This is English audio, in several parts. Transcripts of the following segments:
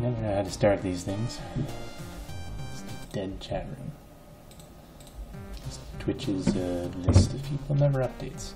Never know how to start these things. It's a dead chat room. Twitch's list of people never updates.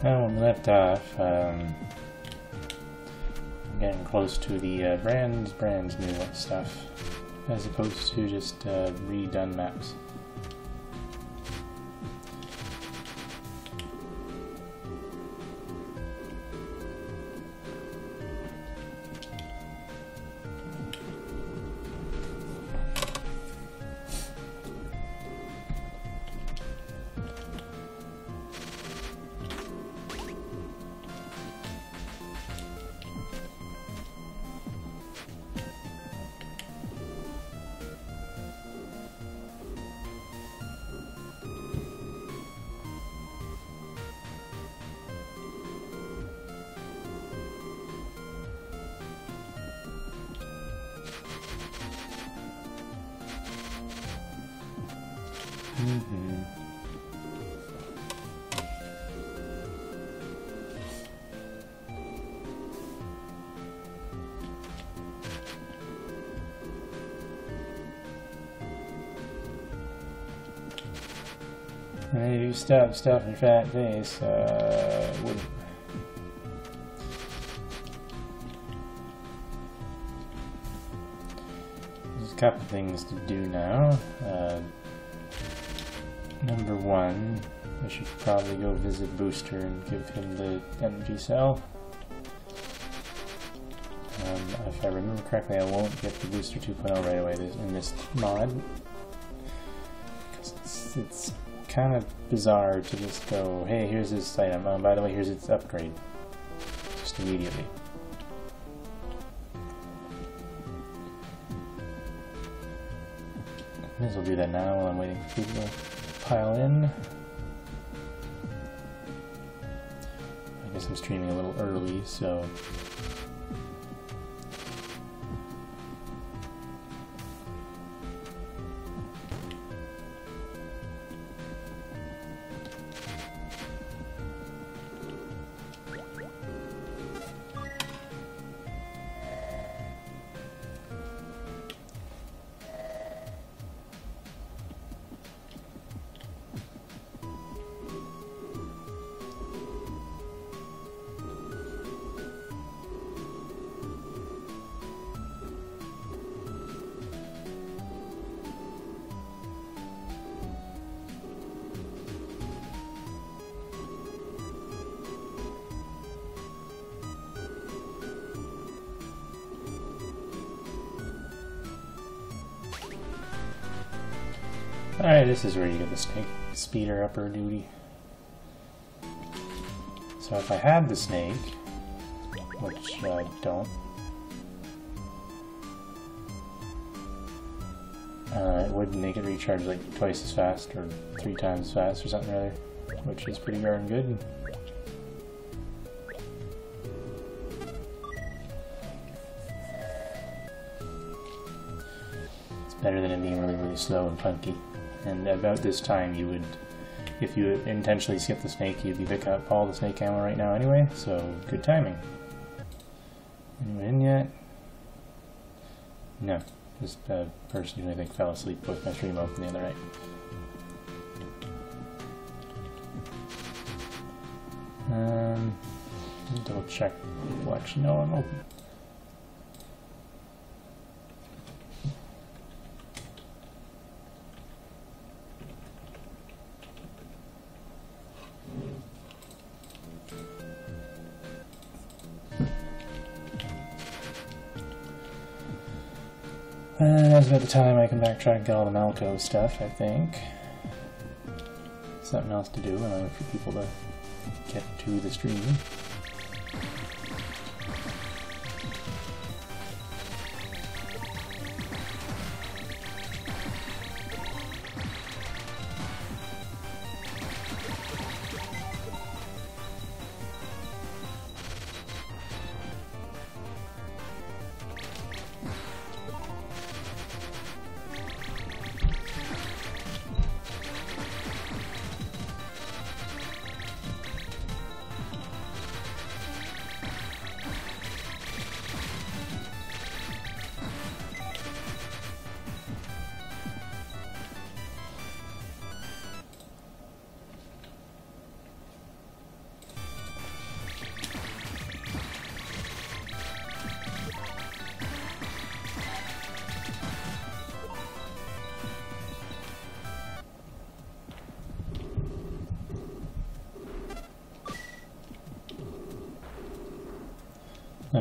Well, when we left off, I'm getting close to the brands new stuff, as opposed to just redone maps. Hey, you stop stuffing your fat face. Wouldn't. There's a couple things to do now. Number one, I should probably go visit Booster and give him the energy cell. If I remember correctly, I won't get the Booster 2.0 right away in this mod. Because it's kind of bizarre to just go, hey, here's this item. Oh, by the way, here's its upgrade. Just immediately. May as well do that now while I'm waiting for people to pile in. I guess I'm streaming a little early, so... Alright, this is where you get the snake speeder upper duty. So if I had the snake, which I don't, it would make it recharge like twice as fast or 3 times as fast or something or other, which is pretty darn good. It's better than it being really, really slow and funky. And about this time you would, if you intentionally skip the snake, you'd be picking up all the snake ammo right now anyway, so good timing. Anyone in yet? No. Just a person who I think fell asleep with my stream open the other night. Double check. Well, actually, no, I'm open. That's about the time I can backtrack and get all the Malco stuff, I think. something else to do and I wait for people to get to the stream.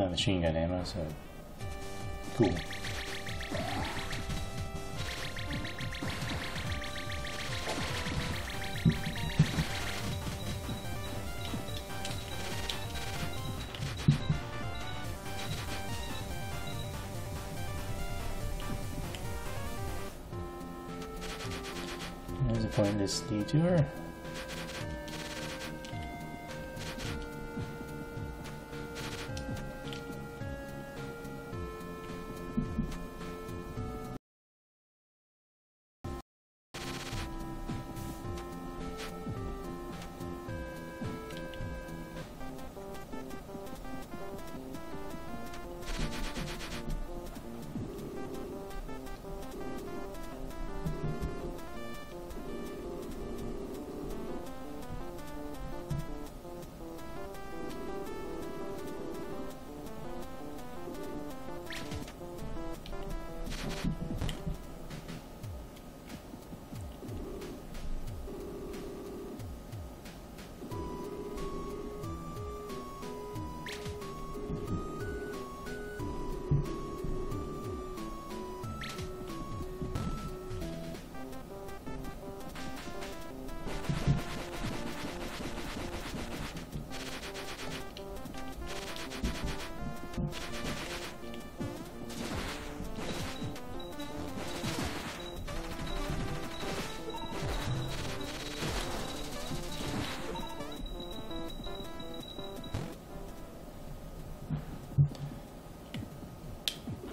Machine gun ammo, so cool. There's a pointless detour.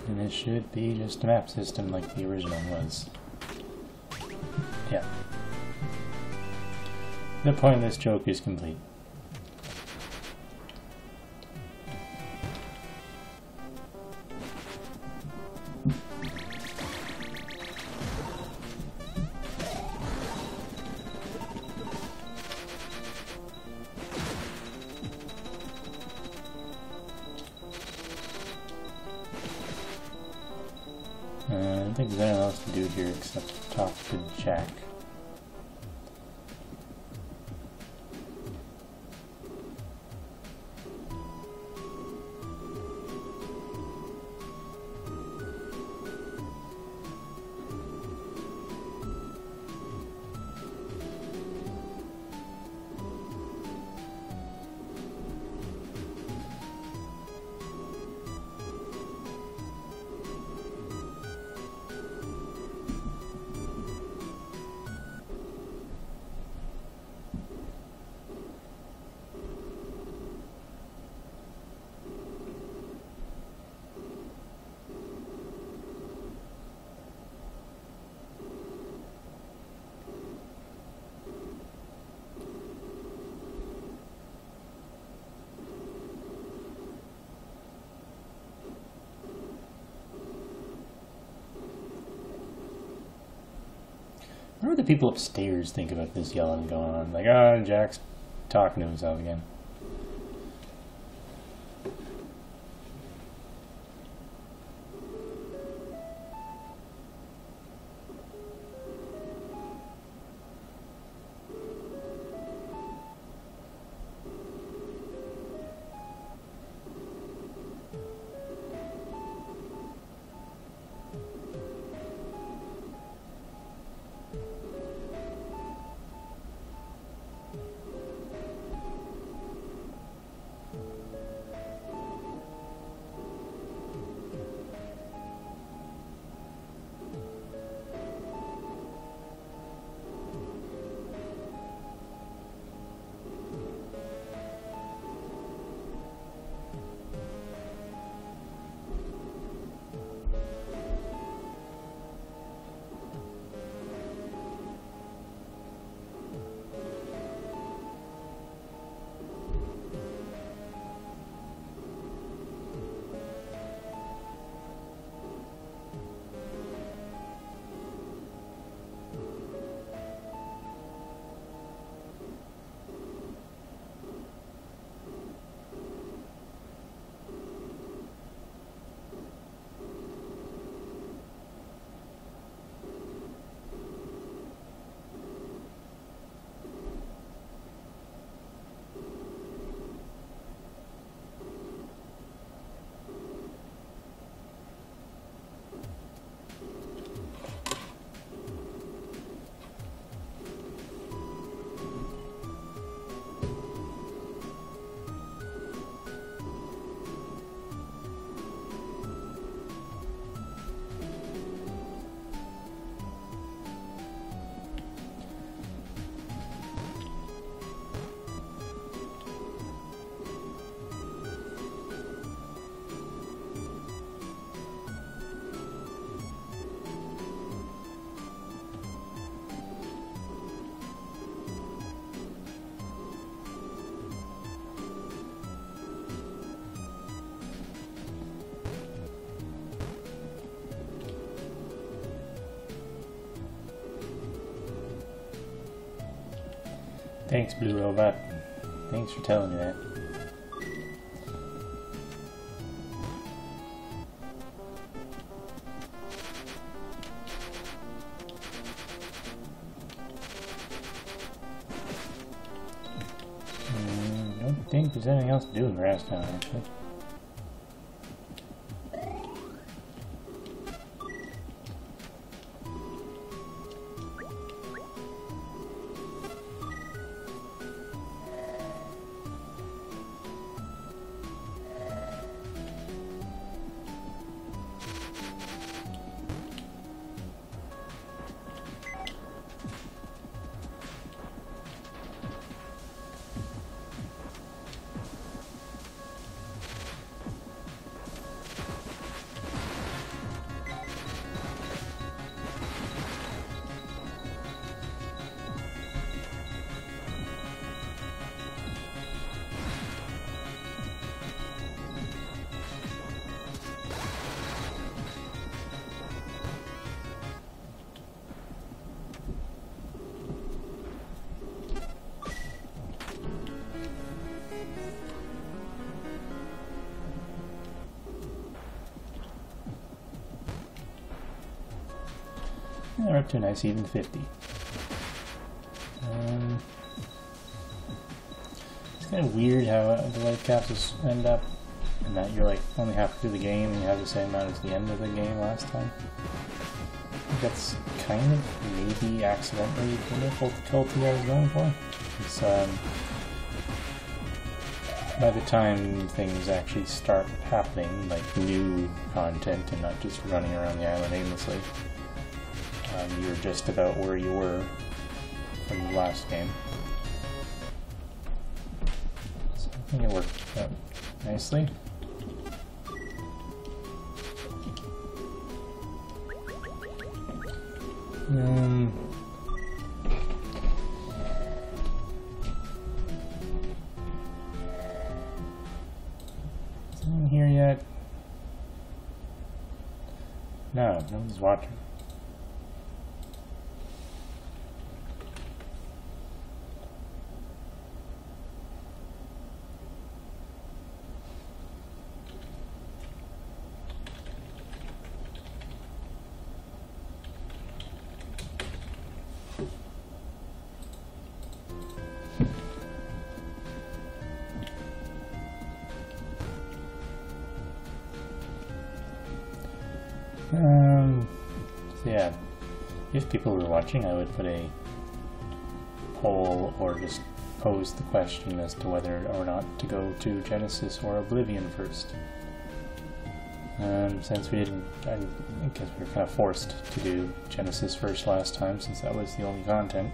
And it should be just a map system like the original was. Yeah. The pointless joke is complete. I don't think there's anything else to do here except talk to Jack. What do the people upstairs think about this yelling going on? Like, oh, Jack's talking to himself again. Thanks, Blue Robot. Thanks for telling me that. I don't think there's anything else to do in Grass Town, actually. We're up to a nice even 50. It's kind of weird how the life capsules end up, and that you're like only halfway through the game and you have the same amount as the end of the game last time. I think that's kind of maybe accidentally the difficulty I was going for. It's, by the time things actually start happening, like new content and not just running around the island aimlessly, you're just about where you were from the last game. So I think it worked out nicely. Is anyone here yet? No, nobody's watching. So yeah, if people were watching, I would put a poll or just pose the question as to whether or not to go to Genesis or Oblivion first. Since we didn't, I guess we were kind of forced to do Genesis first last time, since that was the only content.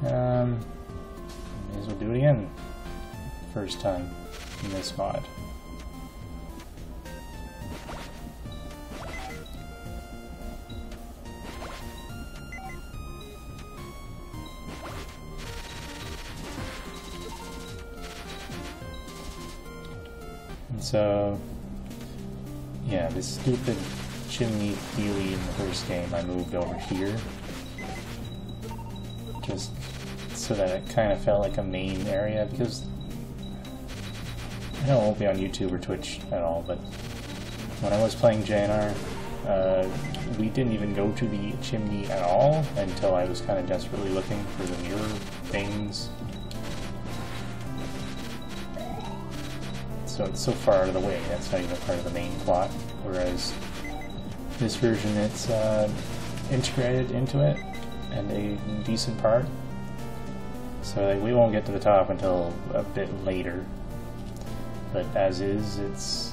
May as well do it again, first time in this mod. So, yeah, this stupid chimney dealie in the first game, I moved over here, just so that it kind of felt like a main area, because I know it won't be on YouTube or Twitch at all, but when I was playing JNR, we didn't even go to the chimney at all until I was kind of desperately looking for the mirror things. So it's so far out of the way, that's not even part of the main plot, whereas this version, it's integrated into it, and a decent part. So we won't get to the top until a bit later, but as is, it's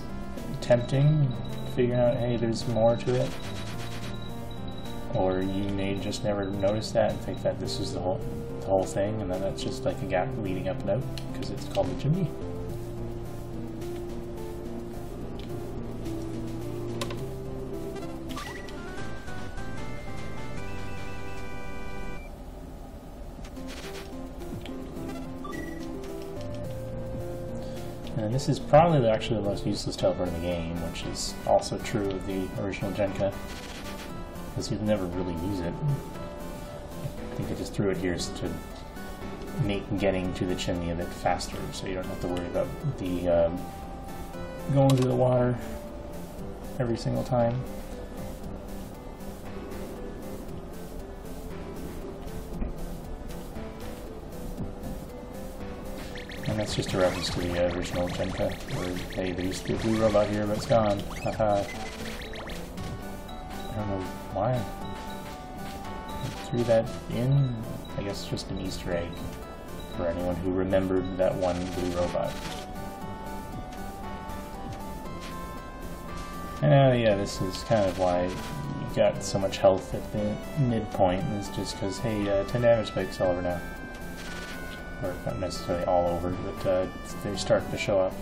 tempting, figuring out, hey, there's more to it, or you may just never notice that and think that this is the whole thing, and then that's just like a gap leading up and out, because it's called the chimney. And this is probably actually the most useless teleport in the game, which is also true of the original Jenka, because you'd never really use it. I think it just through it here is to make getting to the chimney a bit faster, so you don't have to worry about the going to the water every single time. And that's just a reference to the original Jenka, where hey, there used to be a blue robot here, but it's gone. Haha. I don't know why I threw that in. I guess just an Easter egg for anyone who remembered that one blue robot. And yeah, this is kind of why you got so much health at the midpoint, is just because, hey, 10 damage spikes all over now. Or not necessarily all over, but they're starting to show up.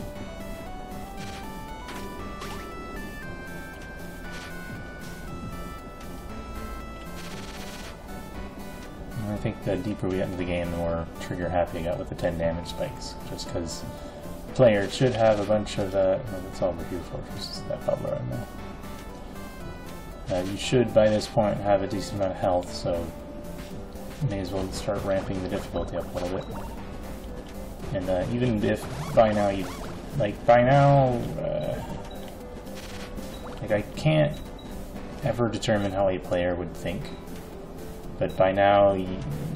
And I think the deeper we get into the game, the more trigger happy I got with the 10 damage spikes, just because the player should have a bunch of, no, that's all over here for, just that bubbler on there. You should, by this point, have a decent amount of health, so may as well start ramping the difficulty up a little bit. And even if by now you, like I can't ever determine how a player would think, but by now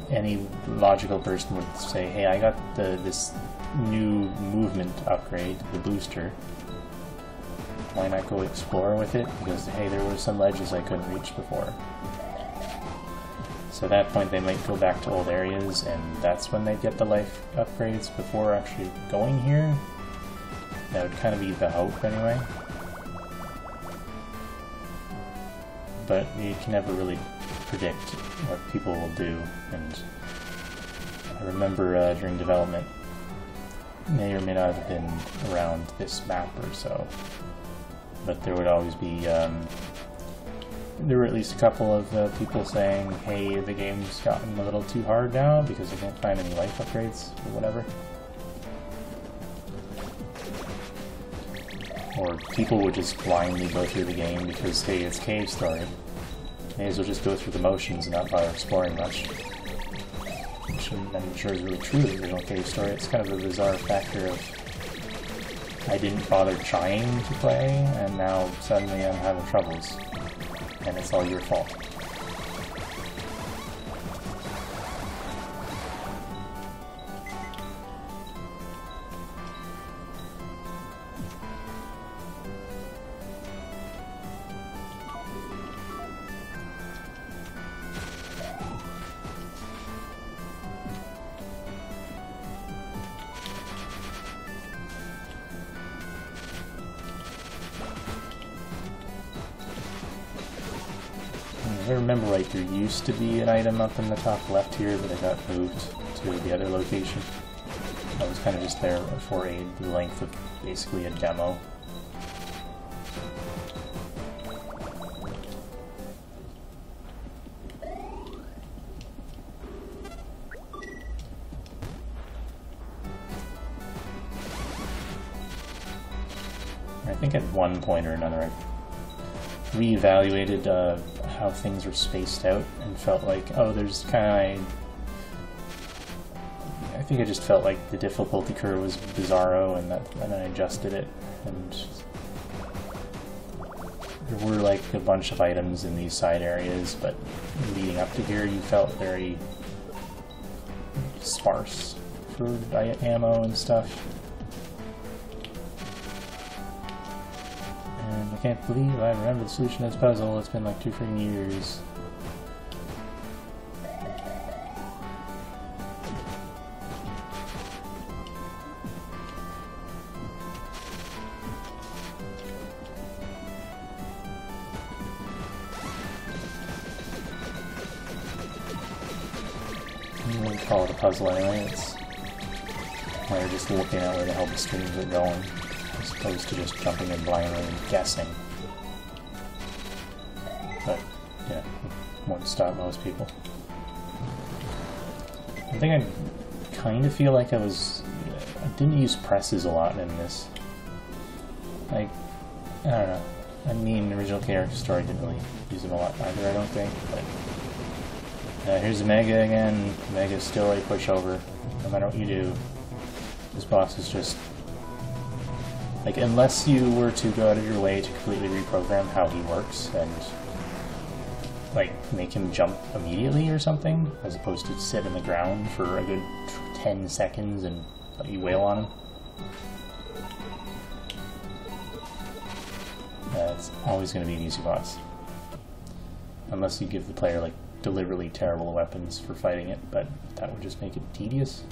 any logical person would say, hey, I got this new movement upgrade, the booster, why not go explore with it? Because hey, there were some ledges I couldn't reach before. So at that point they might go back to old areas, and that's when they get the life upgrades before actually going here. That would kind of be the hope anyway. But you can never really predict what people will do, and I remember during development, may or may not have been around this map or so, but there would always be there were at least a couple of people saying, hey, the game's gotten a little too hard now because I can't find any life upgrades or whatever. Or people would just blindly go through the game because, hey, it's cave story. May as well just go through the motions and not bother exploring much. Which I'm sure is really true of the original cave story. It's kind of a bizarre factor of I didn't bother trying to play, and now suddenly I'm having troubles. And it's all your fault. If I remember right, there used to be an item up in the top left here, but it got moved to the other location. I was kind of just there for the length of basically a demo. I think at one point or another I reevaluated how things were spaced out and felt like, oh, there's kind of... I think I just felt like the difficulty curve was bizarro, and I adjusted it, and there were like a bunch of items in these side areas, but leading up to here you felt very sparse for ammo and stuff. I can't believe I remember the solution to this puzzle. It's been like 2 freaking years. I'm going to call it a puzzle anyway. It's where you're just looking at where the hell the streams are going, as opposed to just jumping in blindly and guessing. But, yeah, it won't stop most people. I think I kind of feel like I didn't use presses a lot in this. Like, I don't know. I mean, the original character story didn't really use them a lot either, I don't think, but Here's the Mega again. Mega's still a pushover, no matter what you do. This boss is just... like, unless you were to go out of your way to completely reprogram how he works and, like, make him jump immediately or something, as opposed to sit in the ground for a good 10 seconds and let you wail on him. It's always going to be an easy boss. Unless you give the player, like, deliberately terrible weapons for fighting it, but that would just make it tedious.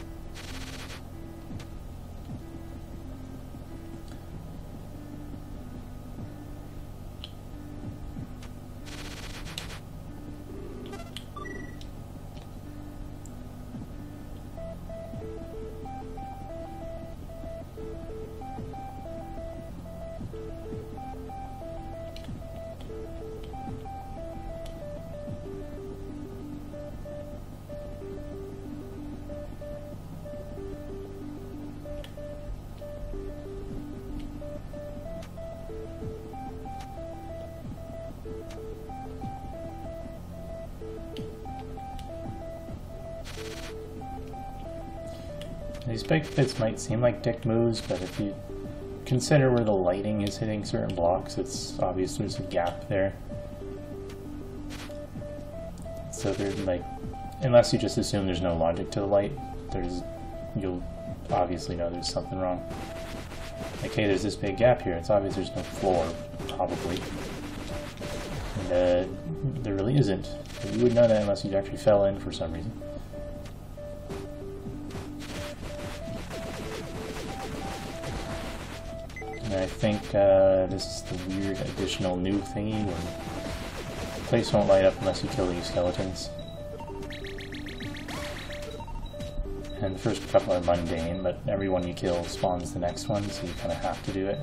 These big fits might seem like dick moves, but if you consider where the lighting is hitting certain blocks, it's obvious there's a gap there. So there's like, unless you just assume there's no logic to the light, you'll obviously know there's something wrong. Like, hey, there's this big gap here, it's obvious there's no floor, probably. And there really isn't. But you would know that unless you actually fell in for some reason. And I think this is the weird additional new thingy where the place won't light up unless you kill these skeletons. And the first couple are mundane, but every one you kill spawns the next one, so you kind of have to do it.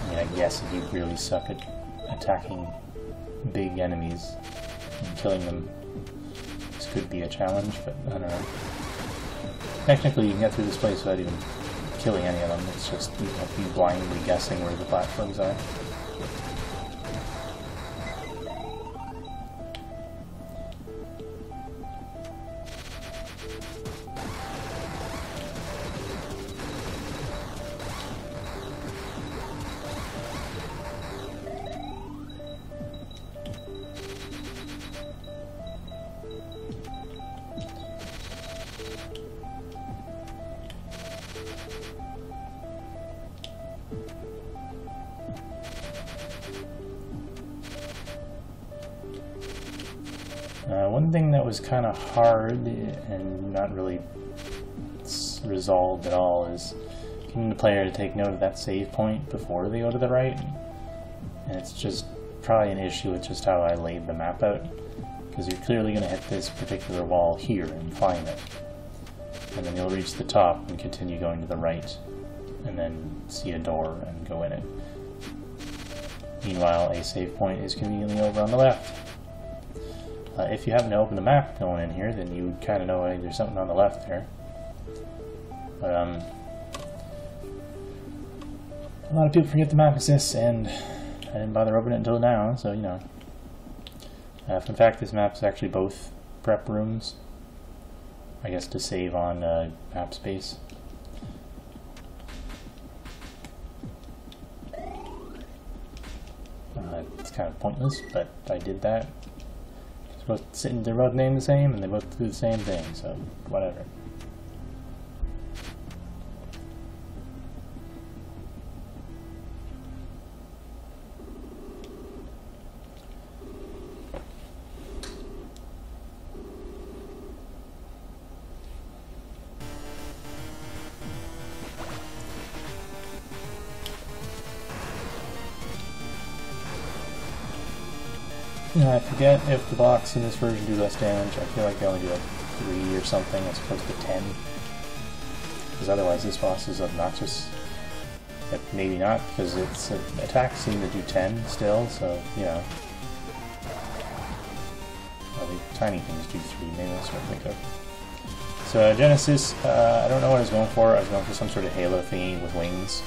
I mean, I guess if you really suck at attacking big enemies and killing them, this could be a challenge, but I don't know. Technically, you can get through this place without even killing any of them. It's just you have to be blindly guessing where the platforms are. One thing that was kind of hard and not really resolved at all is getting the player to take note of that save point before they go to the right. And it's just probably an issue with just how I laid the map out, because you're clearly going to hit this particular wall here and climb it. And then you'll reach the top and continue going to the right, and then see a door and go in it. Meanwhile, a save point is conveniently over on the left. If you happen to open the map going in here, then you kind of know there's something on the left there. But a lot of people forget the map exists, and I didn't bother opening it until now, so you know. In fact, this map is actually both prep rooms, I guess, to save on map space. It's kind of pointless, but I did that. They're both named the same, and they both do the same thing, so whatever. I forget if the blocks in this version do less damage. I feel like they only do like 3 or something as opposed to 10. Because otherwise this boss is obnoxious. But maybe not, because its attacks seem to do 10 still, so, you know. Well, the tiny things do 3, maybe that's what I think of. So Genesis, I don't know what I was going for. I was going for some sort of Halo thingy with wings.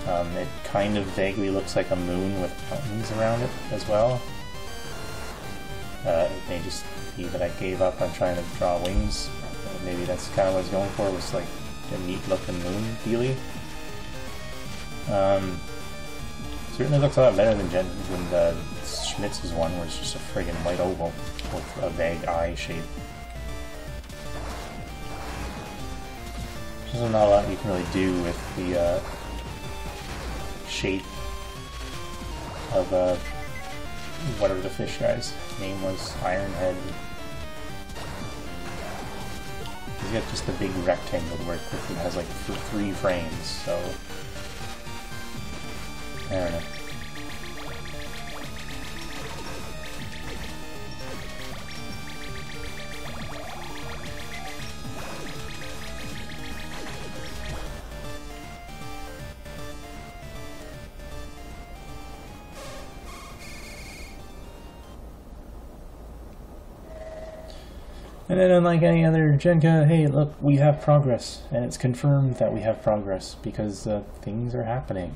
It kind of vaguely looks like a moon with mountains around it as well. It may just be that I gave up on trying to draw wings. Maybe that's kind of what I was going for, was like a neat looking moon dealy. Certainly looks a lot better than Schmitz's one, where it's just a friggin' white oval with a vague eye shape. There's not a lot you can really do with the shape of whatever the fish guy's name was, Ironhead. He's got just a big rectangle to work with. It has like 3 frames, so I don't know. And then, unlike any other Jenka, hey, look, we have progress, and it's confirmed that we have progress because things are happening.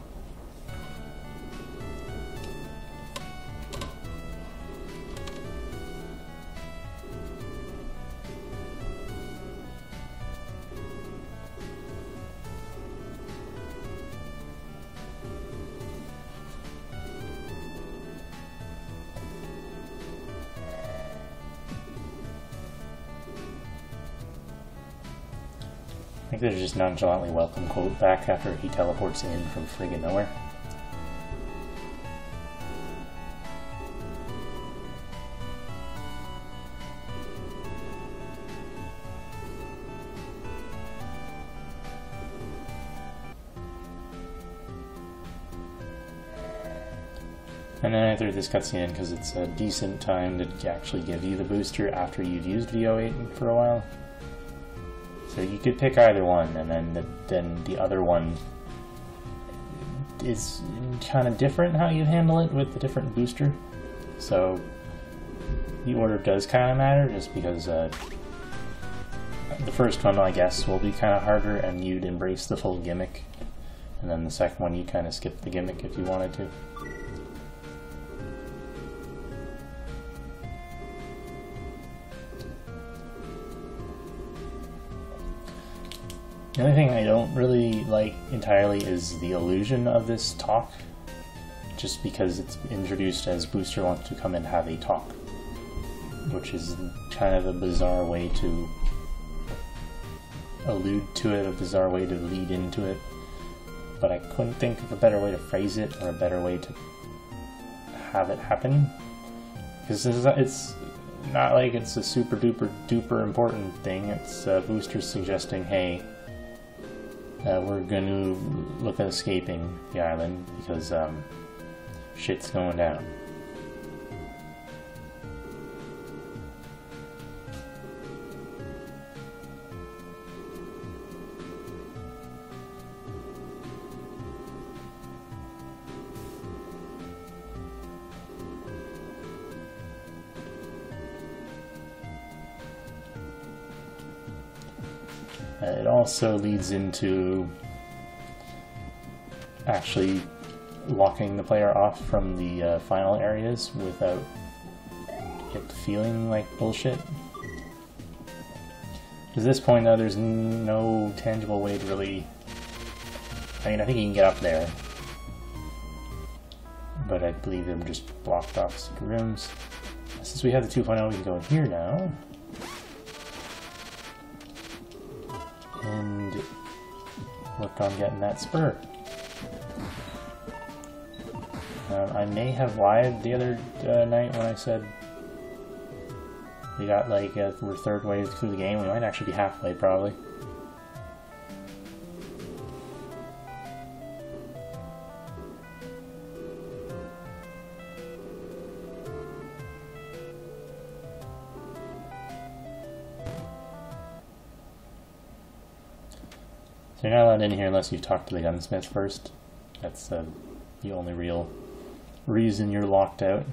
I think there's just nonchalantly welcome quote back after he teleports in from friggin' nowhere. And then I threw this cutscene in because it's a decent time to actually give you the booster after you've used VO8 for a while. So you could pick either one, and then the other one is kind of different how you handle it with the different booster. So the order does kind of matter, just because the first one, I guess, will be kind of harder, and you'd embrace the full gimmick, and then the second one you kind of skip the gimmick if you wanted to. The only thing I don't really like entirely is the illusion of this talk, just because it's introduced as Booster wants to come and have a talk, which is kind of a bizarre way to allude to it, a bizarre way to lead into it, but I couldn't think of a better way to phrase it or a better way to have it happen, because it's not like it's a super duper important thing. It's Booster suggesting, hey, we're going to look at escaping the island because shit's going down. It also leads into actually locking the player off from the final areas without it feeling like bullshit. At this point, though, there's no tangible way to really... I mean, I think you can get up there, but I believe they're just blocked off secret rooms. Since we have the 2.0, we can go in here now. And work on getting that spur. I may have lied the other night when I said we got like we're third way through the game. We might actually be halfway, probably. So you're not allowed in here unless you talk to the gunsmith first. That's the only real reason you're locked out.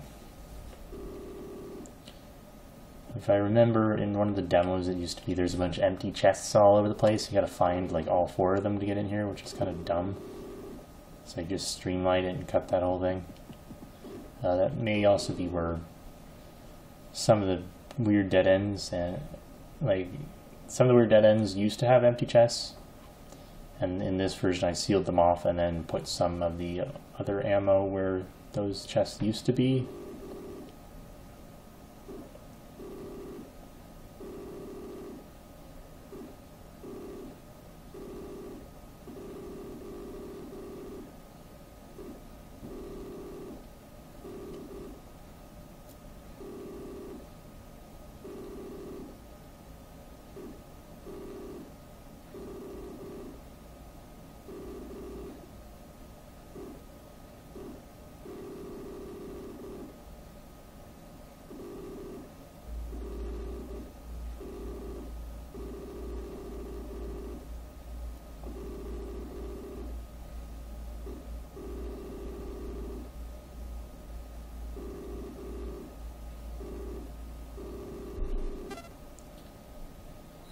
If I remember, in one of the demos it used to be there's a bunch of empty chests all over the place. You gotta find like all 4 of them to get in here, which is kind of dumb. So I just streamline it and cut that whole thing. That may also be where some of the weird dead ends, and like some of the weird dead ends used to have empty chests, and in this version I sealed them off and then put some of the other ammo where those chests used to be.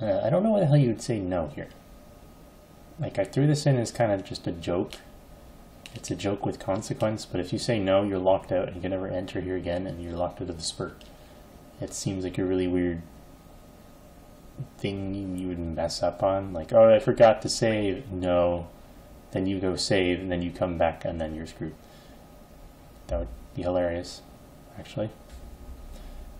I don't know why the hell you would say no here. Like, I threw this in as kind of just a joke. It's a joke with consequence, but if you say no, you're locked out and you can never enter here again, and you're locked out of the spurt. It seems like a really weird thing you would mess up on. Like, oh, I forgot to save. No. Then you go save, and then you come back, and then you're screwed. That would be hilarious, actually.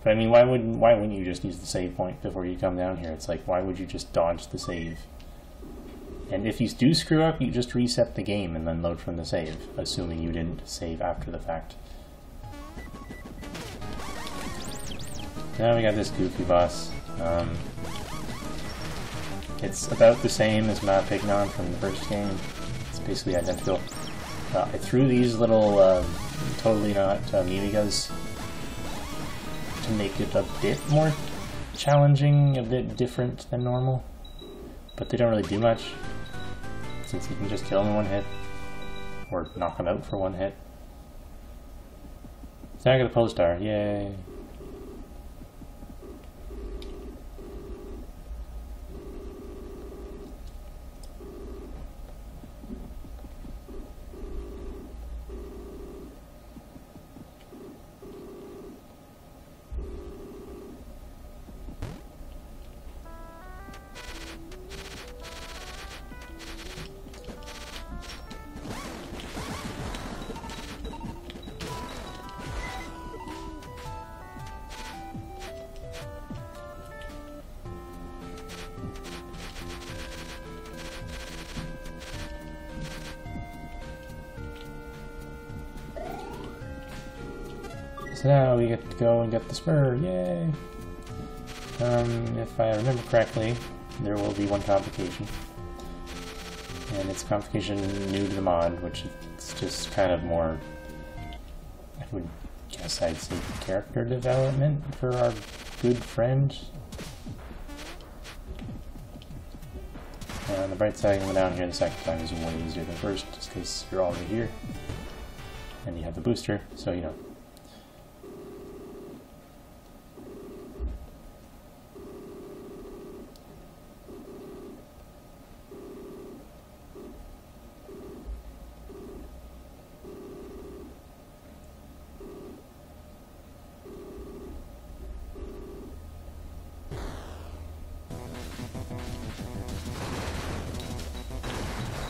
But I mean, why wouldn't you just use the save point before you come down here? It's like, why would you just dodge the save? And if you do screw up, you just reset the game and then load from the save, assuming you didn't save after the fact. Now we got this goofy boss. It's about the same as Mapignon from the first game. It's basically identical. I threw these little totally not mimigas to make it a bit more challenging, a bit different than normal, but they don't really do much since you can just kill them in one hit or knock them out for one hit. So now I got a pole star, yay! So now we get to go and get the spur, yay! If I remember correctly, there will be one complication. And it's a complication new to the mod, which is just kind of more, I would guess I'd say, character development for our good friend. On the bright side, going down here the second time is way easier than first, just because you're already here. And you have the booster, so you know.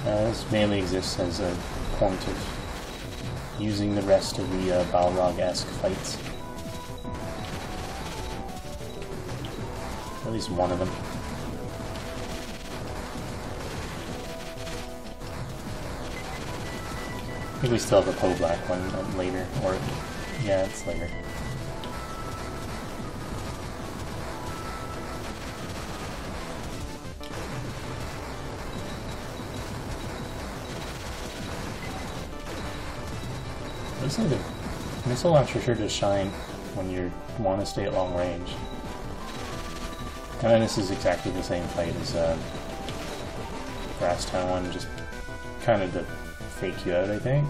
This mainly exists as a point of using the rest of the Balrog-esque fights. At least one of them. I think we still have a Black one later, or yeah, it's later. Looks like the missile launcher sure does shine when you want to stay at long range. And then this is exactly the same fight as Grass Town one, just kind of to fake you out, I think.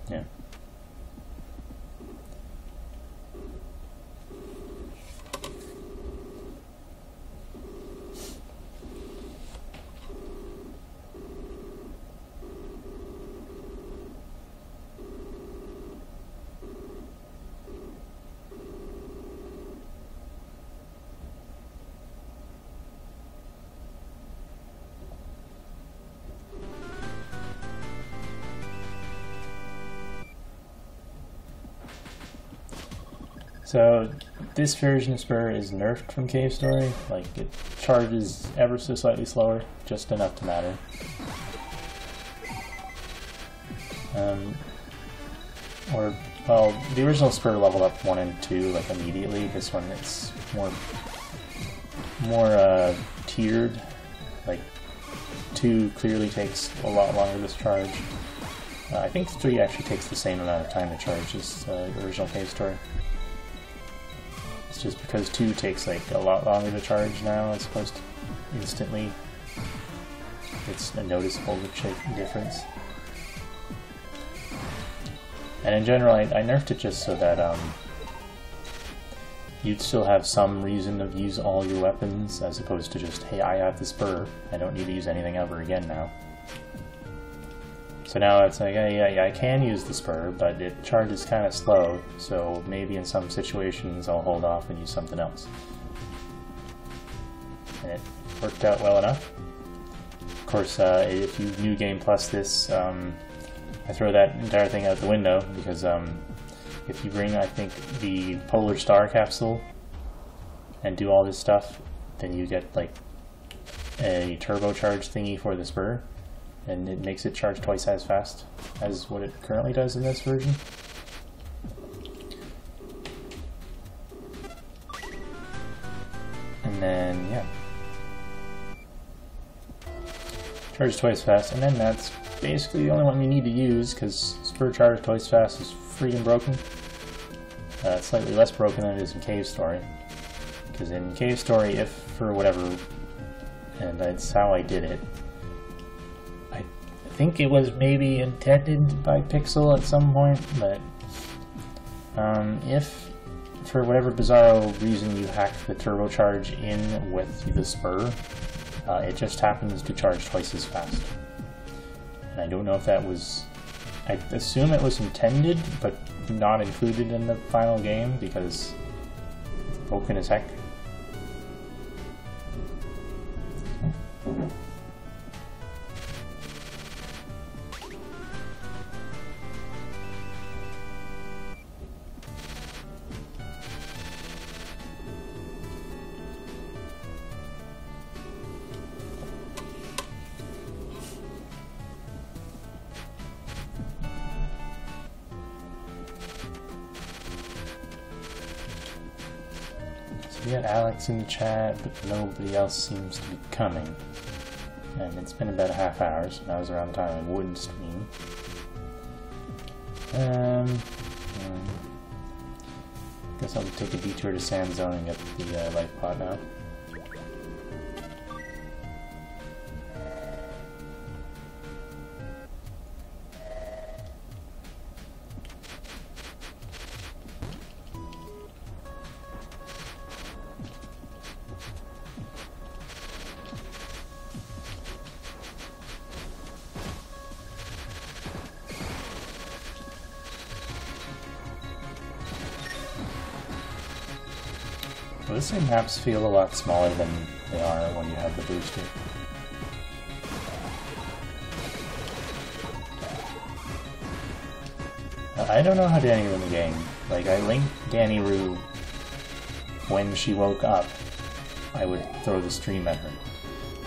Yeah. So this version of Spur is nerfed from Cave Story. Like, it charges ever so slightly slower, just enough to matter. Well, the original Spur leveled up 1 and 2 like immediately. This one it's more tiered. Like 2 clearly takes a lot longer to charge. I think 3 actually takes the same amount of time to charge as the original Cave Story. It's just because 2 takes like a lot longer to charge now as opposed to instantly. It's a noticeable difference. And in general, I nerfed it just so that you'd still have some reason to use all your weapons, as opposed to just, hey, I have the Spur, I don't need to use anything ever again now. So now it's like, yeah, I can use the Spur, but it charges kind of slow, so maybe in some situations I'll hold off and use something else. And it worked out well enough. Of course, if you New Game Plus this, I throw that entire thing out the window, because if you bring, I think, the Polar Star capsule and do all this stuff, then you get like a turbocharged thingy for the Spur, and it makes it charge twice as fast as what it currently does in this version. And then, yeah. Charge twice fast, and then that's basically the only one you need to use, because Spur charge twice fast is freaking broken. It's slightly less broken than it is in Cave Story. Because in Cave Story, if for whatever, and that's how I did it, I think it was maybe intended by Pixel at some point, but if for whatever bizarro reason you hack the turbocharge in with the Spur, it just happens to charge twice as fast. And I don't know if that was... I assume it was intended, but not included in the final game, because it's broken as heck. We had Alex in the chat, but nobody else seems to be coming. And it's been about a half hour, so that was around the time I wouldn't stream. Guess I'll take a detour to Sand Zone and get the life pod now. Well, this same maps feel a lot smaller than they are when you have the booster. I don't know how Danny Roo in the game. Like, I linked Danny Roo when she woke up. I would throw the stream at her.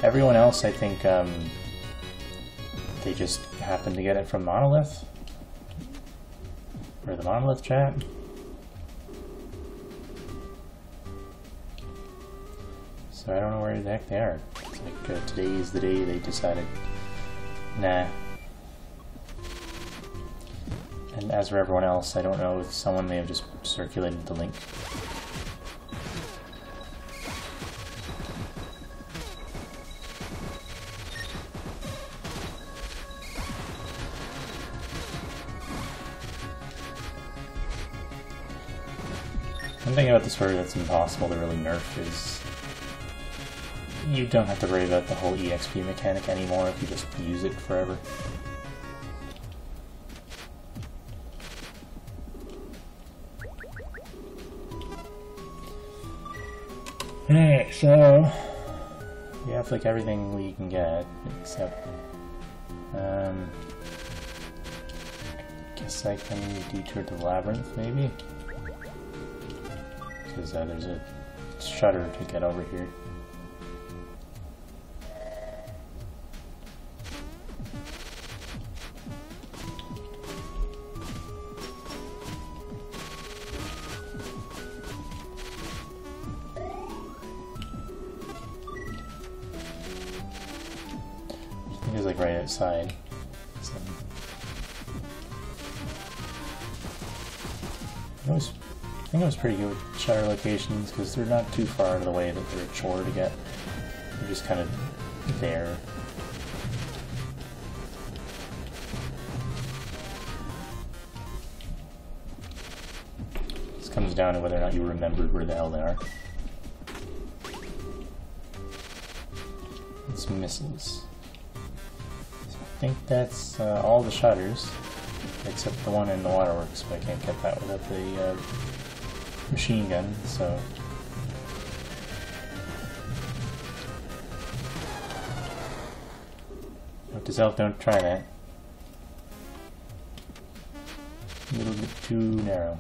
Everyone else, I think, they just happened to get it from Monolith? Or the Monolith chat? So I don't know where the heck they are. It's like today is the day they decided, nah. And as for everyone else, I don't know if someone may have just circulated the link. One thing about this story that's impossible to really nerf is you don't have to worry about the whole EXP mechanic anymore if you just use it forever. Alright, so we have like everything we can get, except guess I can detour to the labyrinth maybe? because there's a shutter to get over here. I think it's like right outside. So, I think it was pretty good with shutter locations because they're not too far out of the way that they're a chore to get. They're just kind of there. This comes down to whether or not you remembered where the hell they are. It's missiles. So I think that's all the shutters, except the one in the waterworks, but I can't get that without the machine gun, so... Note to self, don't try that. A little bit too narrow.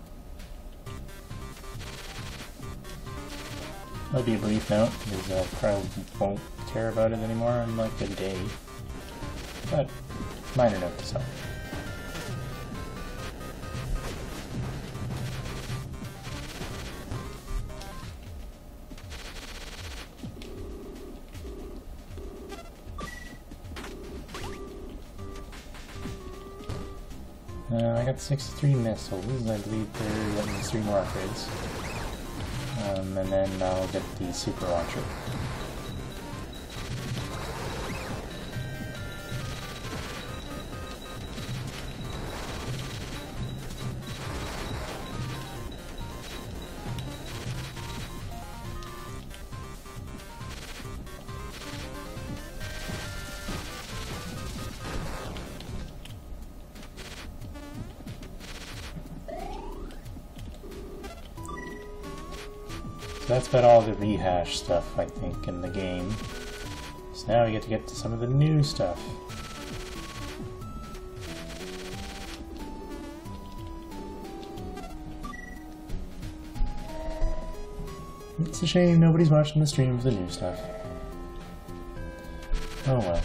That'll be a brief note, because I probably won't care about it anymore in like a day. But, minor note to self. I got 63 missiles, I believe they're letting me 3 more upgrades. And then I'll get the super launcher. So that's about all the rehash stuff, I think, in the game. So now we get to some of the new stuff. It's a shame nobody's watching the stream for the new stuff. Oh well.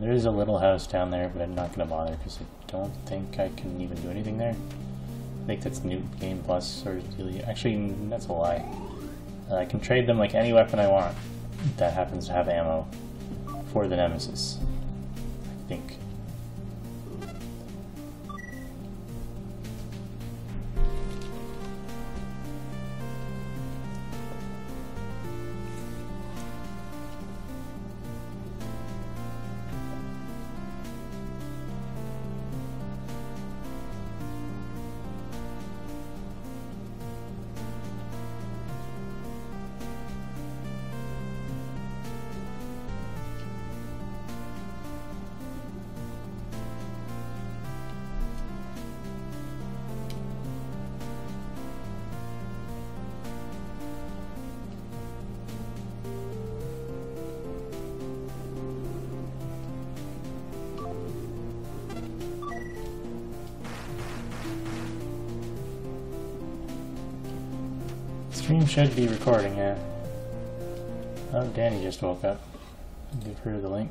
There is a little house down there, but I'm not going to bother because I don't think I can even do anything there. I think that's New Game Plus, or actually, that's a lie. I can trade them like any weapon I want that happens to have ammo for the Nemesis, I think. Stream should be recording, yeah. Oh, Danny just woke up. Give her the link.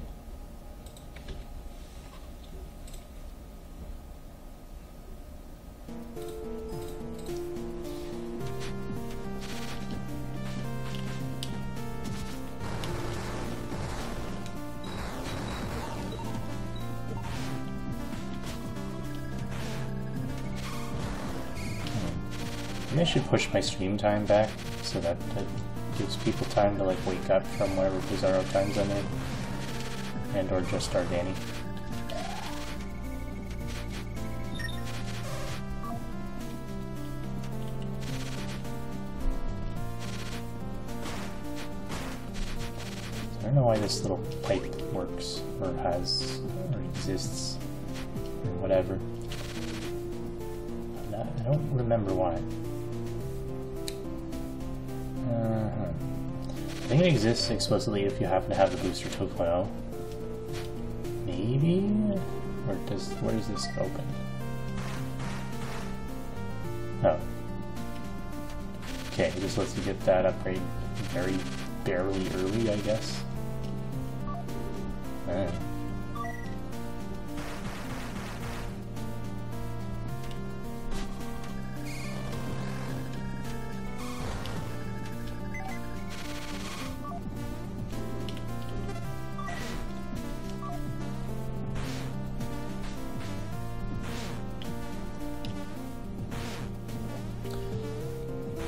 Maybe I should push my stream time back so that it gives people time to like wake up from whatever bizarro times I'm in, and or just start Danny. I don't know why this little pipe works, or has, or exists, or whatever. I don't remember why. I think it exists explicitly if you happen to have the booster 2.0. Maybe? Or where does this open? Oh. Okay, it just lets you get that upgrade very barely early, I guess.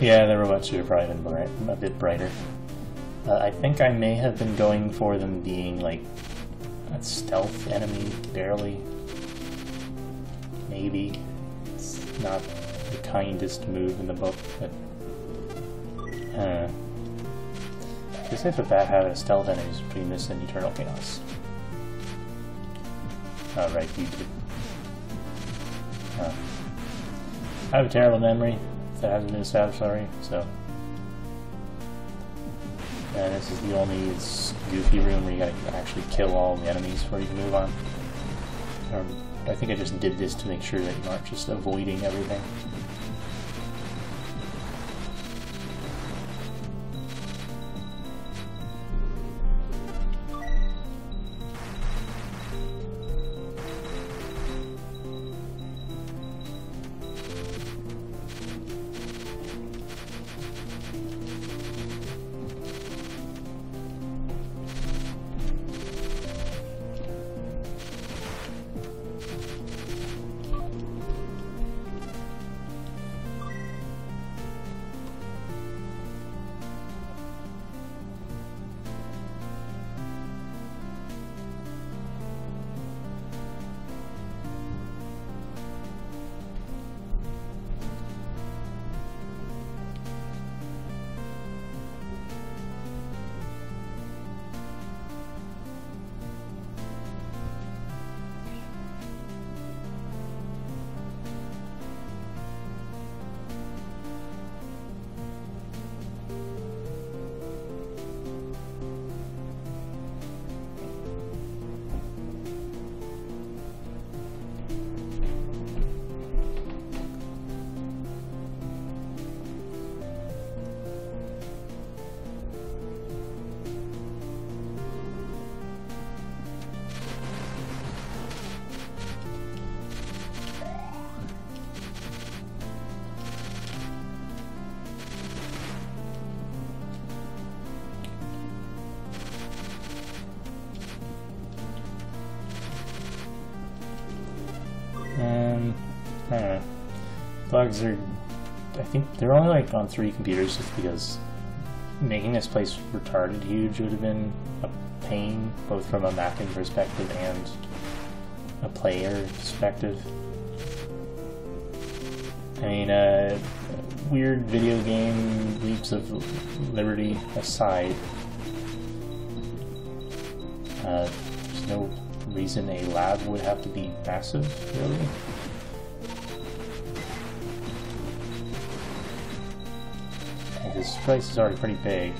Yeah, the robots should have probably been a bit brighter. I think I may have been going for them being like a stealth enemy, barely. Maybe. It's not the kindest move in the book, but... I guess if a bat had a stealth enemies between this and Eternal Chaos. Oh, right, you did. I have a terrible memory. That hasn't been established already, so. And this is the only goofy room where you gotta actually kill all the enemies before you can move on. I think I just did this to make sure that you aren't just avoiding everything. I don't know. Bugs are... I think they're only like on 3 computers just because making this place retarded huge would have been a pain, both from a mapping perspective and a player perspective. I mean, weird video game leaps of liberty aside, there's no reason a lab would have to be massive, really. This place is already pretty big.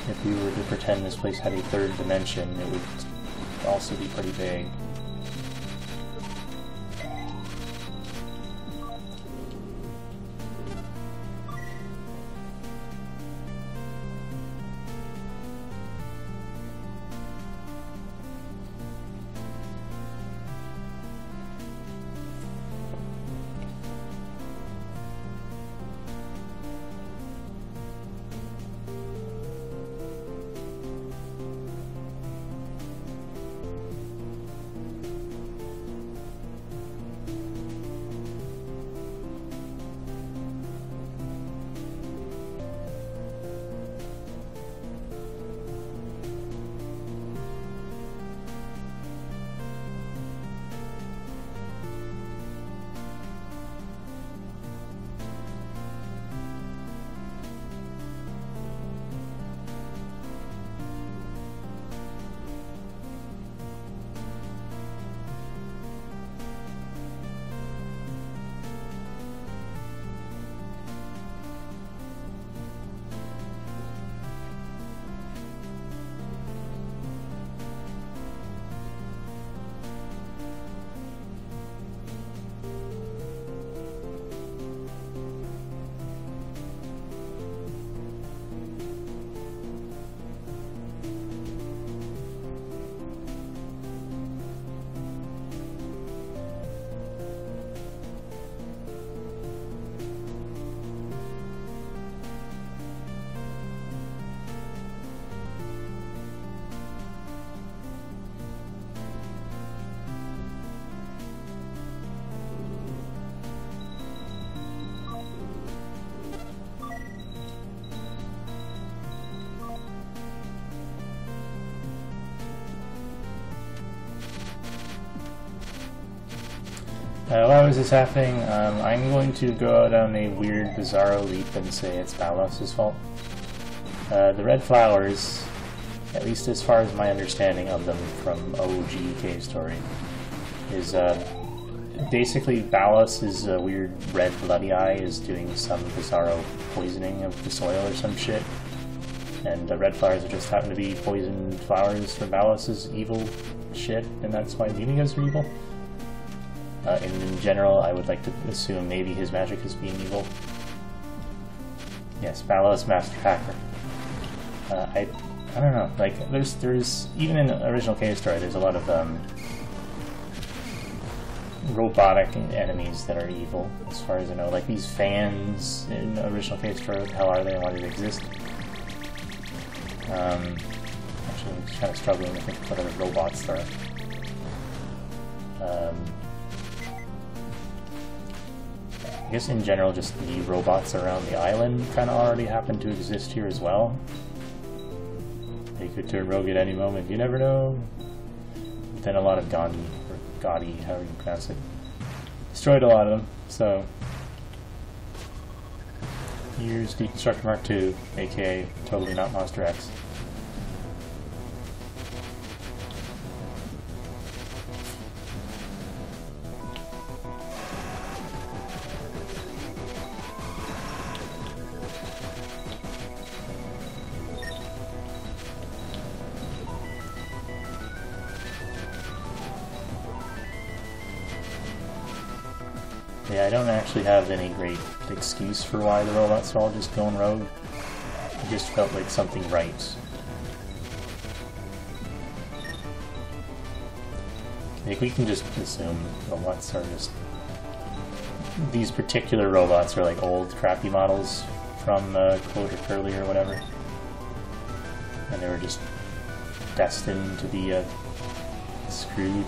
If we were to pretend this place had a 3rd dimension, it would also be pretty big. Why was this happening? I'm going to go down a weird, bizarro leap and say it's Balos' fault. The red flowers, at least as far as my understanding of them from OG Cave Story, is basically Balos' weird red bloody eye is doing some bizarro poisoning of the soil or some shit. And the red flowers just happen to be poisoned flowers from Balos' evil shit, and that's why Mimigas are evil. In general, I would like to assume maybe his magic is being evil. Yes, Balos, Master Hacker. I don't know. Like, there's even in the original Cave Story, there's a lot of robotic enemies that are evil, as far as I know. Like these fans in the original Cave Story. What the hell are they and why do they exist? Actually, I'm just kind of struggling to think of what other robots there are. I guess in general, just the robots around the island kind of already happen to exist here as well. They could turn rogue at any moment, you never know. But then a lot of Gandhi, or Gaudi, however you pronounce it, destroyed a lot of them, so... Here's Deconstructor Mark II, aka totally not Monster X. Yeah, I don't actually have any great excuse for why the robots are all just going rogue. It just felt like something right. Like, we can just assume robots are just... These particular robots are like old, crappy models from Code or Curly or whatever. And they were just destined to be screwed.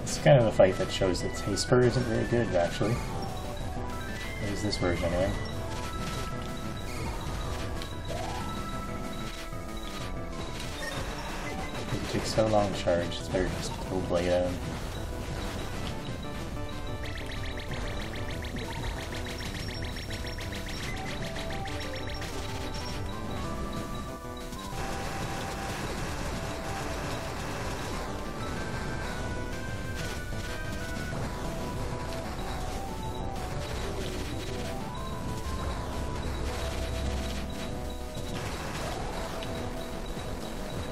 It's kind of a fight that shows that hey, Spur isn't very good, actually. There's this version, anyway. It takes so long to charge, it's better just to throw Blade at him.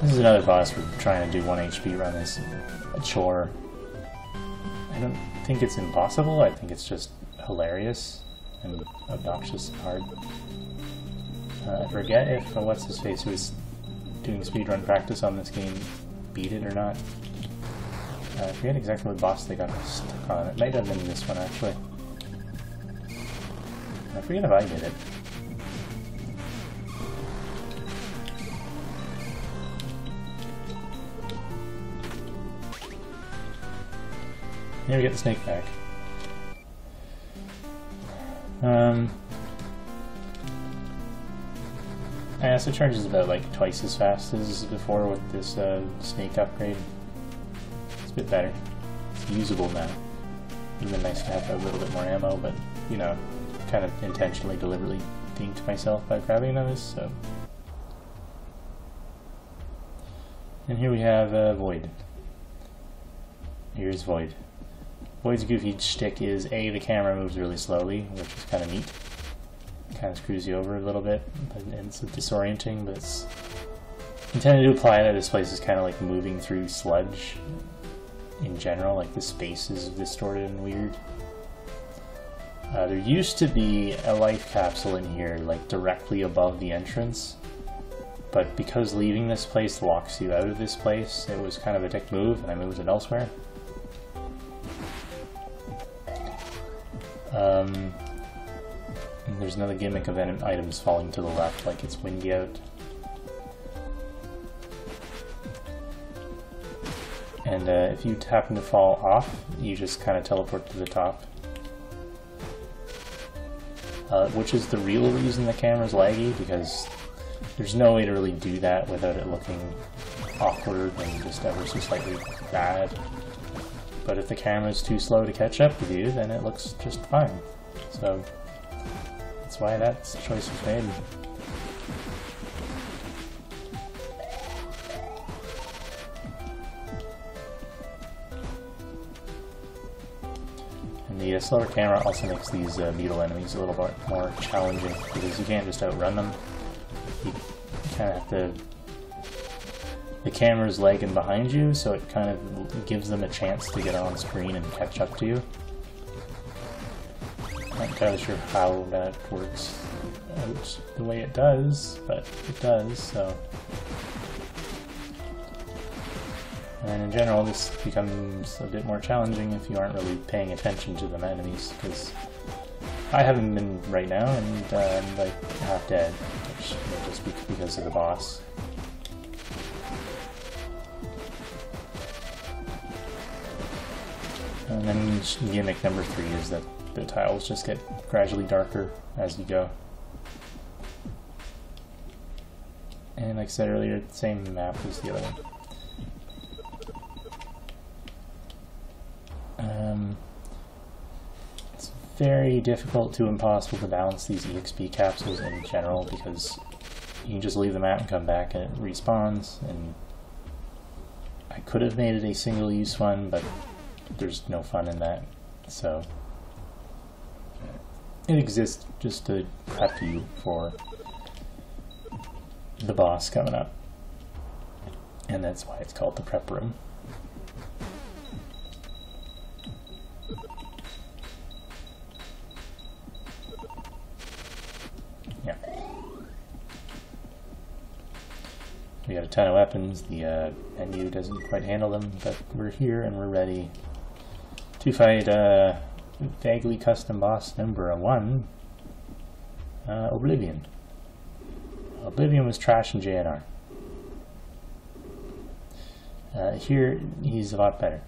This is another boss we're trying to do 1 HP run as a chore. I don't think it's impossible, I think it's just hilarious and obnoxious and hard. I forget if what's-his-face who was doing speedrun practice on this game beat it or not. I forget exactly what boss they got stuck on. It might have been this one, actually. I forget if I did it. Here we get the snake back. Yeah, so it charges about like twice as fast as before with this snake upgrade. It's a bit better. It's usable now. Even nice to have a little bit more ammo, but you know, kind of intentionally, deliberately dinked myself by grabbing another, so. And here we have Void. Here's Void. Void's goofy shtick is A, the camera moves really slowly, which is kind of neat. Kind of screws you over a little bit, and it's disorienting, but it's intended to apply that this place is kind of like moving through sludge in general, like the space is distorted and weird. There used to be a life capsule in here, like directly above the entrance, but because leaving this place locks you out of this place, it was kind of a dick move, and I moved it elsewhere. And there's another gimmick of items falling to the left, like it's windy out. And if you happen to fall off, you just kind of teleport to the top. Which is the real reason the camera's laggy, because there's no way to really do that without it looking awkward and just ever so slightly bad. But if the camera's too slow to catch up with you, then it looks just fine. So that's why that choice was made. And the slower camera also makes these beetle enemies a little bit more challenging, because you can't just outrun them. You kind of have to... The camera's lagging behind you, so it kind of gives them a chance to get on screen and catch up to you. Not entirely sure how that works out the way it does, but it does, so... And in general, this becomes a bit more challenging if you aren't really paying attention to the enemies, because I haven't been right now, and I'm like half dead, which may just be because of the boss. And then gimmick number 3 is that the tiles just get gradually darker as you go. And like I said earlier, the same map as the other one. It's very difficult to impossible to balance these EXP capsules in general, because you can just leave them out and come back and it respawns, and I could have made it a single use one, but there's no fun in that, so it exists just to prep you for the boss coming up, and that's why it's called the prep room. Yeah. We got a ton of weapons, the menu doesn't quite handle them, but we're here and we're ready to fight vaguely custom boss number 1, Oblivion. Oblivion was trash in JNR. Here, he's a lot better.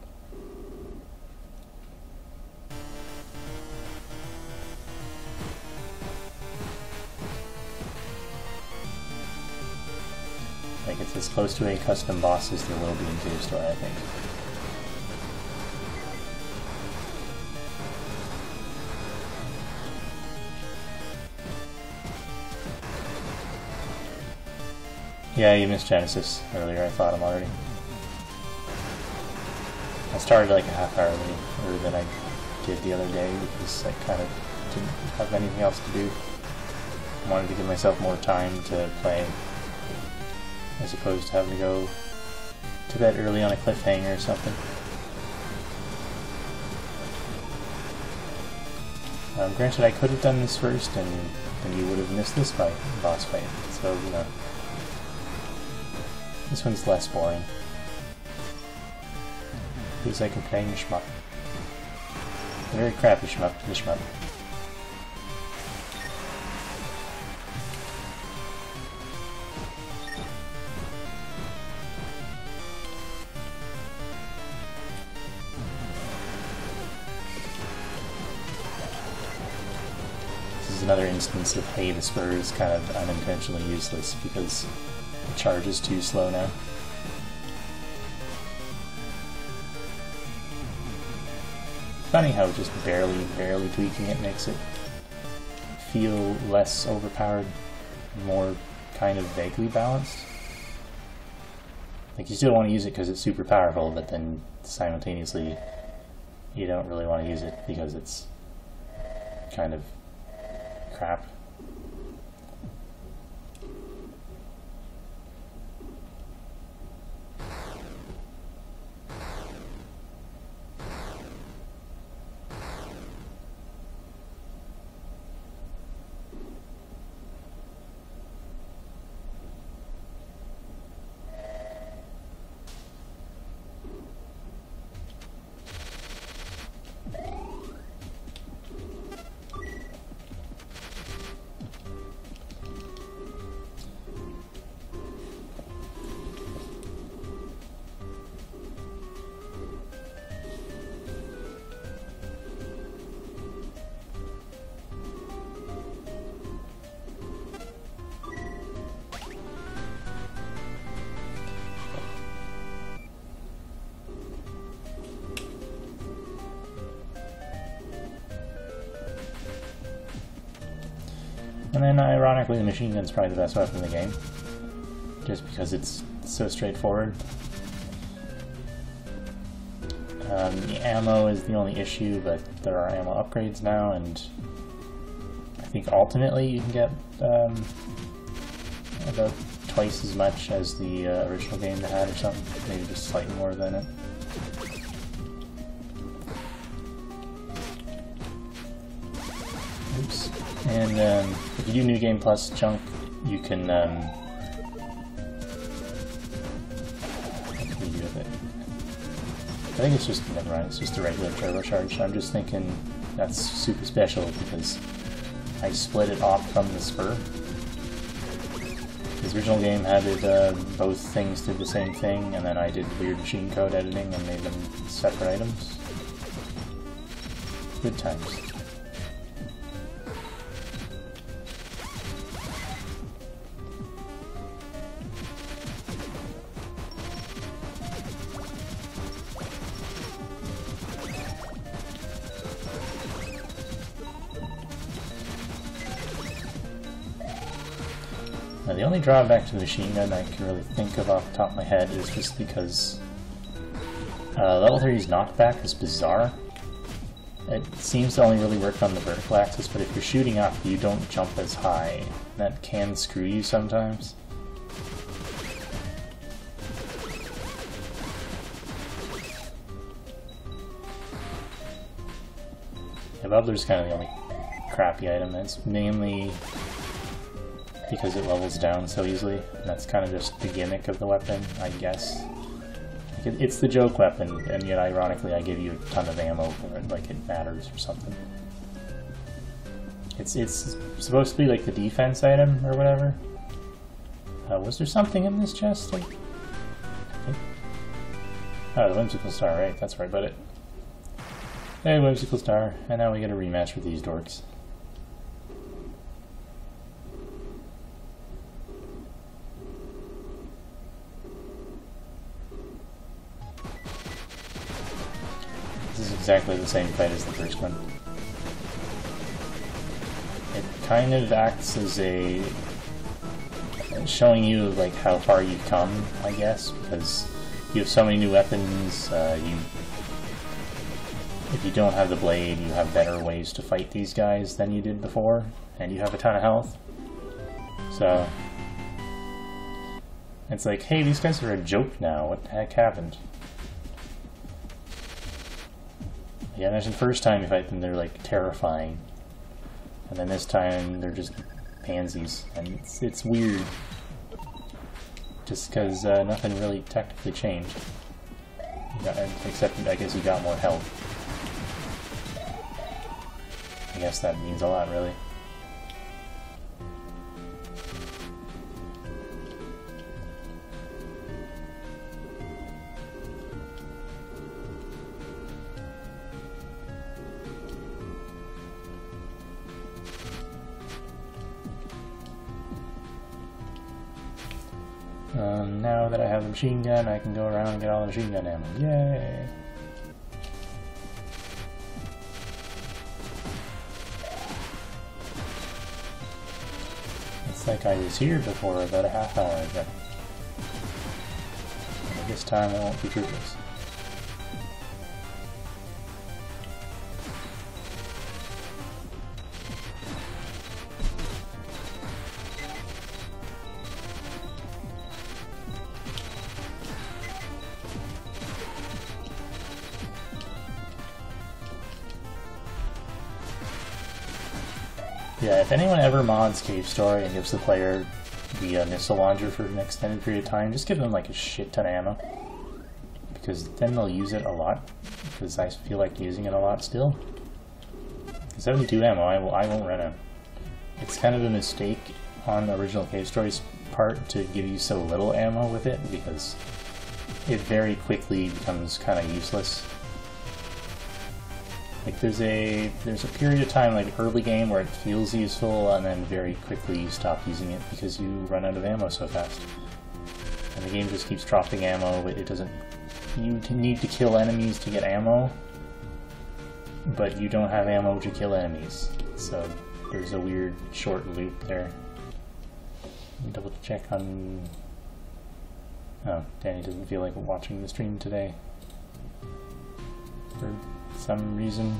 Like, it's as close to a custom boss as there will be in Cave Story, I think. Yeah, you missed Genesis earlier, I fought him already. I started like a half hour later than I did the other day, because I kind of didn't have anything else to do. I wanted to give myself more time to play, as opposed to having to go to bed early on a cliffhanger or something. Granted, I could have done this first, and then you would have missed this fight, boss fight, so, you know. This one's less boring. Feels like I'm playing a shmup. A very crappy shmup, the shmup. This is another instance of, hey, the spur is kind of unintentionally useless because the charge is too slow now. Funny how just barely tweaking it makes it feel less overpowered, more kind of vaguely balanced. Like, you still want to use it because it's super powerful, but then simultaneously you don't really want to use it because it's kind of crap. And then, ironically, the machine gun's probably the best weapon in the game, just because it's so straightforward. The ammo is the only issue, but there are ammo upgrades now, and I think ultimately you can get about twice as much as the original game had or something, maybe just slightly more than it. Oops. And if you do New Game Plus junk, you can what can you do with it? I think it's just, never mind, it's just a regular turbocharge. I'm just thinking that's super special because I split it off from the spur. The original game had it, both things did the same thing, and then I did weird machine code editing and made them separate items. Good times. Now, the only drawback to the machine gun I can really think of off the top of my head is just because level 3's knockback is bizarre. It seems to only really work on the vertical axis, but if you're shooting up, you don't jump as high. That can screw you sometimes. The bubbler's kind of the only crappy item. It's mainly because it levels down so easily, and that's kind of just the gimmick of the weapon, I guess. Like it's the joke weapon, and yet ironically I give you a ton of ammo for it, like it matters or something. It's supposed to be like the defense item or whatever. Was there something in this chest? Oh, the Whimsical Star, right, that's right about it. Hey, Whimsical Star, and now we get a rematch with these dorks. This is exactly the same fight as the first one. It kind of acts as a showing you like how far you've come, I guess, because you have so many new weapons. If you don't have the blade, you have better ways to fight these guys than you did before, and you have a ton of health. So it's like, hey, these guys are a joke now. What the heck happened? Yeah, imagine the first time you fight them, they're like terrifying, and then this time they're just pansies, and it's weird, just because nothing really technically changed, except I guess you got more health. I guess that means a lot, really. Now that I have the machine gun, I can go around and get all the machine gun ammo. Yay! It's like I was here before about a half hour ago. And this time I won't be fruitless. Yeah, if anyone ever mods Cave Story and gives the player the missile launcher for an extended period of time, just give them like a shit ton of ammo. Because then they'll use it a lot. Because I feel like using it a lot still. 72 ammo, I won't run out. It's kind of a mistake on the original Cave Story's part to give you so little ammo with it, because it very quickly becomes kind of useless. Like there's a period of time, like early game, where it feels useful, and then very quickly you stop using it because you run out of ammo so fast. And the game just keeps dropping ammo. It doesn't. You need to kill enemies to get ammo, but you don't have ammo to kill enemies. So there's a weird short loop there. Double check on... Oh, Danny doesn't feel like watching the stream today. For some reason.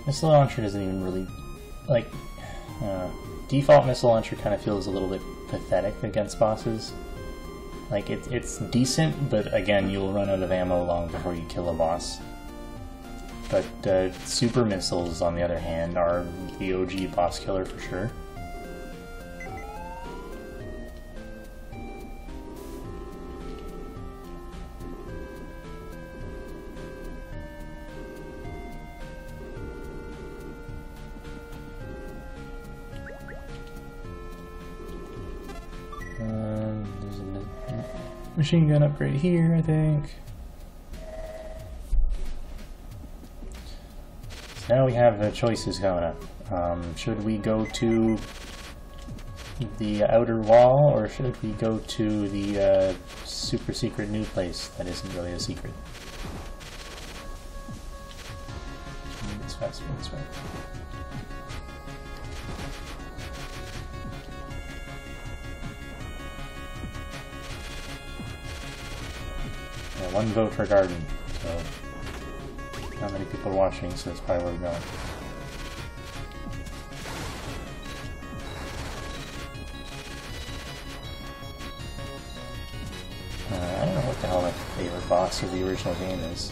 Missile launcher doesn't even really, like, default missile launcher kind of feels a little bit pathetic against bosses. Like, it's decent, but again, you'll run out of ammo long before you kill a boss. But super missiles, on the other hand, are the OG boss killer for sure. There's a machine gun upgrade here, I think. So now we have choices coming up. Should we go to the outer wall, or should we go to the super secret new place that isn't really a secret? It's faster this way. Yeah, one vote for garden, so not many people are watching, so that's probably where we're going. I don't know what the hell my favorite boss of the original game is.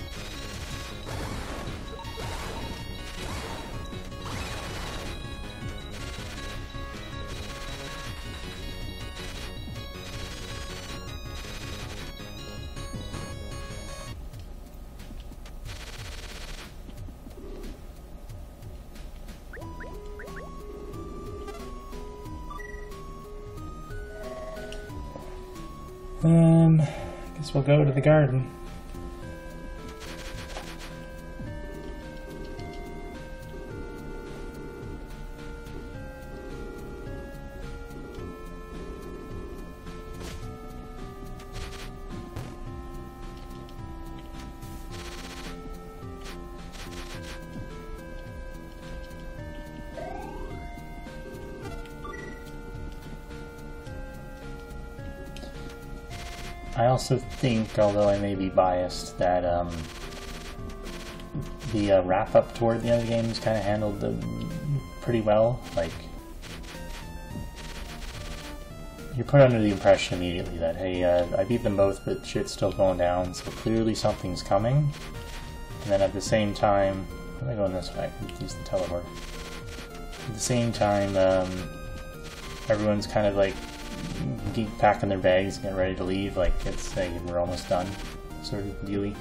Guess we'll go to the garden. I also think, although I may be biased, that the wrap-up toward the end of the game is kind of handled pretty well. Like, you're put under the impression immediately that, hey, I beat them both, but shit's still going down, so clearly something's coming. And then at the same time, I'm going this way, I can use the teleport. At the same time, everyone's kind of like packing their bags, getting ready to leave, like it's like we're almost done, sort of dealy.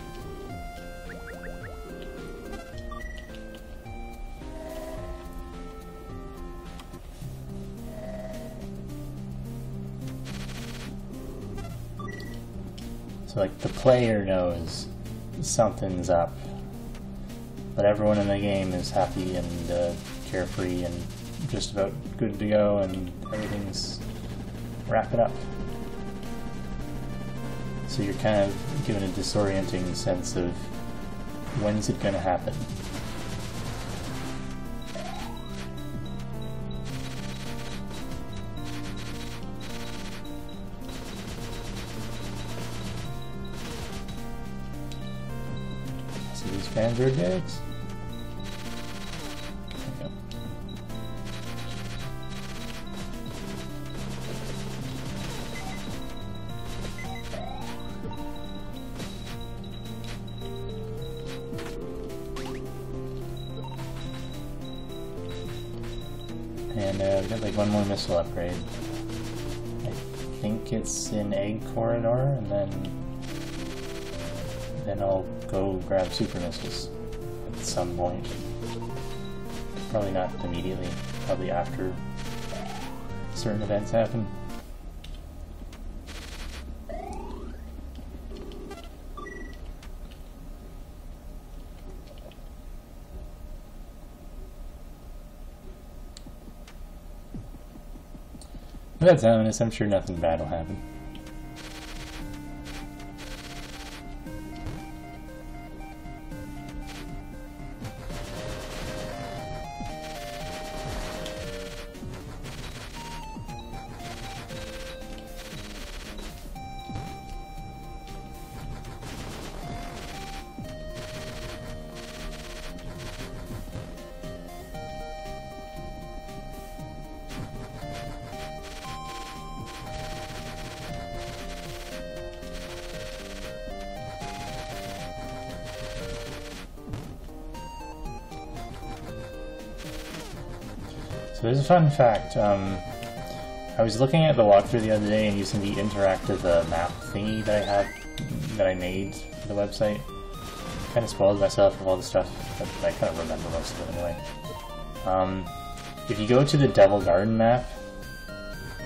So like the player knows something's up, but everyone in the game is happy and carefree and just about good to go, and everything's wrap it up. So you're kind of given a disorienting sense of when's it going to happen. See these fanbird eggs? And we've got like one more missile upgrade. I think it's in Egg Corridor, and then I'll go grab super missiles at some point. Probably not immediately, probably after certain events happen. That's ominous. I'm sure nothing bad will happen. So there's a fun fact. I was looking at the walkthrough the other day and using the interactive map thingy that I made for the website. Kind of spoiled myself with all the stuff, but I kind of remember most of it anyway. If you go to the Devil Garden map,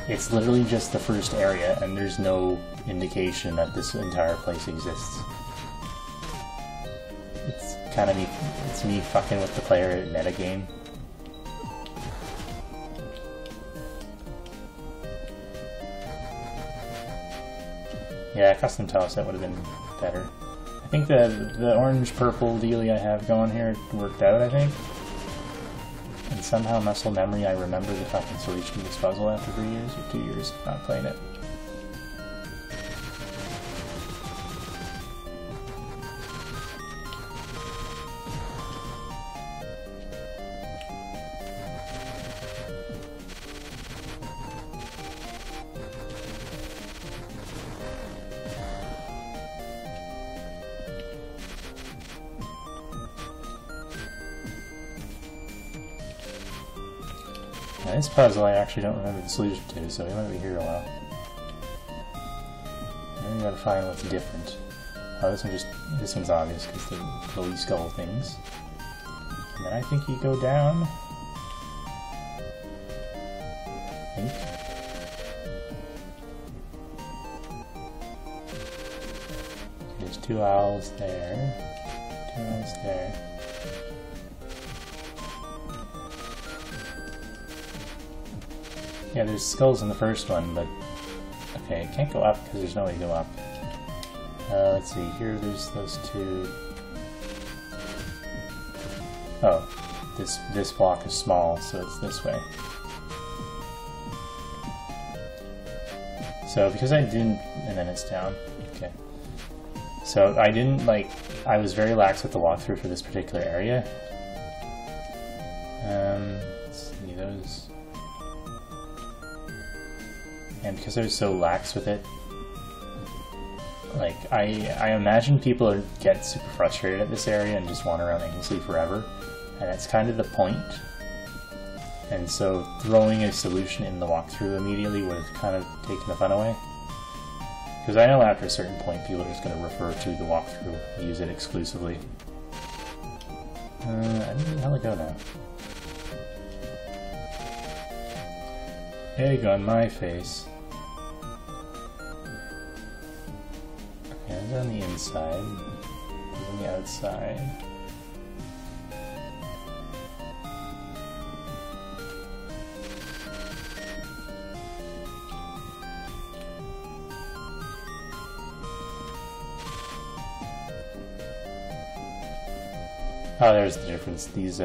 it's literally just the first area, and there's no indication that this entire place exists. It's kind of me fucking with the player metagame. Yeah, custom tile set would have been better. I think the orange-purple dealie I have going here worked out, I think. And somehow, muscle memory, I remember the fucking solution to this puzzle after 3 years or 2 years of not playing it. Now, this puzzle I actually don't remember the solution to, so we might be here a while. Then we gotta find what's different. Oh, this one's obvious because the glowy skull things. And then I think you go down. I think. There's 2 owls there. 2 owls there. Yeah, there's skulls in the first one, but... Okay, it can't go up because there's no way to go up. Let's see, here there's those 2... Oh, this block is small, so it's this way. So, because I didn't... And then it's down. Okay. So, I didn't, like... I was very lax with the walkthrough for this particular area. Let's see, those... And because I was so lax with it, like, I imagine people get super frustrated at this area and just wander around aimlessly forever, and that's kind of the point. And so throwing a solution in the walkthrough immediately would have kind of taken the fun away. Because I know after a certain point people are just going to refer to the walkthrough and use it exclusively. I don't know where the hell I go now. Egg on my face. Hands on the inside, on the outside. Oh, there's the difference. These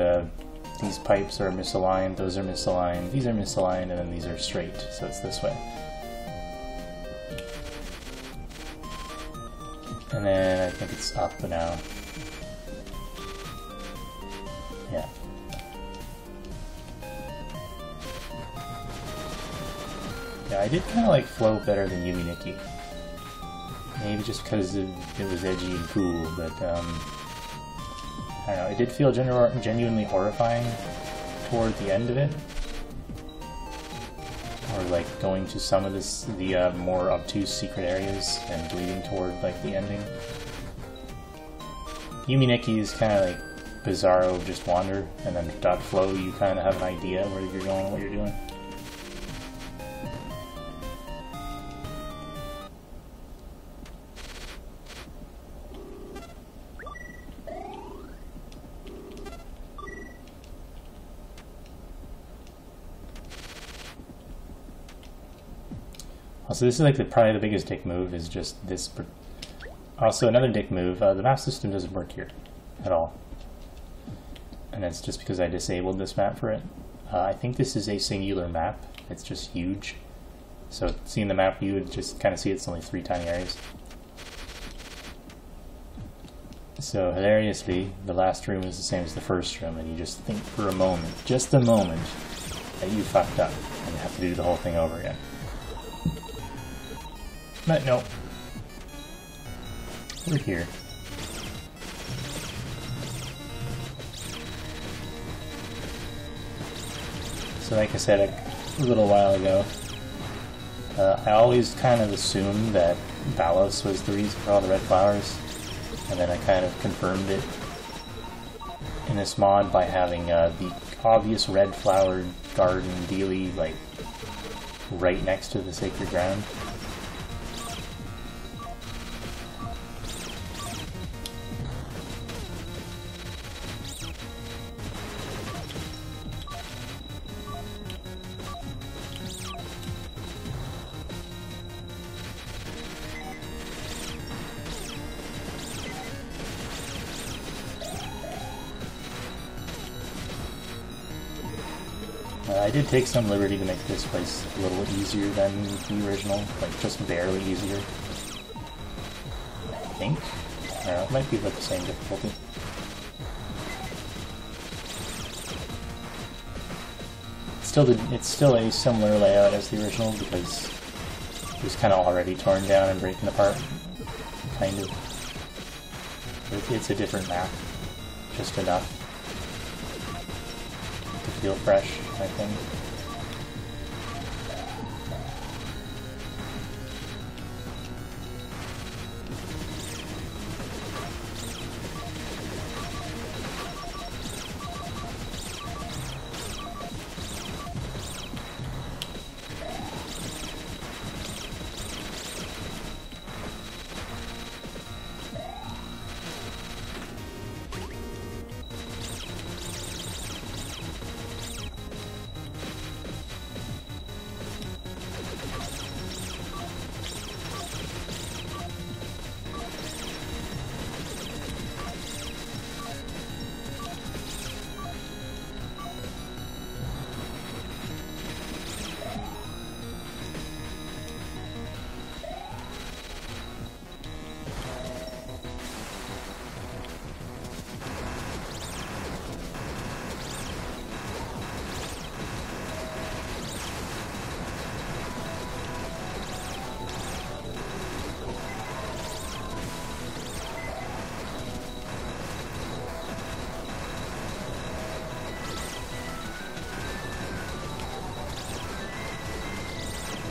pipes are misaligned, those are misaligned, these are misaligned, and then these are straight, so it's this way. And then I think it's up now. Yeah. Yeah, I did kind of like flow better than Yumi Nikki. Maybe just because it was edgy and cool, but I don't know, it did feel genuinely horrifying toward the end of it. Or like going to some of the more obtuse secret areas and bleeding toward like the ending. Yumi Nikki is kind of like Bizarro, just wander, and then dot flow you kind of have an idea where you're going and what you're doing. Also, this is like probably the biggest dick move is just this. Also, another dick move, the map system doesn't work here at all. And that's just because I disabled this map for it. I think this is a singular map. It's just huge. So seeing the map, you would just kind of see it's only 3 tiny areas. So hilariously, the last room is the same as the first room, and you just think for a moment, just a moment, that you fucked up and you have to do the whole thing over again. But no. We're here. So like I said a little while ago, I always kind of assumed that Balos was the reason for all the red flowers, and then I kind of confirmed it in this mod by having the obvious red flower garden dealie like right next to the sacred ground. I did take some liberty to make this place a little easier than the original, like just barely easier. I think. I don't know, it might be about the same difficulty. It's still a similar layout as the original because it was kind of already torn down and breaking apart, kind of. It's a different map, just enough to feel fresh, I think.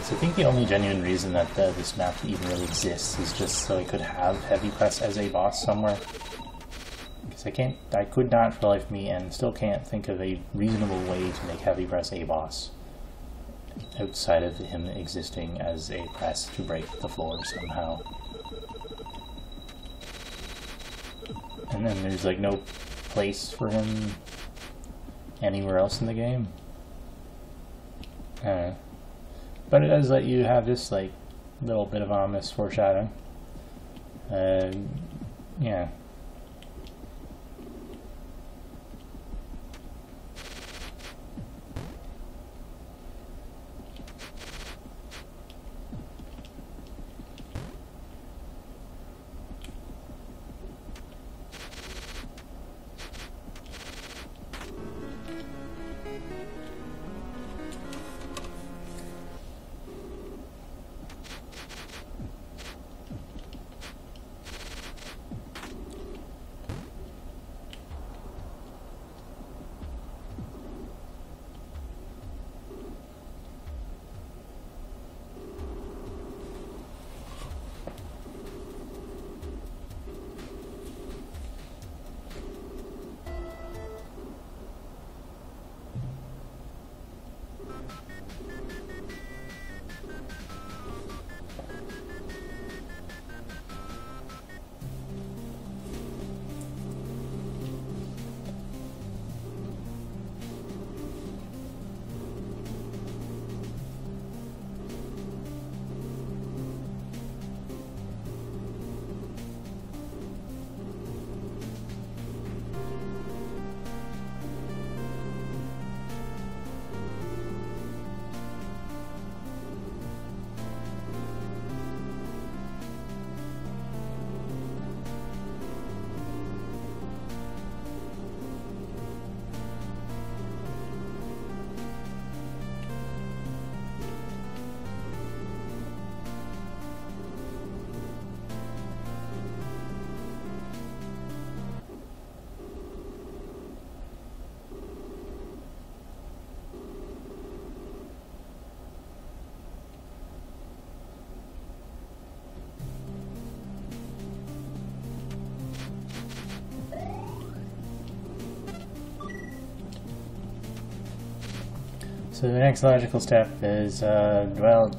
So I think the only genuine reason that this map even really exists is just so I could have Heavy Press as a boss somewhere. Because I could not for the life of me, and still can't think of a reasonable way to make Heavy Press a boss outside of him existing as a press to break the floor somehow. And then there's like no place for him anywhere else in the game. I don't know. But it does let you have this like little bit of ominous foreshadowing. Yeah. So the next logical step is, well,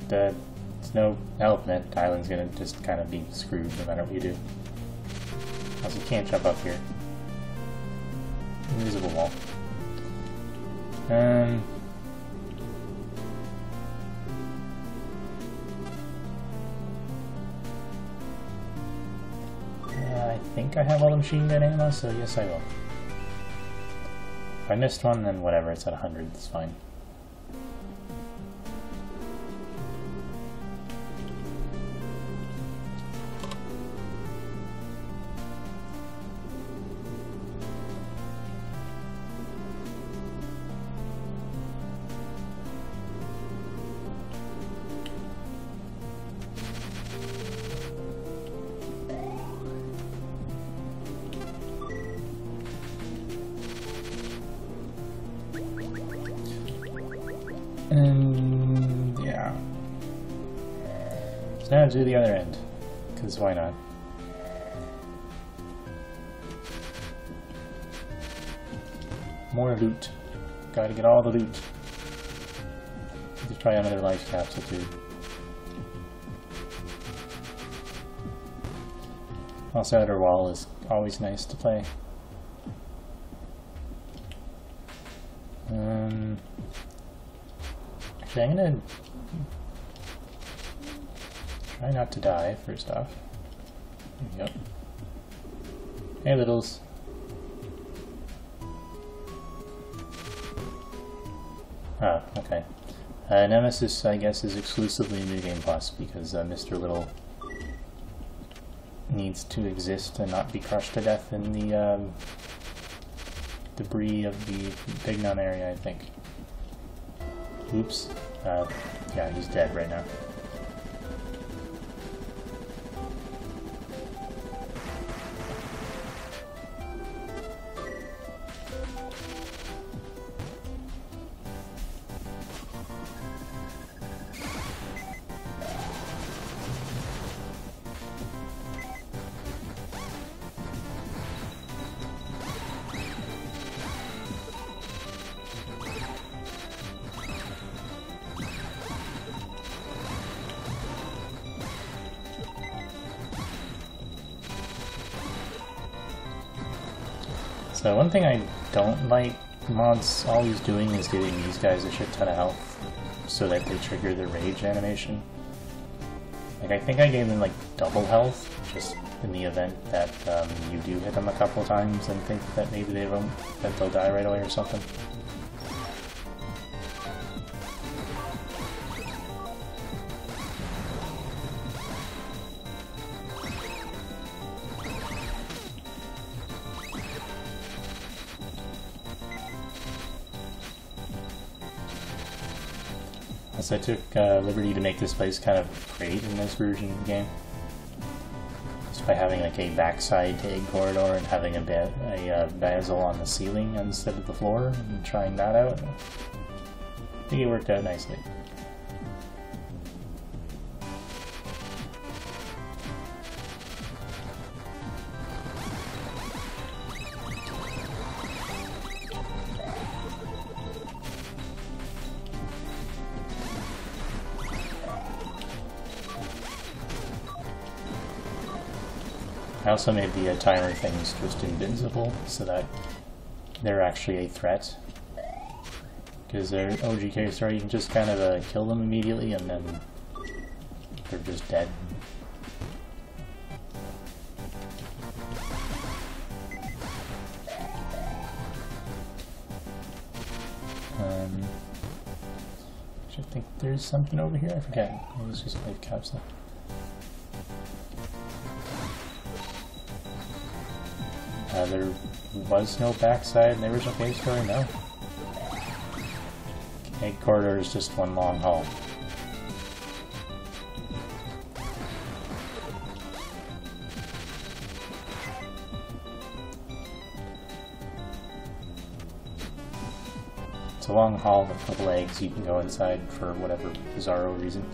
there's no help in it. The island's gonna just kind of be screwed no matter what you do. Also, you can't jump up here. Invisible wall. I think I have all the machine gun ammo, so yes I will. If I missed one, then whatever, it's at 100, it's fine. And yeah. So now do the other end, because why not? More loot. Gotta get all the loot. Let's try another life capsule too. Also, outer wall is always nice to play. Actually, I'm gonna try not to die first off. There you go. Hey, littles. Oh, okay. Nemesis, I guess, is exclusively New Game Plus because Mr. Little needs to exist and not be crushed to death in the debris of the Big Nun area, I think. Oops. Yeah, he's dead right now. So one thing I don't like mods always doing is giving these guys a shit ton of health so that they trigger the rage animation. Like, I think I gave them like double health just in the event that you do hit them a couple times and think that maybe that they'll die right away or something. So I took liberty to make this place kind of great in this version of the game. Just by having like a backside to egg corridor and having a basil on the ceiling instead of the floor and trying that out. I think it worked out nicely. I also made the timer things just invincible so that they're actually a threat. Because they're OG characters, you can just kind of kill them immediately and then they're just dead. I think there's something over here, I forget. Maybe it's just a life capsule. There was no backside in the original game story, no. Egg corridor is just one long hall. It's a long hall with a couple eggs. You can go inside for whatever bizarro reason.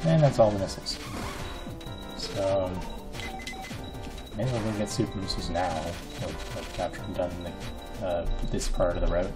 And that's all the missiles. So, maybe we'll go get super missiles now, after I'm done this part of the route.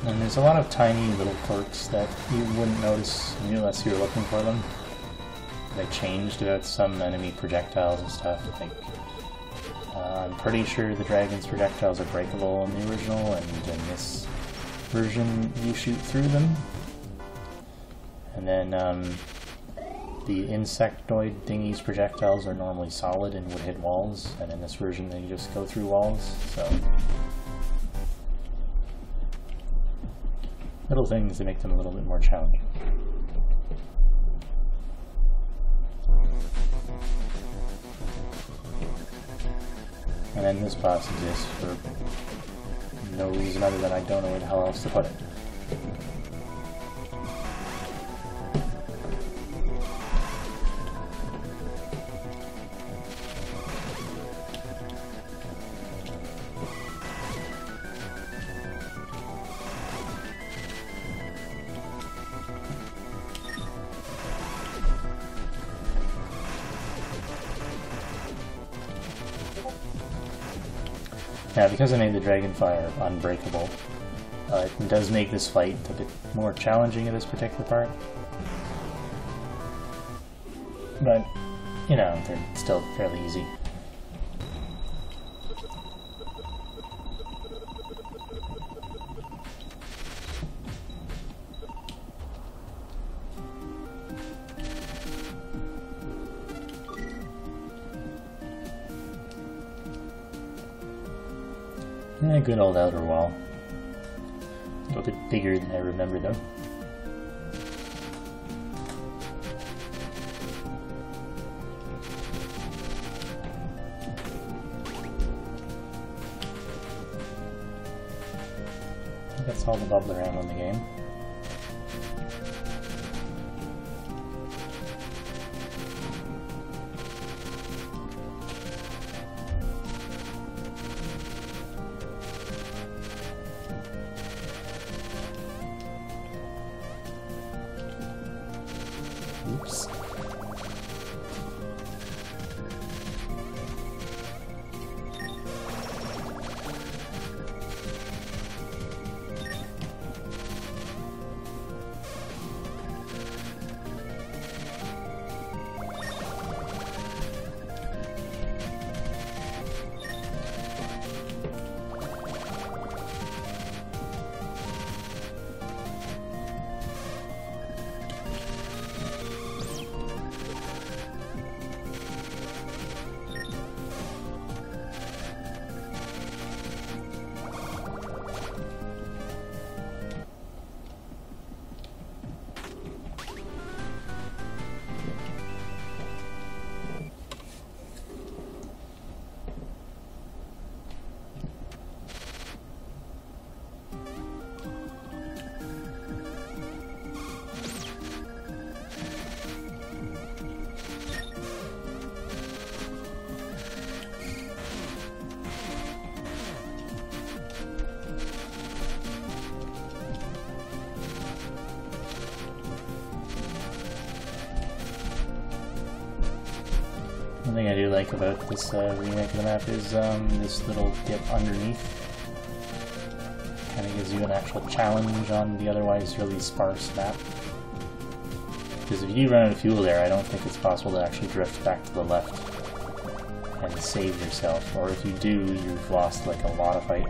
And there's a lot of tiny little quirks that you wouldn't notice unless you were looking for them. They changed about some enemy projectiles and stuff. Like, I'm pretty sure the dragon's projectiles are breakable in the original, and in this version you shoot through them. And then the insectoid thingy's projectiles are normally solid and would hit walls, and in this version they just go through walls. So little things that make them a little bit more challenging. And then this boss exists for no reason other than I don't know where the hell else to put it. Now, because I made the Dragonfire unbreakable, it does make this fight a bit more challenging at this particular part. But, you know, they're still fairly easy. Yeah, good old outer wall. A little bit bigger than I remember though. I think that's all the bubbler ammo in the game. Oops. thing I do like about this remake of the map is this little dip underneath. Kind of gives you an actual challenge on the otherwise really sparse map. Because if you run out of fuel there, I don't think it's possible to actually drift back to the left and save yourself. Or if you do, you've lost like a lot of fight.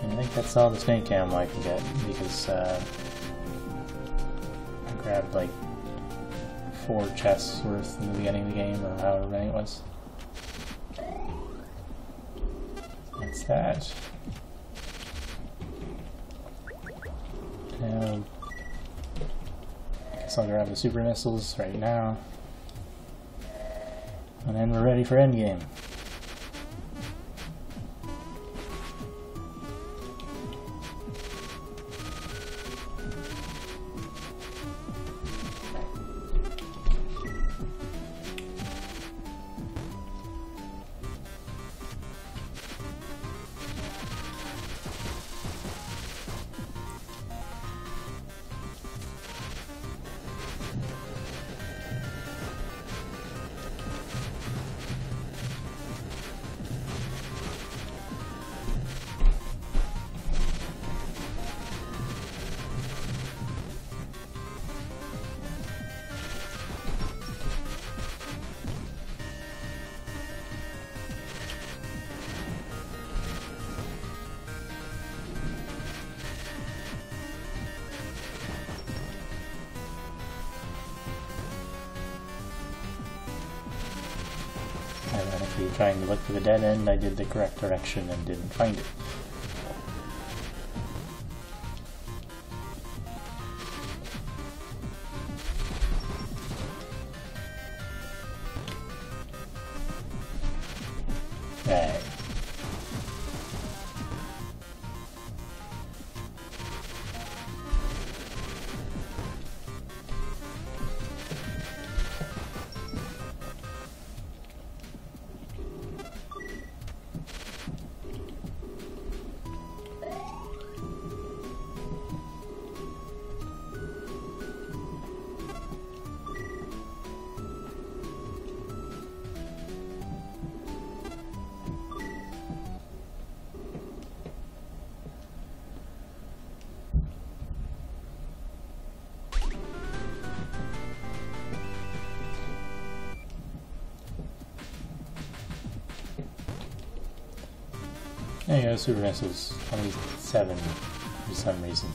I think that's all the snake ammo I can get, because I grabbed like 4 chests worth in the beginning of the game, or however many it was. That's that. Now, I guess I'll grab the super missiles right now, and then we're ready for endgame. Ironically, trying to look for the dead end, I did the correct direction and didn't find it. Right. There you go, super missiles, 27 for some reason.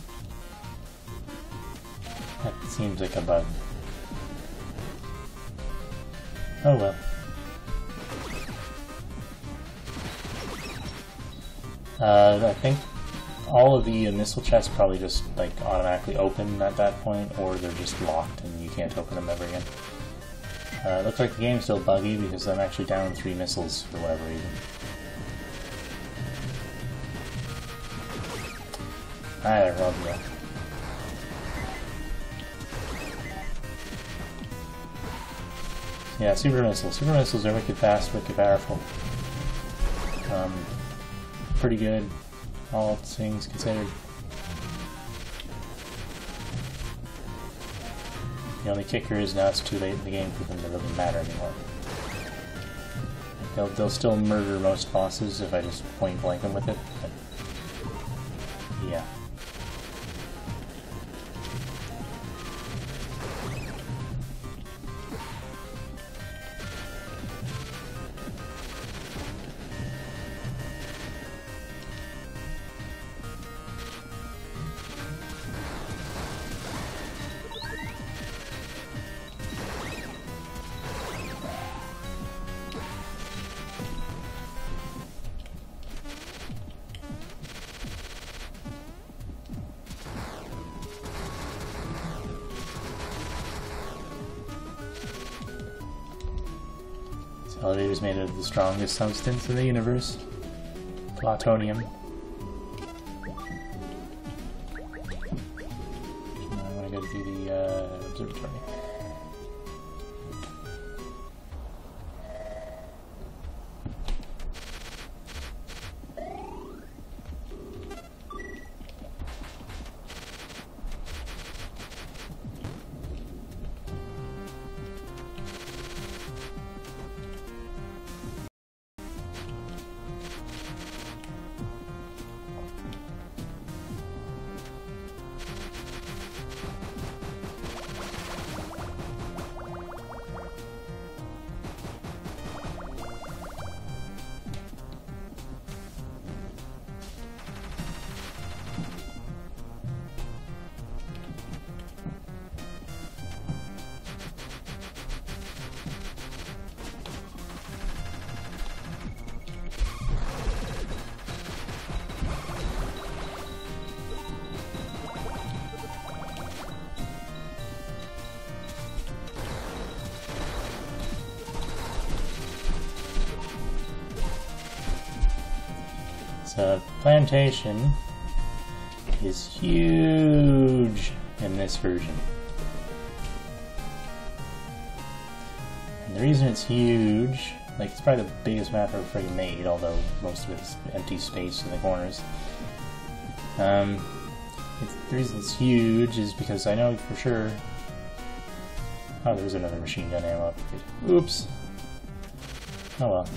That seems like a bug. Oh well. I think all of the missile chests probably just like automatically open at that point, or they're just locked and you can't open them ever again. It looks like the game's still buggy because I'm actually down 3 missiles for whatever reason. Hi there, Rob. Yeah, super missiles. Super missiles are wicked fast, wicked powerful. Pretty good, all things considered. The only kicker is now it's too late in the game for them to really matter anymore. They'll still murder most bosses if I just point blank them with it, but yeah. elevator is made of the strongest substance in the universe, plutonium. Now I want to go to the observatory. The plantation is huge in this version. And the reason it's huge, like it's probably the biggest map I've already made, although most of it's empty space in the corners. The reason it's huge is because I know for sure... Oh, there's another machine gun ammo upgrade. Oops! Oh well.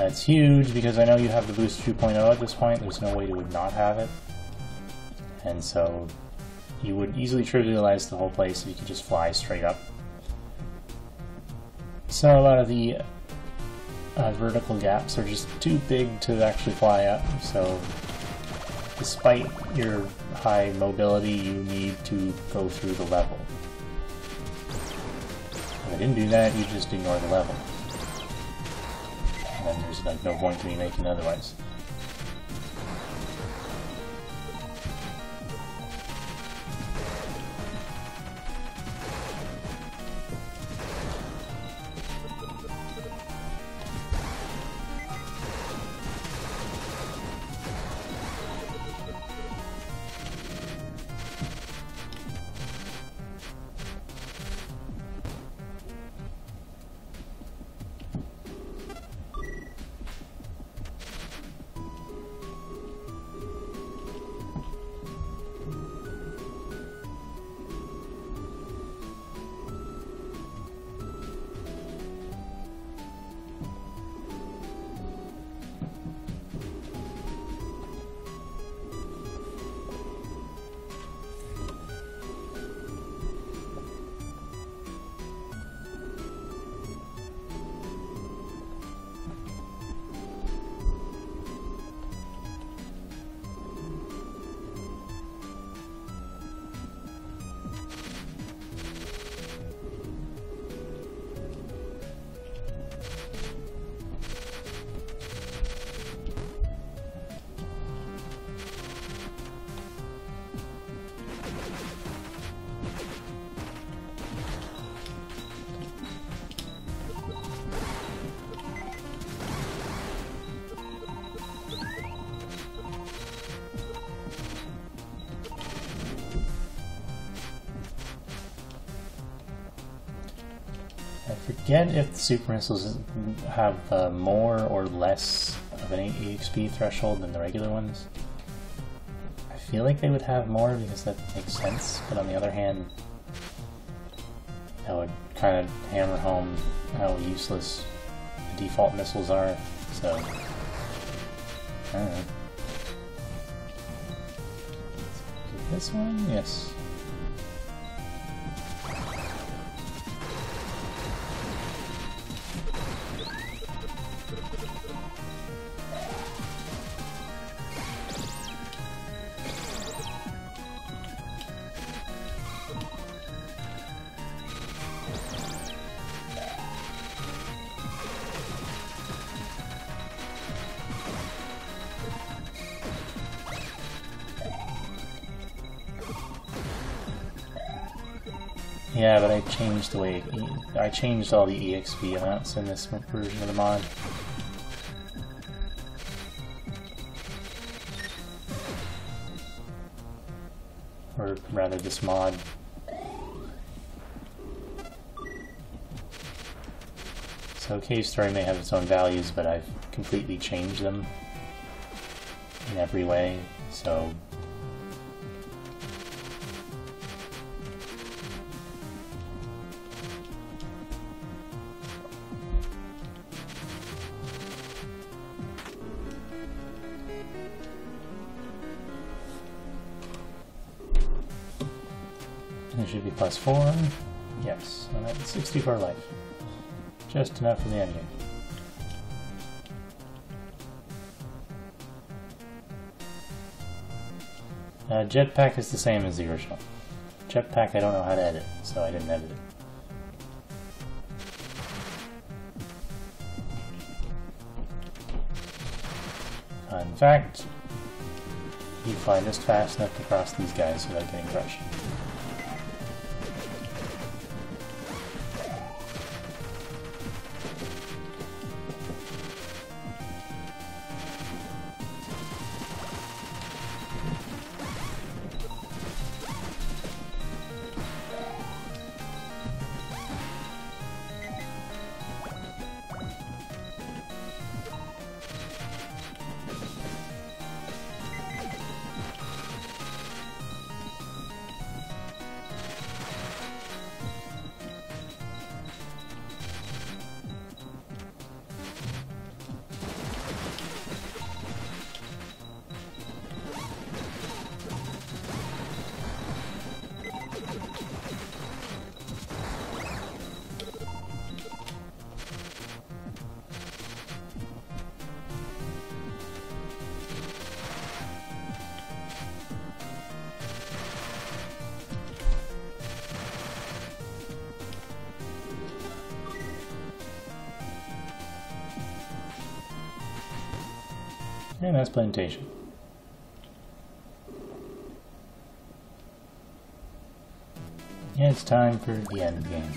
It's huge because I know you have the boost 2.0 at this point. There's no way to not have it. And so you would easily trivialize the whole place if you could just fly straight up. So a lot of the vertical gaps are just too big to actually fly up. So despite your high mobility, you need to go through the level. If I didn't do that, you just ignore the level. And there's like no point to me making otherwise. I forget if the super missiles have more or less of an EXP threshold than the regular ones. I feel like they would have more because that makes sense, but on the other hand, that would kind of hammer home how useless the default missiles are, so I don't know. This one? Yes. Yeah, but I changed the way I changed all the EXP amounts in this version of the mod. Or rather, this mod. So Cave Story may have its own values, but I've completely changed them in every way, so... It should be +4. Yes, I'm at 64 life. Just enough for the endgame. Jetpack is the same as the original. Jetpack I don't know how to edit, so I didn't edit it. In fact, you fly just fast enough to cross these guys without getting crushed. And that's Plantation. Yeah, it's time for the end game.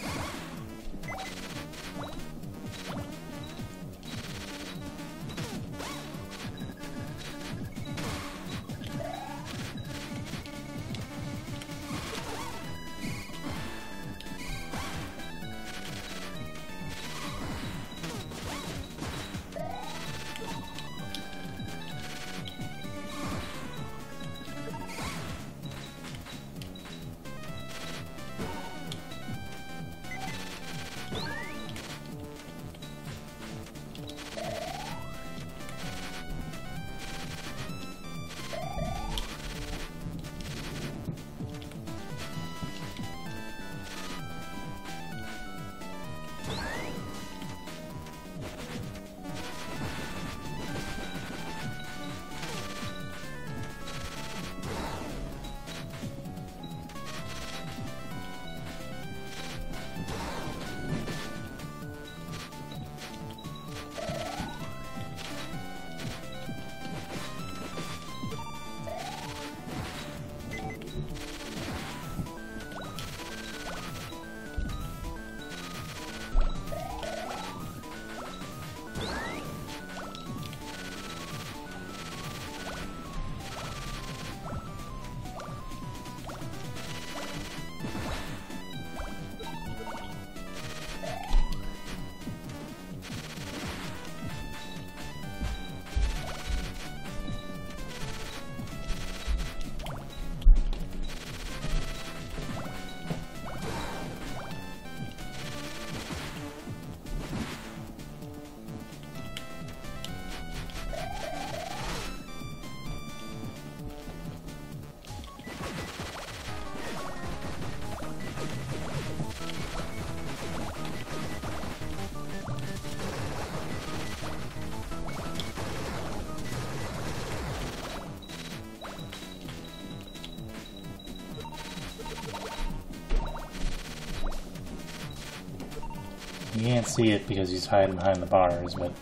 You can't see it because he's hiding behind the bars, but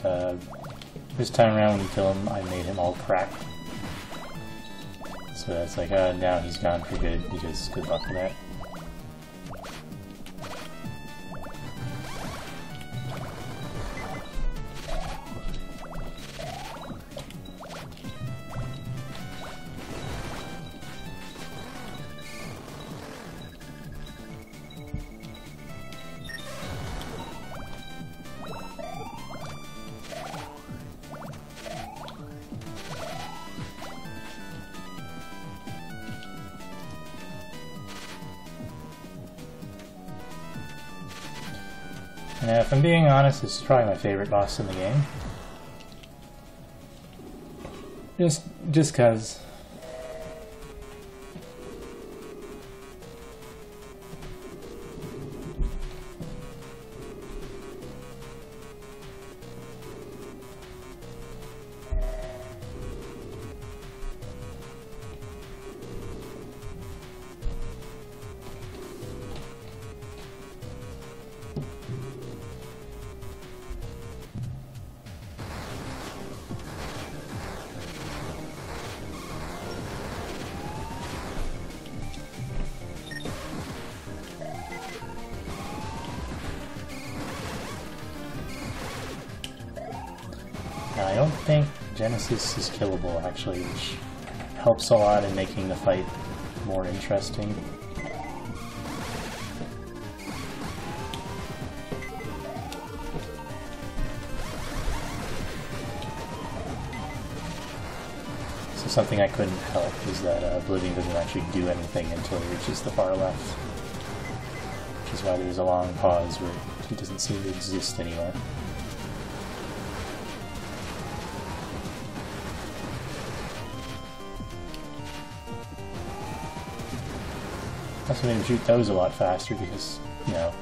this time around when you kill him, I made him all cracked. So that's like, now he's gone for good, because good luck with that. Now, if I'm being honest, this is probably my favorite boss in the game. Just 'cause. I don't think Genesis is killable, actually, which helps a lot in making the fight more interesting. So something I couldn't help is that Oblivion doesn't actually do anything until he reaches the far left, which is why there's a long pause where he doesn't seem to exist anymore. Also made him shoot those a lot faster because, you know,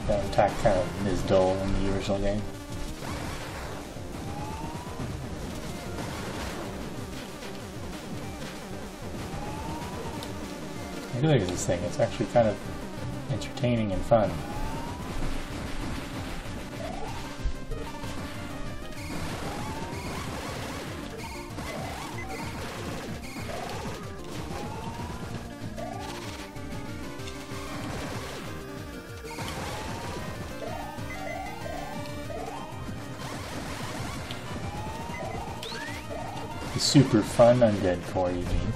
that attack kind of is dull in the original game. I really like this thing. It's actually kind of entertaining and fun. The super fun undead core, you mean?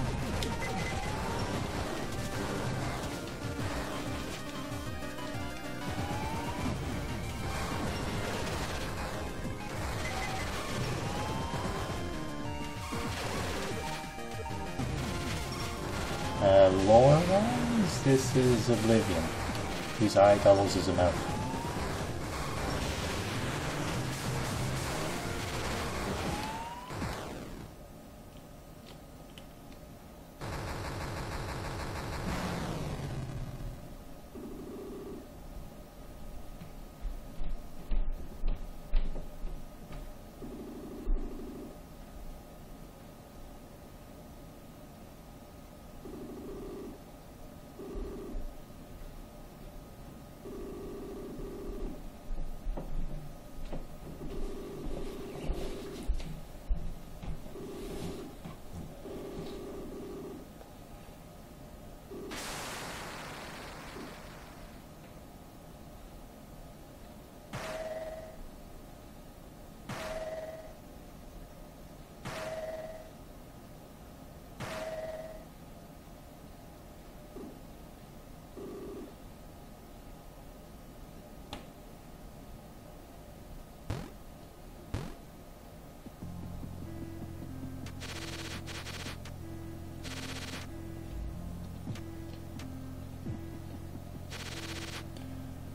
Lore-wise, this is Oblivion, whose eye doubles as a mouth.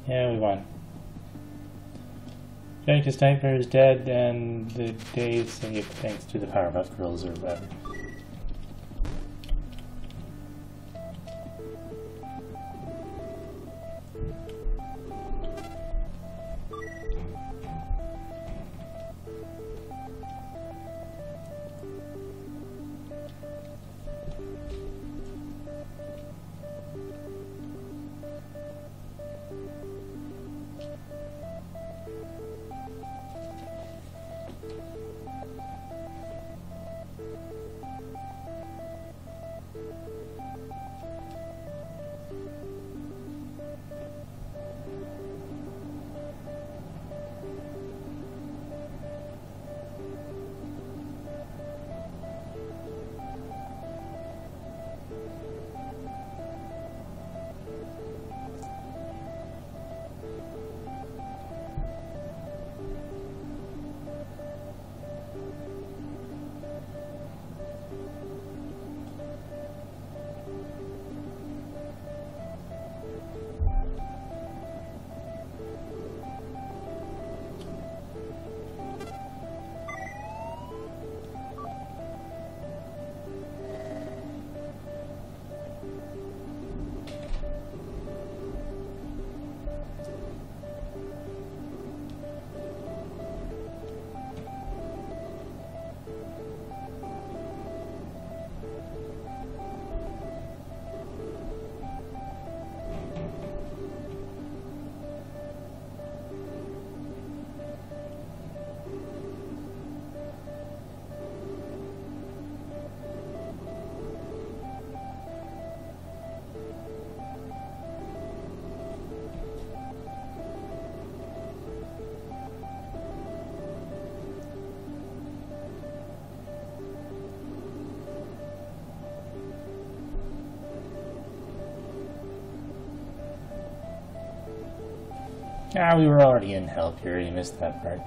Yeah, we won. Jenka Sniper is dead, and the day is saved thanks to the Powerpuff Girls or whatever. Ah, we were already in hell, Pure. You missed that part.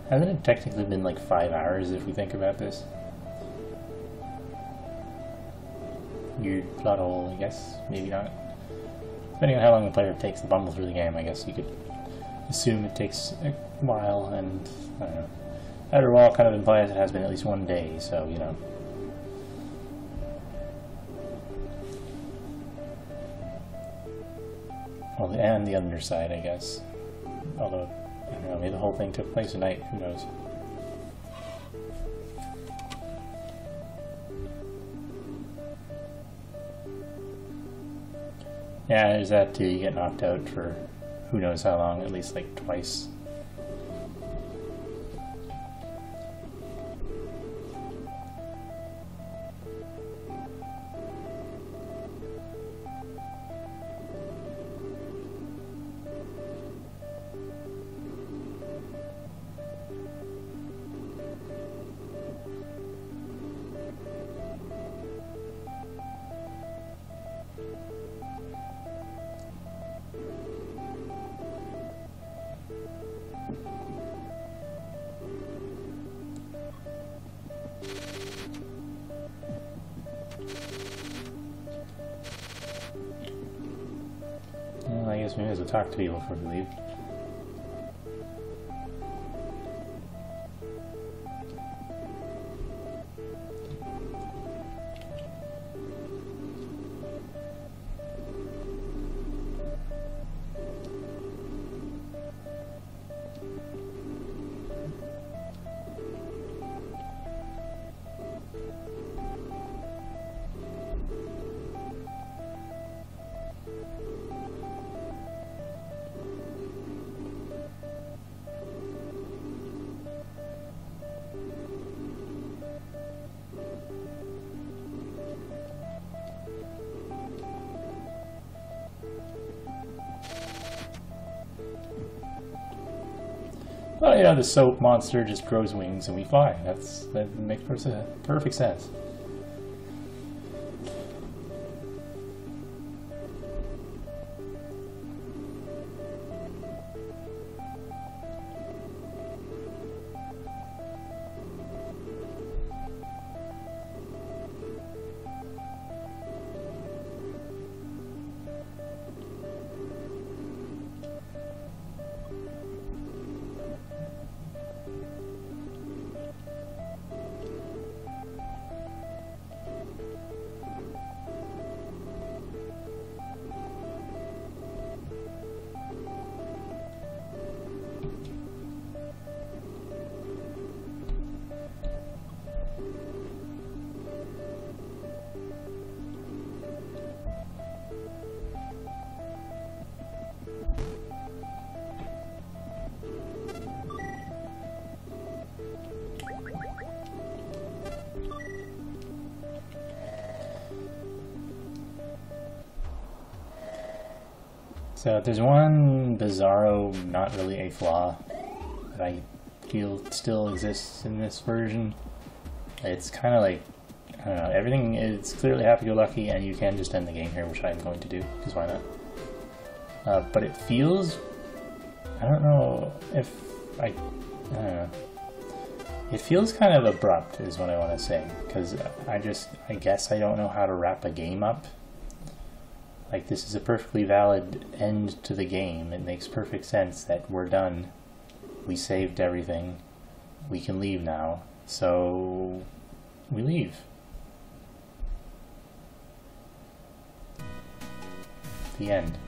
Hasn't it technically been like 5 hours if we think about this? Weird plot hole, I guess. Maybe not. Depending on how long the player takes to bumble through the game, I guess you could assume it takes a while, and I don't know. Either while kind of implies it has been at least 1 day, so, you know. Well, and the underside, I guess. Although, I don't know, maybe the whole thing took place at night, who knows. Yeah, there's that too. You get knocked out for who knows how long, at least like twice. I guess we may as well talk to people before we leave. Well, you know, the soap monster just grows wings and we fly. That makes perfect sense. So there's one bizarro, not really a flaw, that I feel still exists in this version. It's kind of like, I don't know, everything is clearly happy-go-lucky and you can just end the game here, which I'm going to do, because why not? But it feels, I don't know if, I don't know. It feels kind of abrupt is what I want to say, because I guess I don't know how to wrap a game up. Like, this is a perfectly valid end to the game. It makes perfect sense that we're done. We saved everything. We can leave now. So we leave. The end.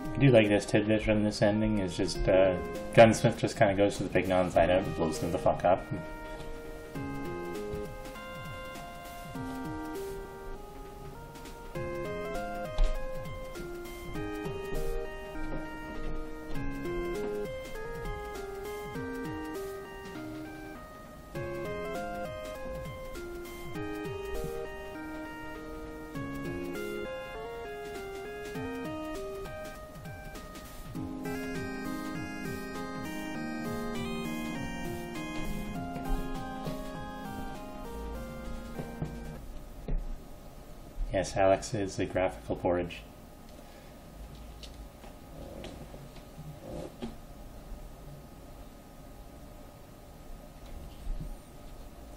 I do like this tidbit from this ending, is just Gunsmith just kind of goes to the big non-side out and blows them the fuck up. Yes, Alex is a graphical porridge.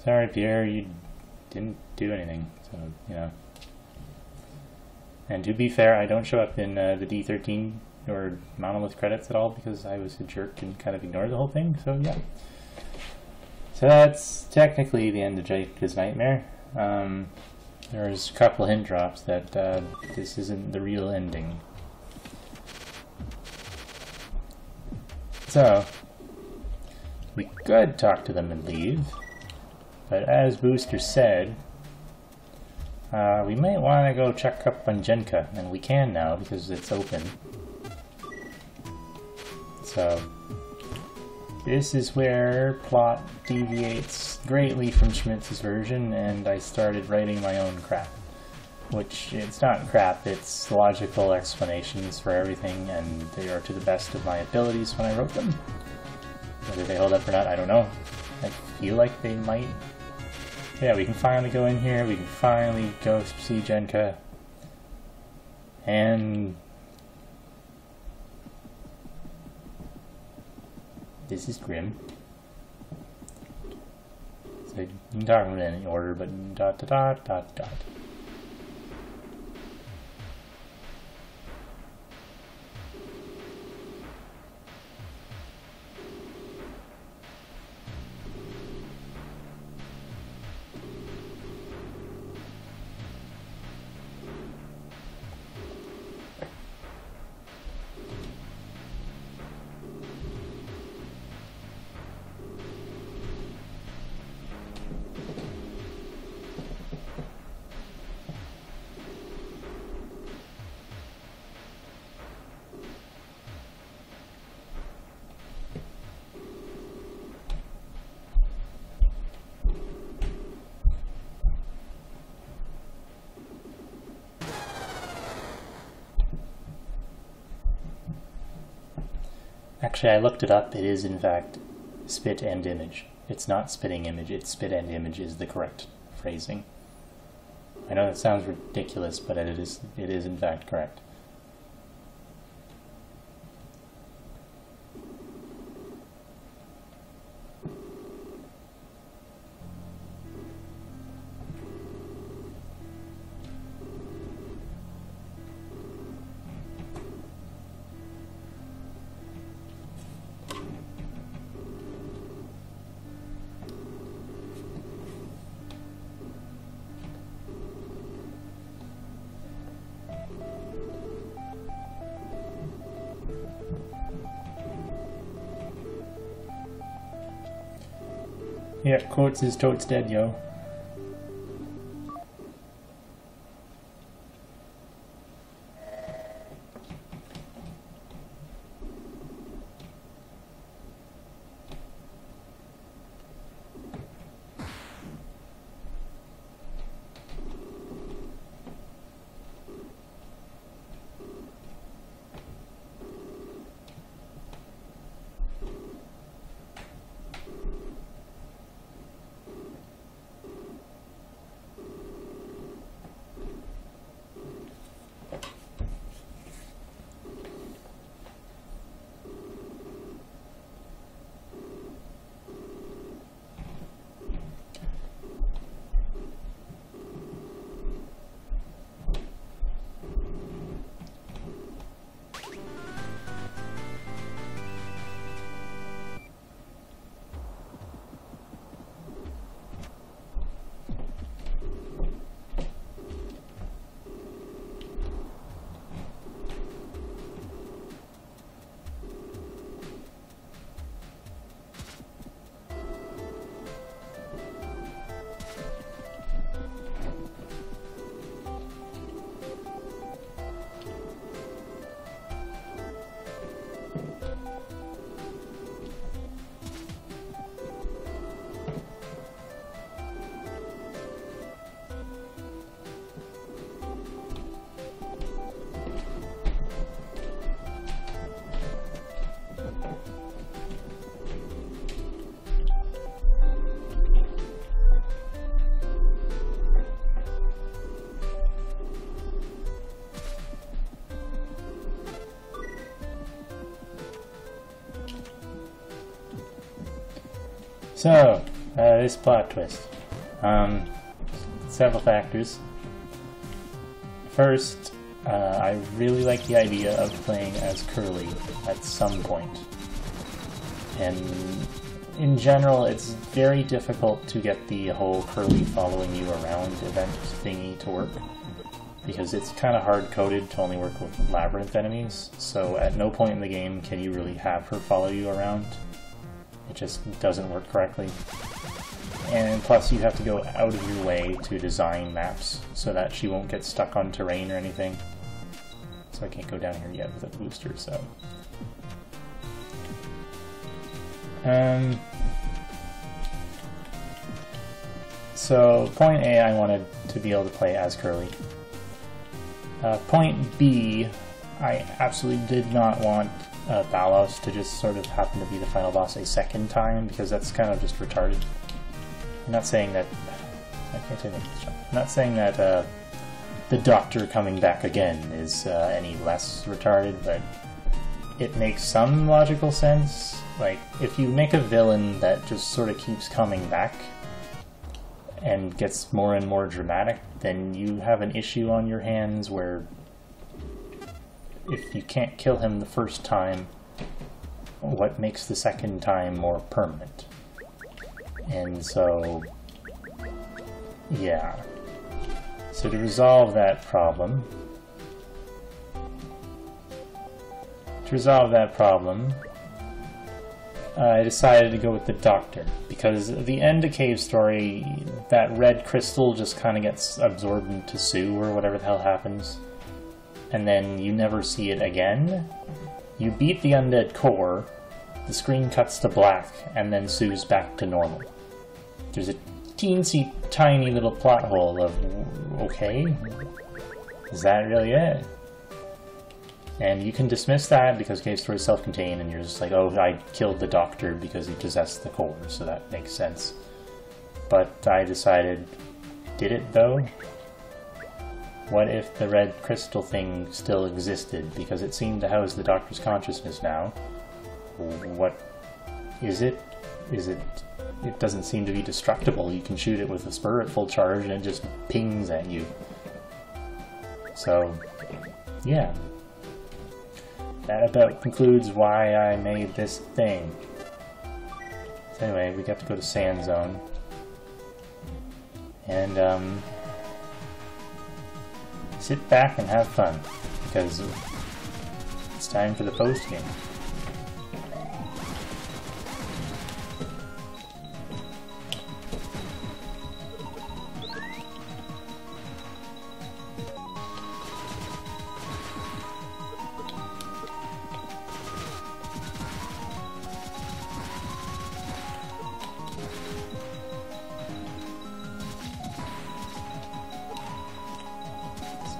Sorry, Pierre, you didn't do anything, so, you know. And to be fair, I don't show up in the D13 or Monolith credits at all because I was a jerk and kind of ignored the whole thing, so yeah. So that's technically the end of Jenka's Nightmare. There's a couple hint drops that this isn't the real ending. So, we could talk to them and leave, but as Booster said, we might want to go check up on Jenka, and we can now because it's open. So, this is where plot deviates greatly from Schmitz's version, and I started writing my own crap. Which, it's not crap, it's logical explanations for everything, and they are to the best of my abilities when I wrote them. Whether they hold up or not, I don't know. I feel like they might. Yeah, we can finally go in here, we can finally go see Jenka. And this is grim. So you can talk about it in any order, but dot dot dot dot dot. Actually, I looked it up. It is, in fact, spit and image. It's not spitting image, it's spit and image is the correct phrasing. I know that sounds ridiculous, but it is in fact correct. Yeah, Quartz is totes dead, yo. So, this plot twist. Several factors. First, I really like the idea of playing as Curly at some point. And in general, it's very difficult to get the whole Curly following you around event thingy to work, because it's kind of hard-coded to only work with labyrinth enemies, so at no point in the game can you really have her follow you around. It just doesn't work correctly. And plus you have to go out of your way to design maps so that she won't get stuck on terrain or anything. So I can't go down here yet with a booster, so... So, point A, I wanted to be able to play as Curly. Point B, I absolutely did not want Balos to just sort of happen to be the final boss a second time, because that's kind of just retarded. I'm not saying that... I can't say that. I'm not saying that the Doctor coming back again is any less retarded, but it makes some logical sense. Like, if you make a villain that just sort of keeps coming back and gets more and more dramatic, then you have an issue on your hands where if you can't kill him the first time, what makes the second time more permanent? And so, yeah. So to resolve that problem, I decided to go with the Doctor, because at the end of Cave Story, that red crystal just kind of gets absorbed into Sue, or whatever the hell happens, and then you never see it again. You beat the undead core, the screen cuts to black, and then Sue's back to normal. There's a teensy tiny little plot hole of, okay, is that really it? And you can dismiss that because Cave Story is self-contained and you're just like, oh, I killed the Doctor because he possessed the core, so that makes sense. But I decided, did it though? What if the red crystal thing still existed, because it seemed to house the Doctor's consciousness now? What is it? It doesn't seem to be destructible. You can shoot it with a spur at full charge and it just pings at you. So, yeah. That about concludes why I made this thing. So anyway, we got to go to Sand Zone. And, sit back and have fun, because it's time for the post-game.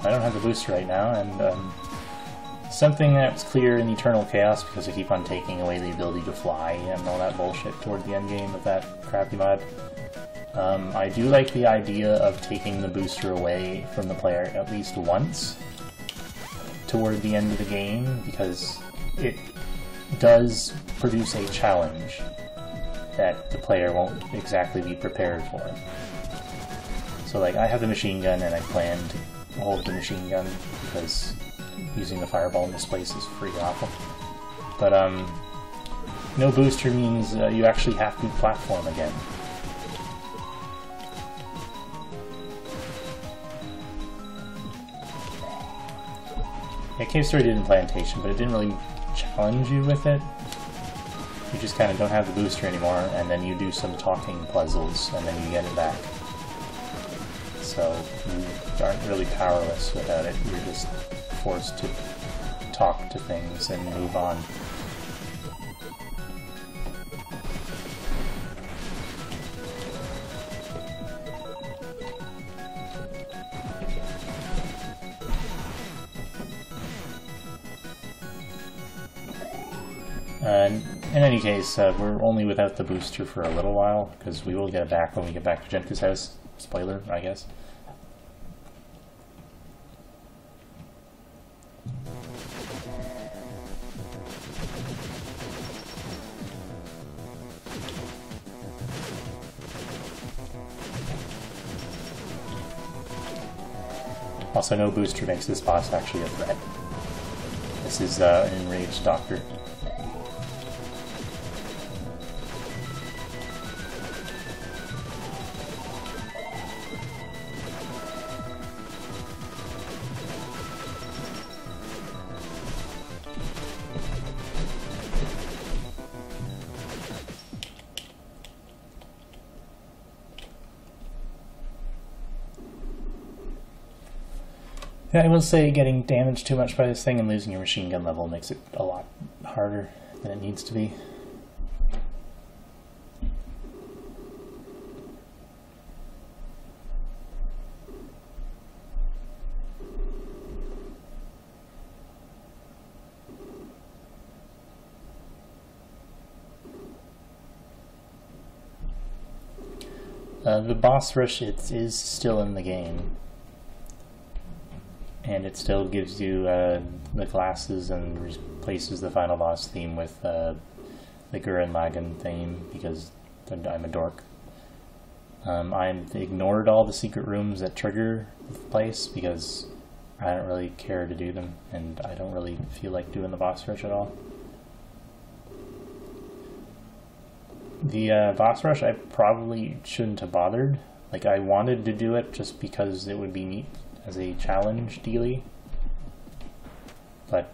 I don't have the booster right now, and something that's clear in Eternal Chaos, because I keep on taking away the ability to fly and all that bullshit toward the end game of that crappy mod. I do like the idea of taking the booster away from the player at least once toward the end of the game, because it does produce a challenge that the player won't exactly be prepared for. So like, I have the machine gun and I plan to hold the machine gun because using the fireball in this place is pretty awful. But no booster means you actually have to platform again. Yeah, Cave Story did in Plantation, but it didn't really challenge you with it. You just kind of don't have the booster anymore, and then you do some talking puzzles, and then you get it back. So you aren't really powerless without it. You're just forced to talk to things and move on. In any case, we're only without the booster for a little while, because we will get it back when we get back to Jenka's house. Spoiler, I guess. Also, no booster makes this boss actually a threat. This is an enraged Doctor. Yeah, I will say getting damaged too much by this thing and losing your machine gun level makes it a lot harder than it needs to be. The boss rush is still in the game, and it still gives you the glasses and replaces the final boss theme with the Gurren Lagann theme, because I'm a dork. I ignored all the secret rooms that trigger the place because I don't really care to do them, and I don't really feel like doing the boss rush at all. The boss rush, I probably shouldn't have bothered. Like, I wanted to do it just because it would be neat as a challenge dealy. But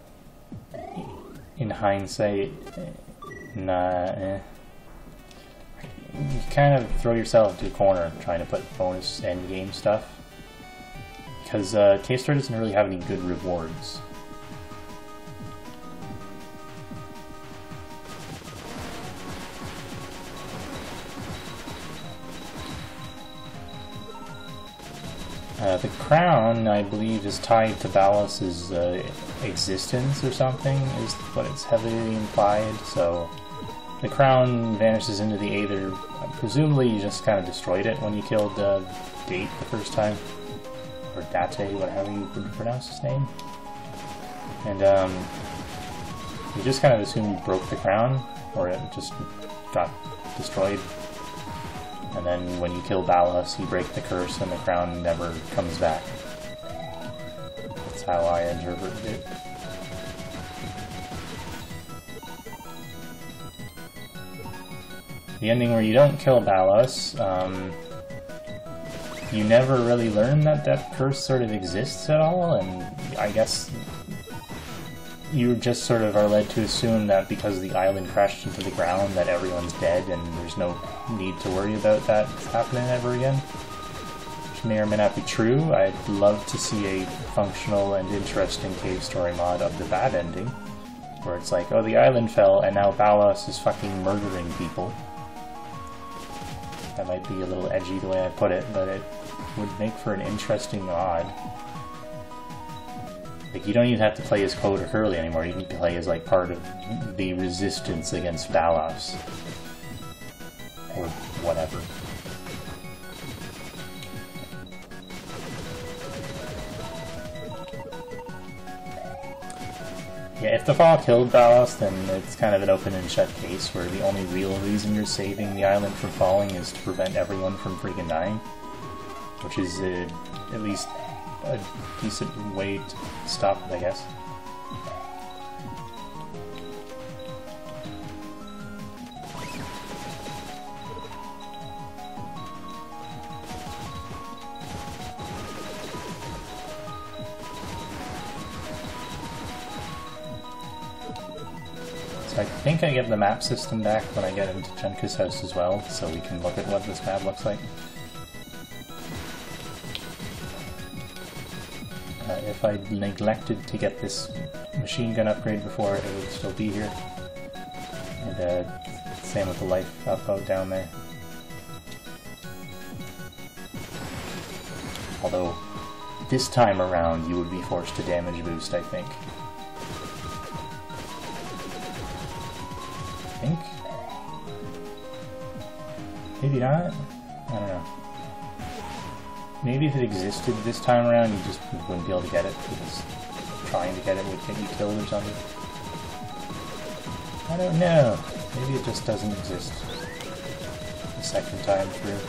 in hindsight, nah. You kind of throw yourself into a corner trying to put bonus endgame stuff. Because K-Star doesn't really have any good rewards. The crown, I believe, is tied to Ballas's existence or something, is what it's heavily implied. So the crown vanishes into the aether. Presumably you just kind of destroyed it when you killed Date the first time. Or Date, whatever you would pronounce his name. And you just kind of assume you broke the crown, or it just got destroyed. And then when you kill Ballas, you break the curse and the crown never comes back. That's how I interpreted it. The ending where you don't kill Ballas, you never really learn that that curse sort of exists at all, and I guess you just sort of are led to assume that because the island crashed into the ground that everyone's dead and there's no need to worry about that happening ever again. Which may or may not be true. I'd love to see a functional and interesting cave story mod of the bad ending, where it's like, oh, the island fell and now Ballas is fucking murdering people. That might be a little edgy the way I put it, but it would make for an interesting mod. Like, you don't even have to play as Code or Curly anymore, you can play as, like, part of the resistance against Ballas. Or whatever. Yeah, if the fall killed Ballas, then it's kind of an open and shut case where the only real reason you're saving the island from falling is to prevent everyone from freaking dying. Which is at least a decent way to stop it, I guess. So I think I get the map system back when I get into Jenka's house as well, so we can look at what this map looks like. If I neglected to get this machine gun upgrade before, it would still be here. And same with the life out down there. Although, this time around you would be forced to damage boost, I think. Maybe not? I don't know. Maybe if it existed this time around, you just wouldn't be able to get it, because trying to get it would get you killed or something. I don't know. Maybe it just doesn't exist the second time through.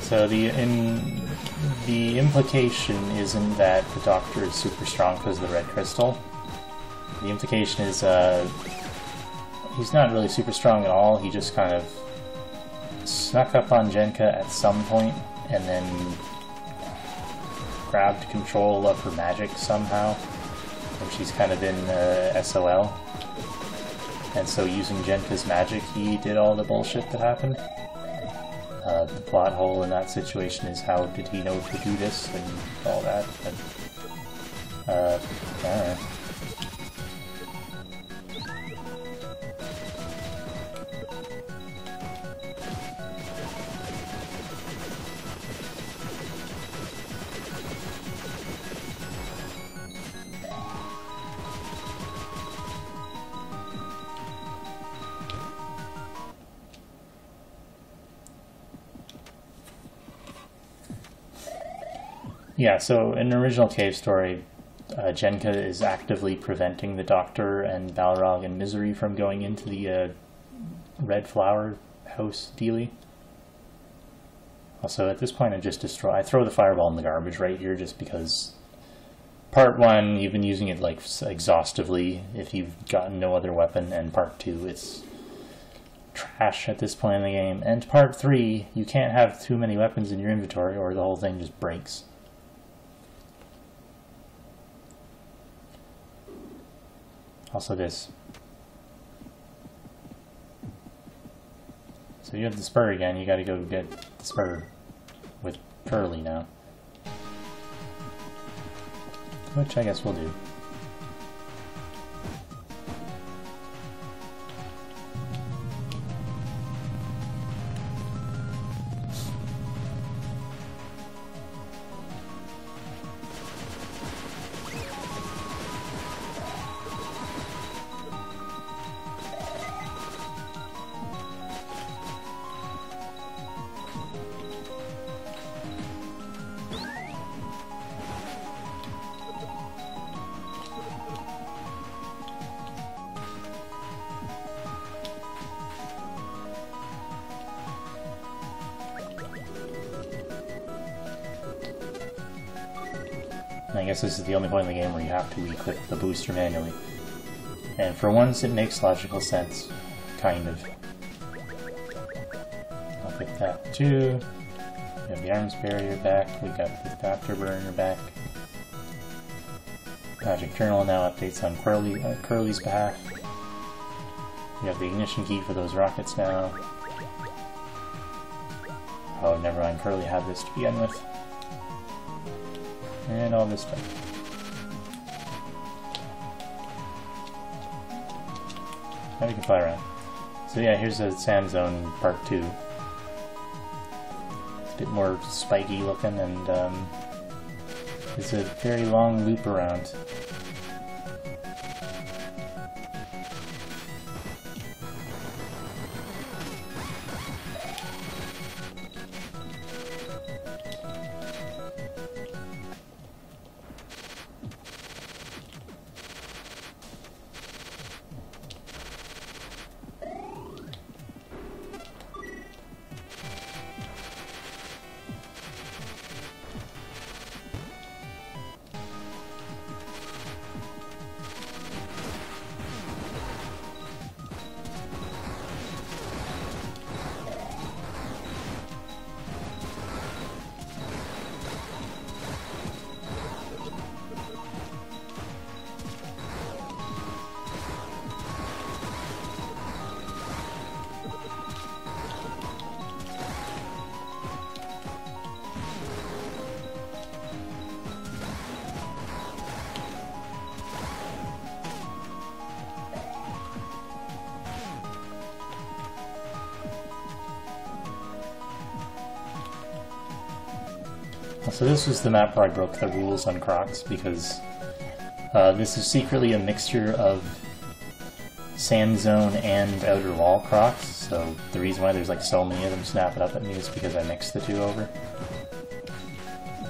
So the implication isn't that the Doctor is super strong because of the red crystal. The implication is he's not really super strong at all. He just kind of snuck up on Jenka at some point and then grabbed control of her magic somehow, and she's kind of in SOL. And so using Jenka's magic, he did all the bullshit that happened. The plot hole in that situation is how did he know to do this and all that, but I don't know. Yeah, so in the original cave story, Jenka is actively preventing the Doctor and Balrog and Misery from going into the red flower house dealy. Also, at this point, I throw the fireball in the garbage right here just because part 1, you've been using it like exhaustively if you've gotten no other weapon, and part 2, it's trash at this point in the game, and part 3, you can't have too many weapons in your inventory or the whole thing just breaks. Also this. So you have the spur again, you gotta go get the spur with Curly now. Which I guess we'll do. I guess this is the only point in the game where you have to equip the booster manually. And for once it makes logical sense. Kind of. I'll pick that too. We have the arms barrier back, we got the afterburner back. Magic Journal now updates on Curly's behalf. We have the ignition key for those rockets now. Oh, never mind, Curly had this to begin with. And all this stuff. Now we can fly around. So yeah, here's the Sand Zone Part 2. It's a bit more spiky looking, and it's a very long loop around. So this was the map where I broke the rules on Crocs, because this is secretly a mixture of Sand Zone and Outer Wall Crocs, so the reason why there's like so many of them snapping up at me is because I mixed the two over.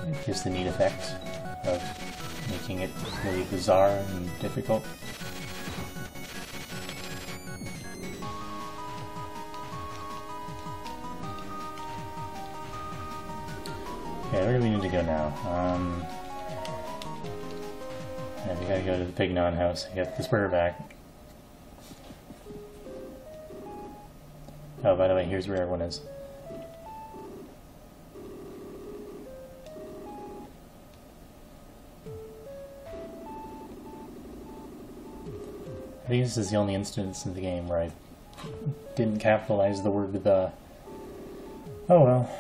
It gives the neat effect of making it really bizarre and difficult. Okay, where do we need to go now? Yeah, we gotta go to the Pignon house and get the spur back. Oh, by the way, here's where everyone is. I think this is the only instance in the game where I didn't capitalize the word "the." Oh well.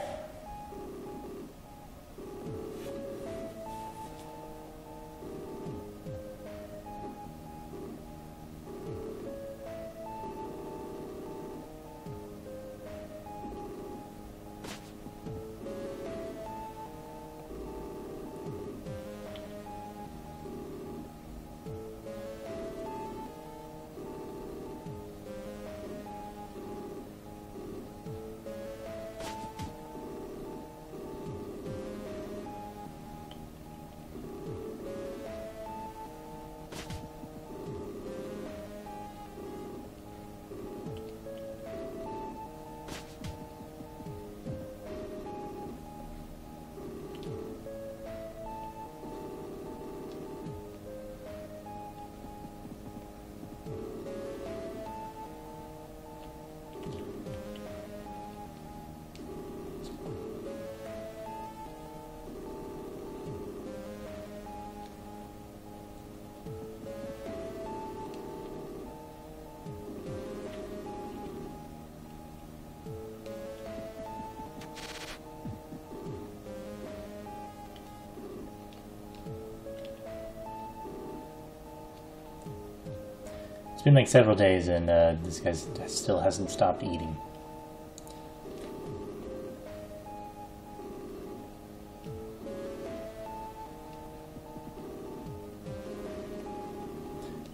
It's been like several days and this guy still hasn't stopped eating.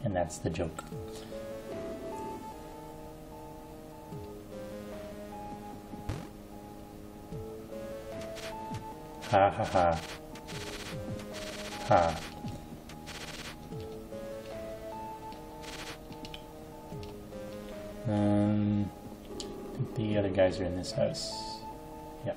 And that's the joke. Ha ha ha. Ha. I think the other guys are in this house. Yeah.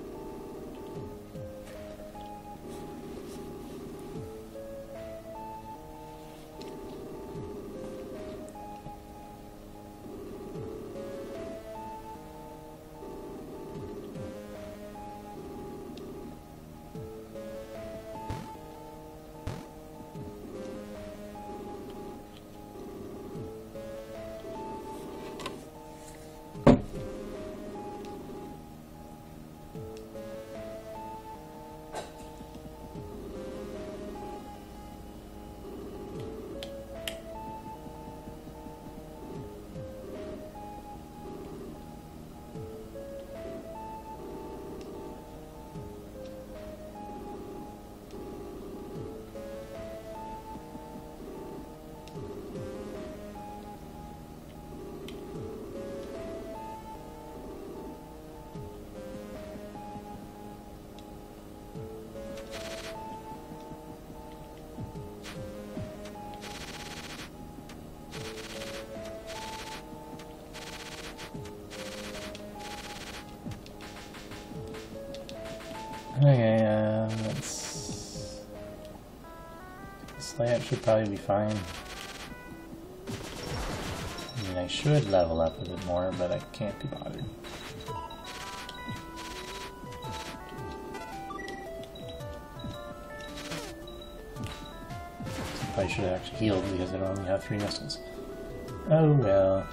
Okay, let's... This layout should probably be fine. I mean, I should level up a bit more, but I can't be bothered. Probably should have actually healed because I only have 3 missiles. Oh well.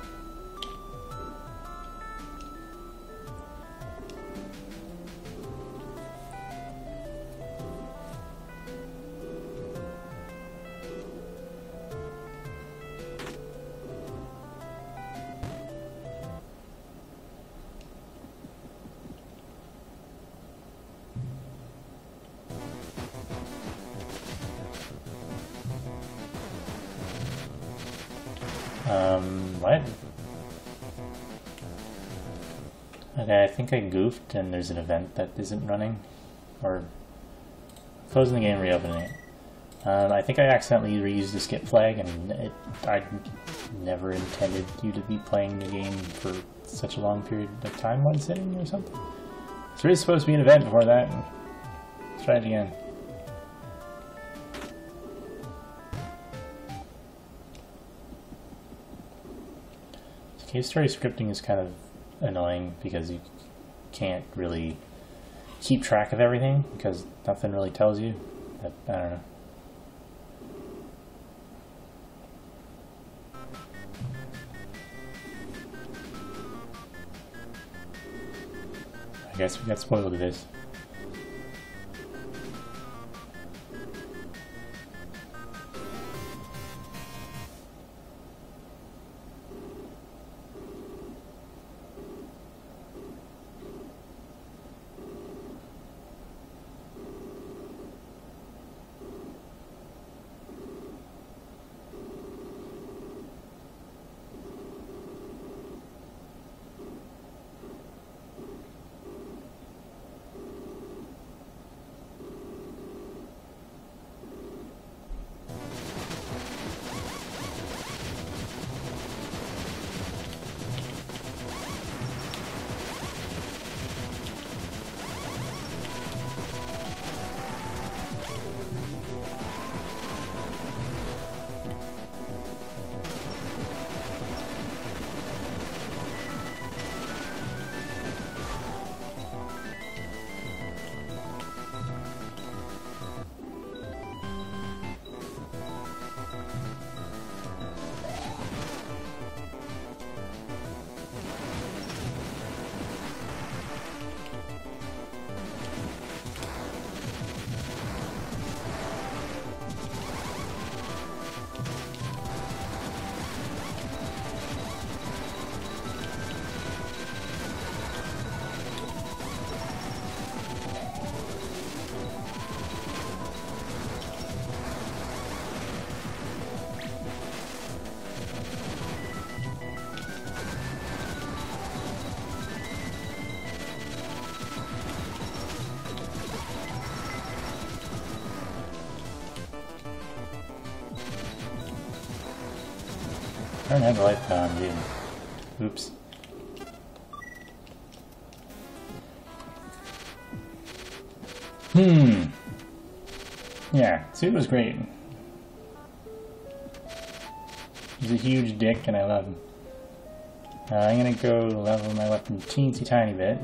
What? Okay, I think I goofed and there's an event that isn't running. Or closing the game, reopening it. I think I accidentally reused the skip flag and I never intended you to be playing the game for such a long period of time one sitting or something. There is supposed to be an event before that. Let's try it again. Case story scripting is kind of annoying because you can't really keep track of everything because nothing really tells you. But, I don't know. I guess we got spoiled with this. I don't have a life on, dude. Oops. Yeah, Suit was great. He's a huge dick and I love him. I'm gonna go level my weapon teensy tiny bit,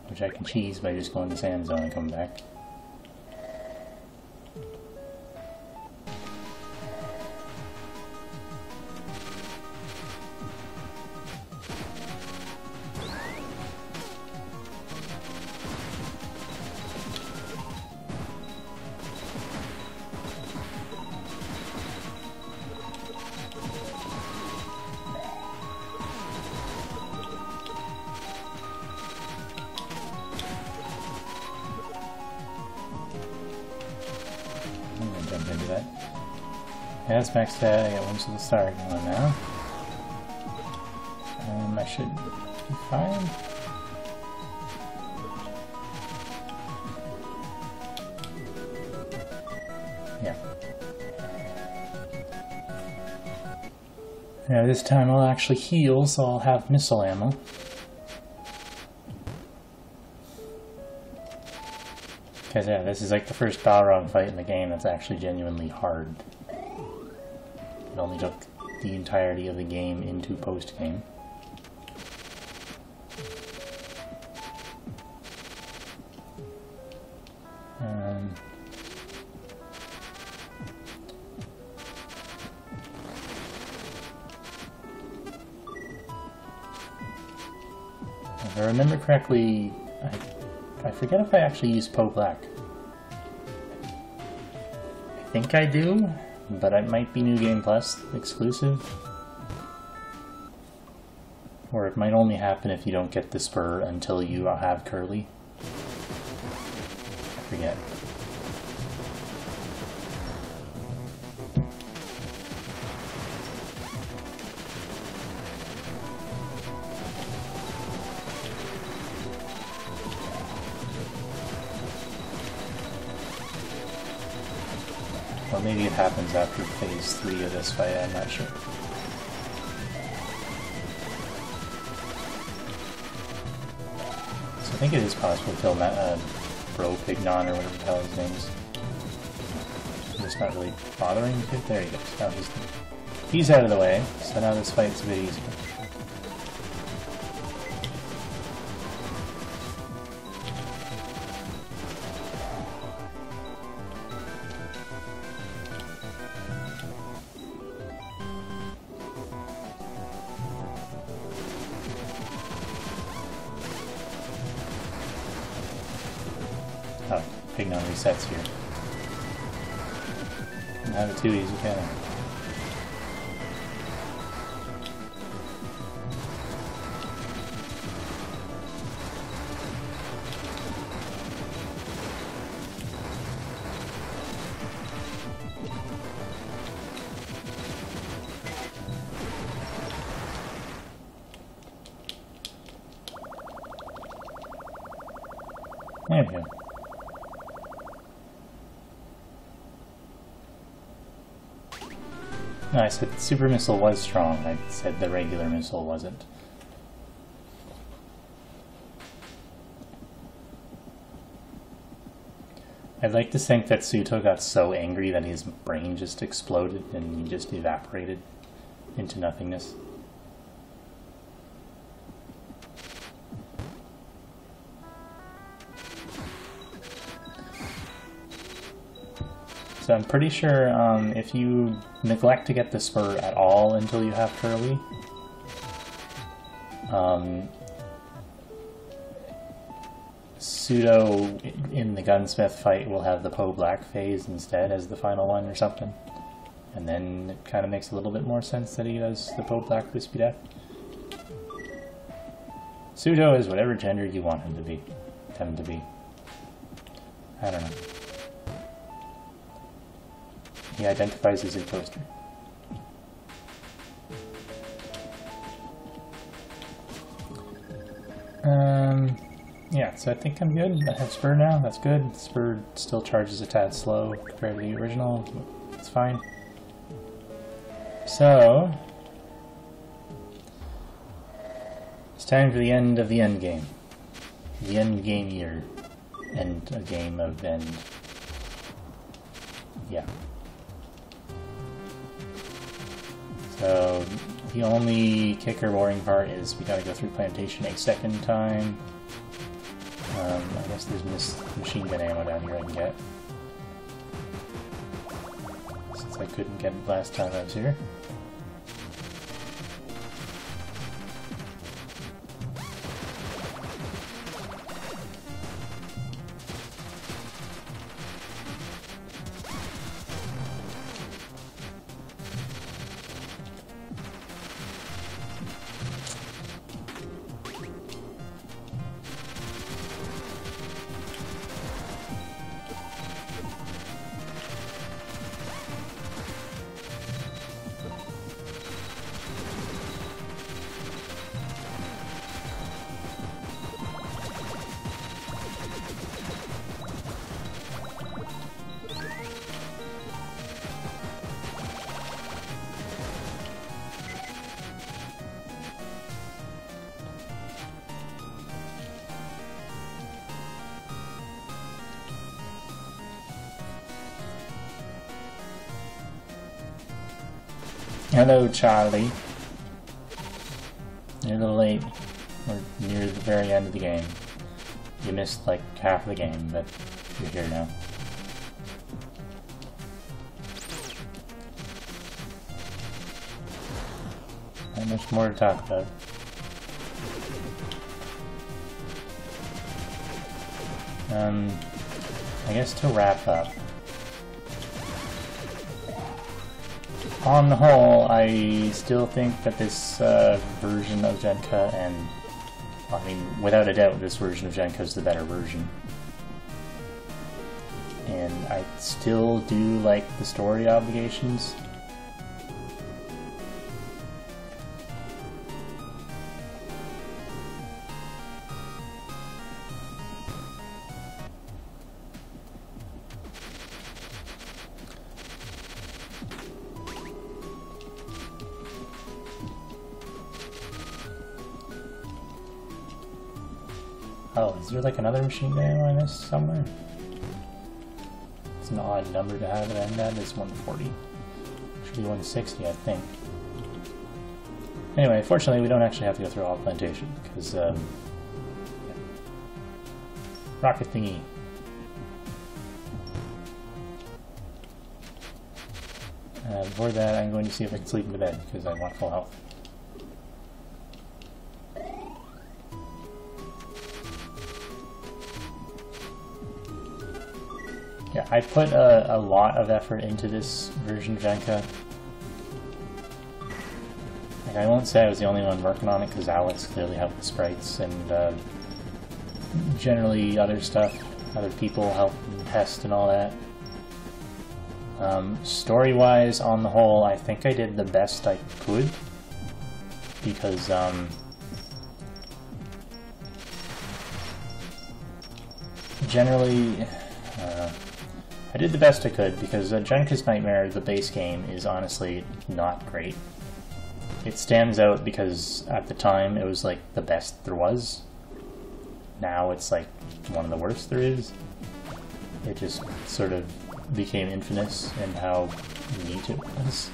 which I can cheese by just going to Sand Zone and coming back. Into that. Yeah, that's maxed out. I got one to the start going now. I should be fine. Yeah. Now this time I'll actually heal, so I'll have missile ammo. Because yeah, this is like the first Balrog fight in the game that's actually genuinely hard. It only took the entirety of the game into post-game. If I remember correctly, I forget if I actually used Poe Black. I think I do, but it might be New Game Plus exclusive. Or it might only happen if you don't get the spur until you have Curly. I forget. Or maybe it happens after phase 3 of this fight, I'm not sure. So I think it is possible to kill Bro Pignon or whatever the hell his name is. I'm just not really bothering with it. There he goes. Now he's out of the way, so now this fight's a bit easier. Pig no resets here. Don't have it too easy, can I? There we go. No, I said super missile was strong. I said the regular missile wasn't. I'd like to think that Suto got so angry that his brain just exploded and he just evaporated into nothingness. So I'm pretty sure if you neglect to get the spur at all until you have Curly, Pseudo in the gunsmith fight will have the Poe Black phase instead as the final one or something. And then it kind of makes a little bit more sense that he does the Poe Black Crispy Death. Pseudo is whatever gender you want him to be. I don't know. He identifies as a toaster. Yeah, so I think I'm good. I have Spur now, that's good. Spur still charges a tad slow compared to the original. It's fine. So, it's time for the end of the end game. The end game year. End a game of end. Yeah. So, the only kicker boring part is we gotta go through Plantation a second time. I guess there's machine gun ammo down here I can get. Since I couldn't get it last time I was here. Hello, Charlie. You're a little late. We're near the very end of the game. You missed like half of the game, but you're here now. Not much more to talk about. I guess to wrap up. On the whole, I still think that this version of Jenka, and I mean, without a doubt, this version of Jenka is the better version. And I still do like the story obligations. Oh, is there like another machine gun ammo I missed somewhere? It's an odd number to have it end at. It's 140. Should be 160, I think. Anyway, fortunately we don't actually have to go through all Plantation, because, yeah. Rocket thingy. Before that, I'm going to see if I can sleep in the bed, because I want full health. Yeah, I put a lot of effort into this version of Jenka. Like, I won't say I was the only one working on it, because Alex clearly helped the sprites, and generally other stuff, other people help test and all that. Story-wise, on the whole, I think I did the best I could, because generally, I did the best I could, because Jenka's Nightmare, the base game, is honestly not great. It stands out because at the time it was like the best there was. Now it's like one of the worst there is. It just sort of became infamous in how neat it was.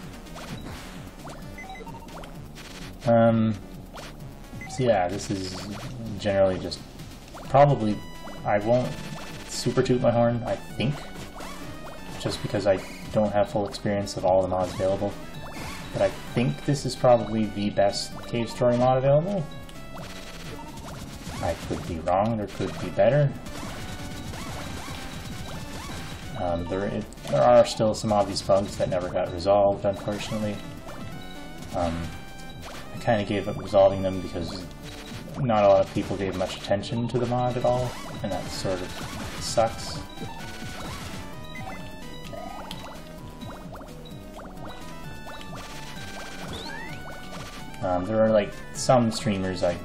So yeah, this is generally just probably, I won't super toot my horn, I think, just because I don't have full experience of all the mods available. But I think this is probably the best cave story mod available. I could be wrong, there could be better. There are still some obvious bugs that never got resolved, unfortunately. I kind of gave up resolving them because not a lot of people gave much attention to the mod at all, and that sort of sucks. There are like some streamers, at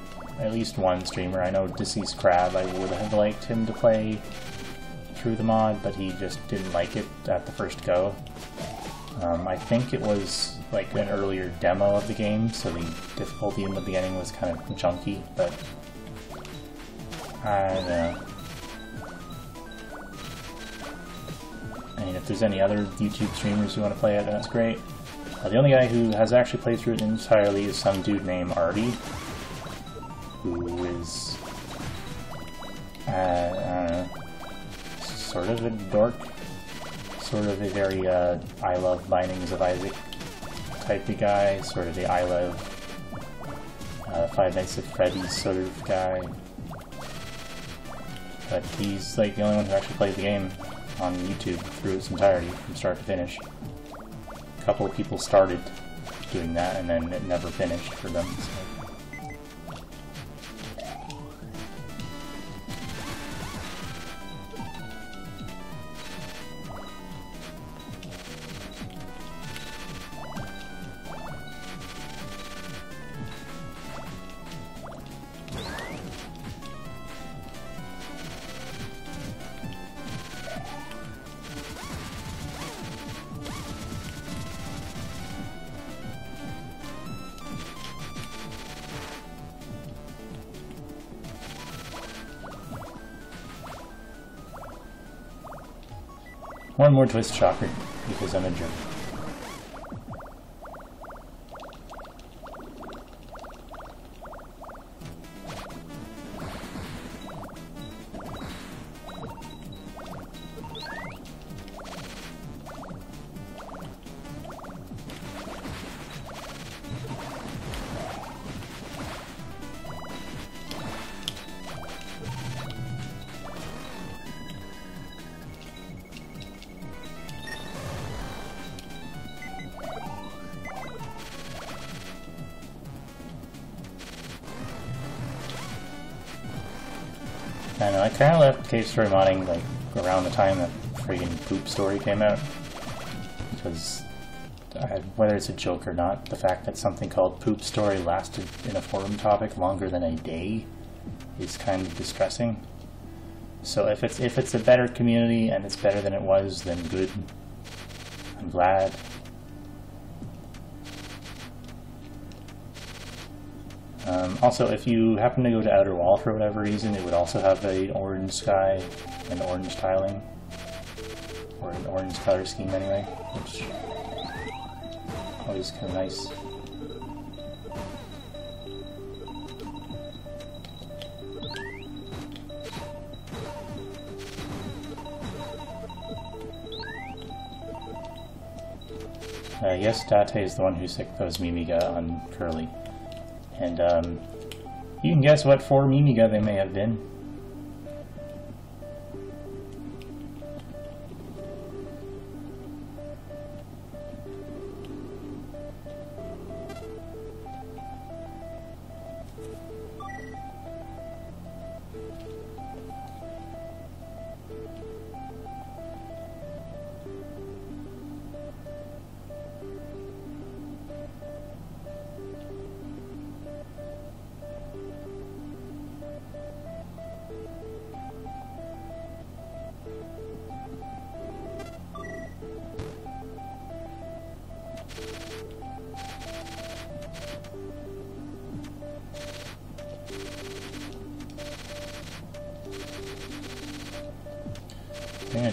least one streamer, I know Deceased Crab, I would have liked him to play through the mod, but he just didn't like it at the first go. I think it was like an earlier demo of the game, so the difficulty in the beginning was kind of junky, but I don't know. I mean, if there's any other YouTube streamers who want to play it, then that's great. The only guy who has actually played through it entirely is some dude named Artie, who is, I don't know, sort of a dork, sort of a very I love Bindings of Isaac type of guy, sort of a I love Five Nights at Freddy's sort of guy. But he's like the only one who actually played the game on YouTube through its entirety, from start to finish. A couple of people started doing that, and then it never finished for them. So. One more twist shocker, because I'm a jerk. I know, I kind of left cave story modding like around the time that friggin' Poop Story came out, because whether it's a joke or not, the fact that something called Poop Story lasted in a forum topic longer than a day is kind of distressing. So if it's a better community and it's better than it was, then good. I'm glad. Also, if you happen to go to Outer Wall for whatever reason, it would also have an orange sky and orange tiling, or an orange color scheme anyway, which is always kind of nice. Yes, Date is the one who sicked those Mimiga on Curly. And, you can guess what 4 Mimiga they may have been.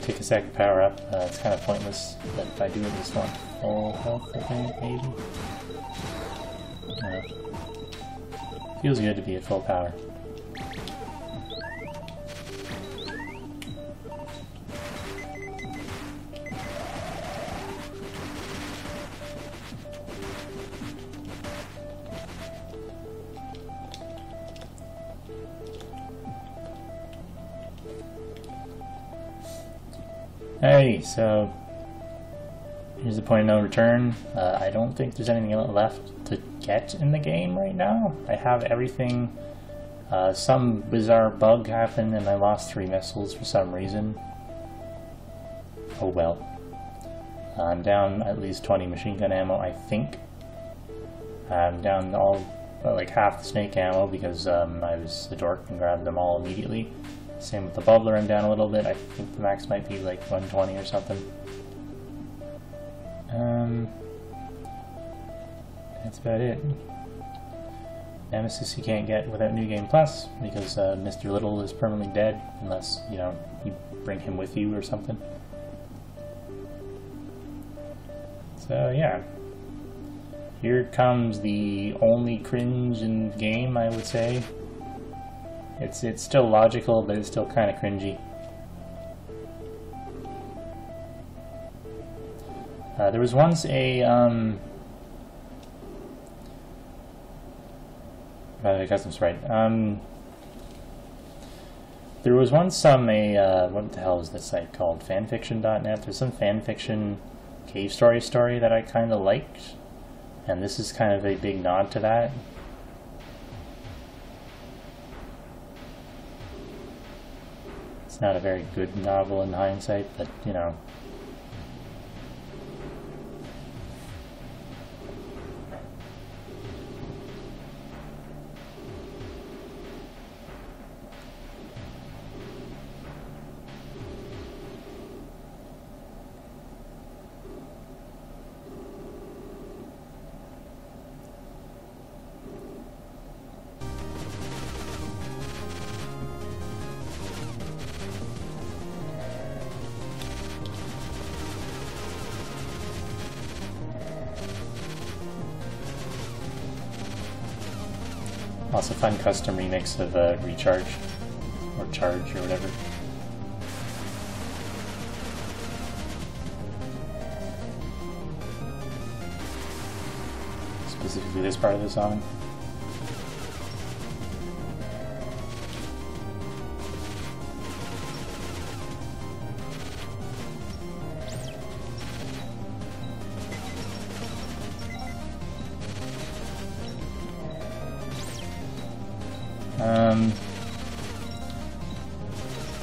take a second power up. It's kind of pointless, but if I do at least want full health, I think, maybe? Feels good to be at full power. Alrighty, so here's the point of no return. I don't think there's anything left to get in the game right now. I have everything. Some bizarre bug happened and I lost 3 missiles for some reason. Oh well. I'm down at least 20 machine gun ammo, I think. I'm down like half the snake ammo because I was a dork and grabbed them all immediately. Same with the bubbler, I'm down a little bit. I think the max might be like 120 or something. That's about it. Nemesis you can't get without New Game Plus because Mr. Little is permanently dead unless, you know, you bring him with you or something. So yeah. Here comes the only cringe in the game, I would say. It's still logical, but it's still kind of cringy. There was once a customs right. There was once what the hell is this site called? Fanfiction.net. There's some fanfiction cave story that I kind of liked, and this is kind of a big nod to that. It's not a very good novel in hindsight, but you know. Also fun custom remix of Recharge, or Charge, or whatever. Specifically this part of the song.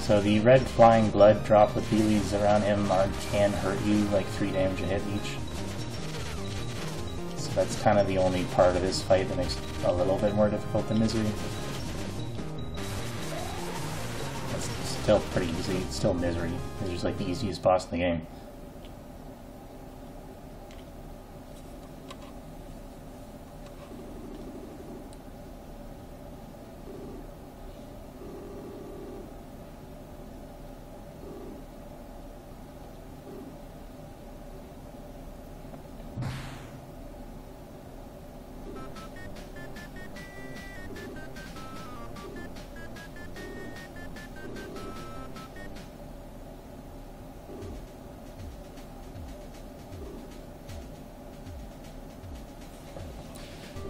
So the red flying blood drop with Beelies around him can hurt you, like 3 damage a hit each. So that's kind of the only part of this fight that makes it a little bit more difficult than Misery. It's still pretty easy, it's still Misery. Misery's like the easiest boss in the game.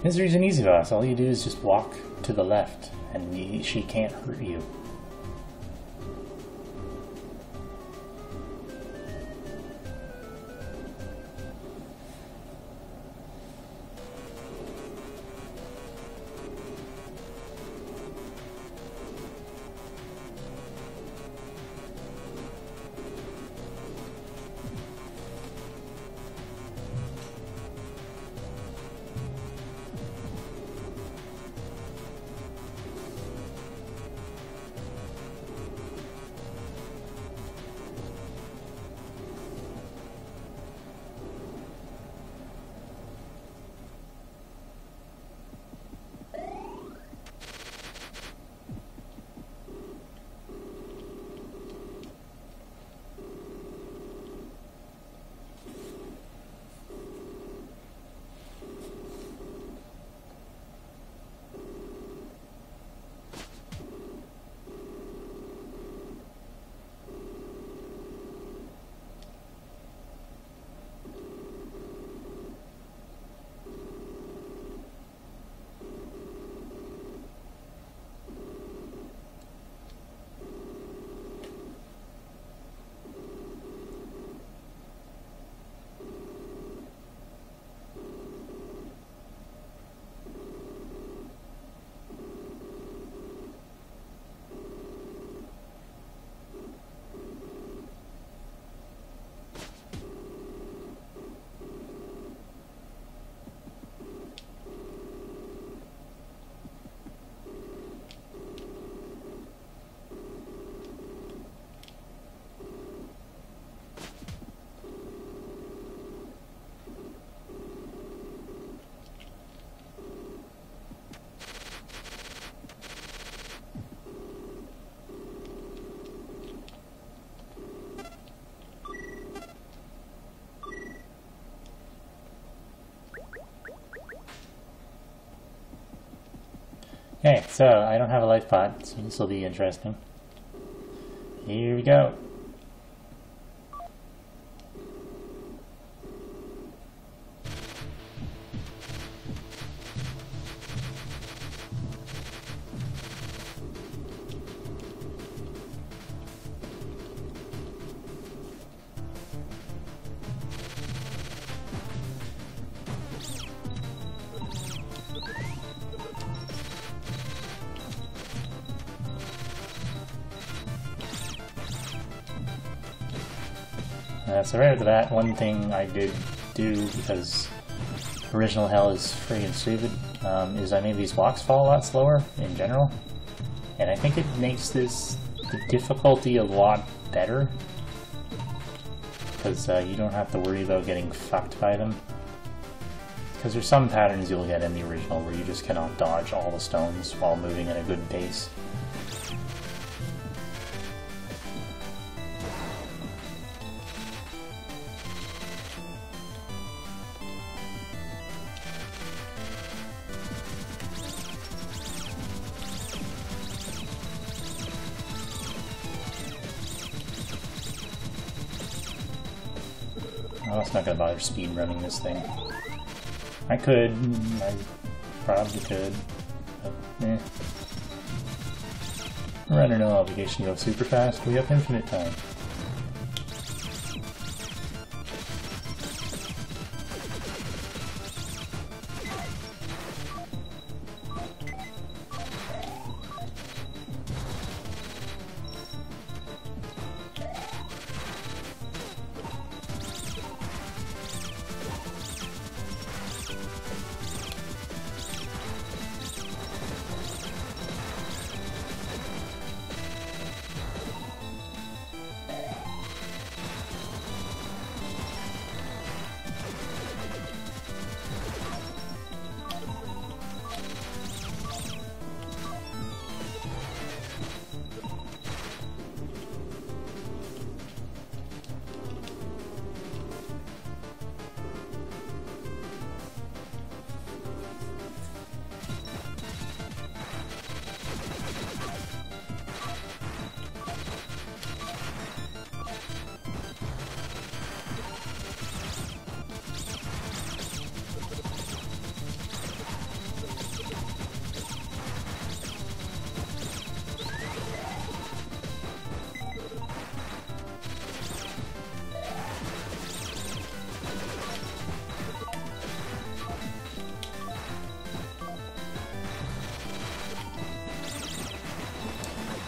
Misery's an easy boss. All you do is just walk to the left, and she can't hurt you. Okay, so I don't have a life pot, so this will be interesting. Here we go. So right off the bat, one thing I did do, because original hell is friggin' stupid, is I made these blocks fall a lot slower in general, and I think it makes the difficulty a lot better, because you don't have to worry about getting fucked by them. Because there's some patterns you'll get in the original where you just cannot dodge all the stones while moving at a good pace. Oh, it's not gonna bother speed running this thing. I probably could, but eh. We're under no obligation to go super fast, we have infinite time.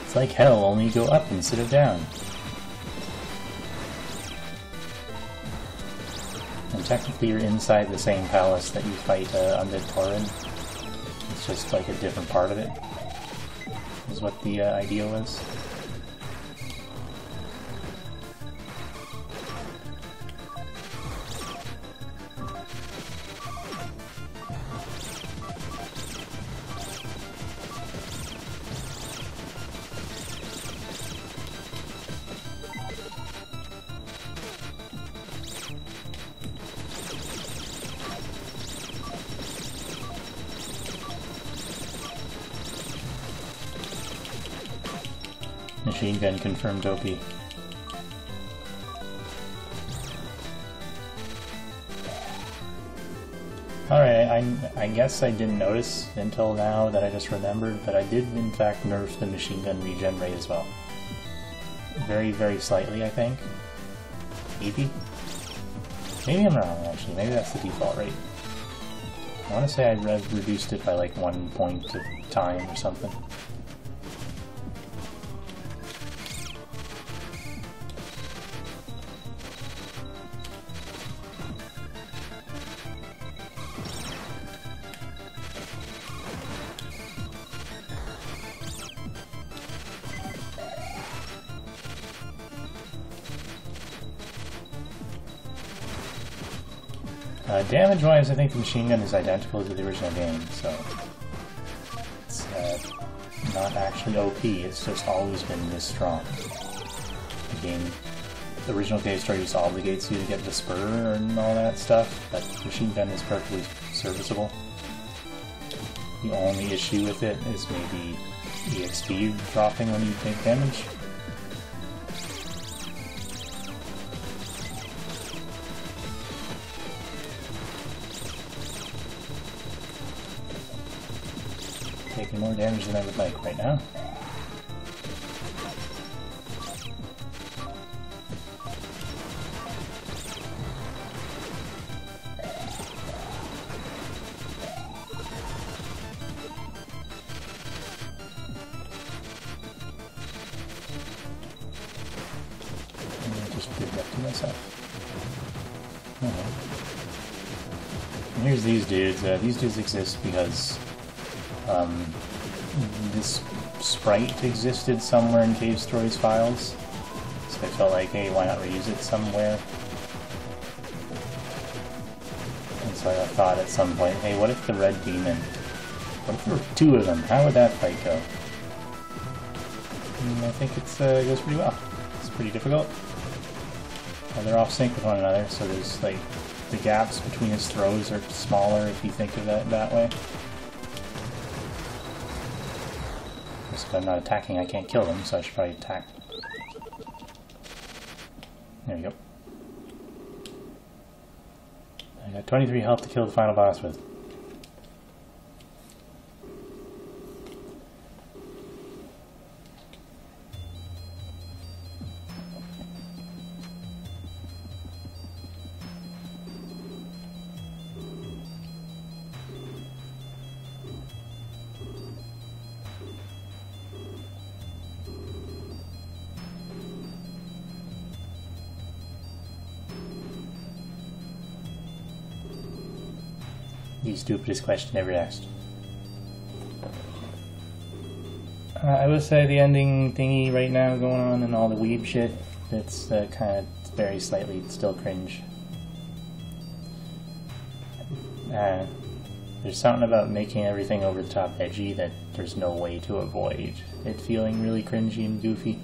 It's like hell, only you go up instead of down. And technically you're inside the same palace that you fight Undead Tor in. It's just like a different part of it, is what the idea was. Machine gun confirmed OP. Alright, I guess I didn't notice until now that I just remembered, but I did in fact nerf the machine gun regen rate as well. Very, very slightly, I think. Maybe? Maybe I'm wrong, actually. Maybe that's the default rate. I want to say I reduced it by like 1 point of time or something. Damage-wise, I think the machine gun is identical to the original game, so it's not actually OP, it's just always been this strong. The game, the original cave story just obligates you to get the spur and all that stuff, but the machine gun is perfectly serviceable. The only issue with it is maybe EXP dropping when you take damage. Taking more damage than I would like right now. And here's these dudes. These dudes exist because this sprite existed somewhere in Cave Stories files, so I felt like, hey, why not reuse it somewhere? And so I thought at some point, hey, what if the red demon, what if there were two of them? How would that fight go? And I think it goes pretty well. It's pretty difficult. They're off sync with one another, so there's like the gaps between his throws are smaller if you think of it that way. Just if I'm not attacking, I can't kill them, so I should probably attack. There we go. I got 23 health to kill the final boss with. The stupidest question ever asked. I would say the ending thingy right now going on and all the weeb shit, it's kind of very slightly still cringe. There's something about making everything over the top edgy that there's no way to avoid it feeling really cringy and goofy.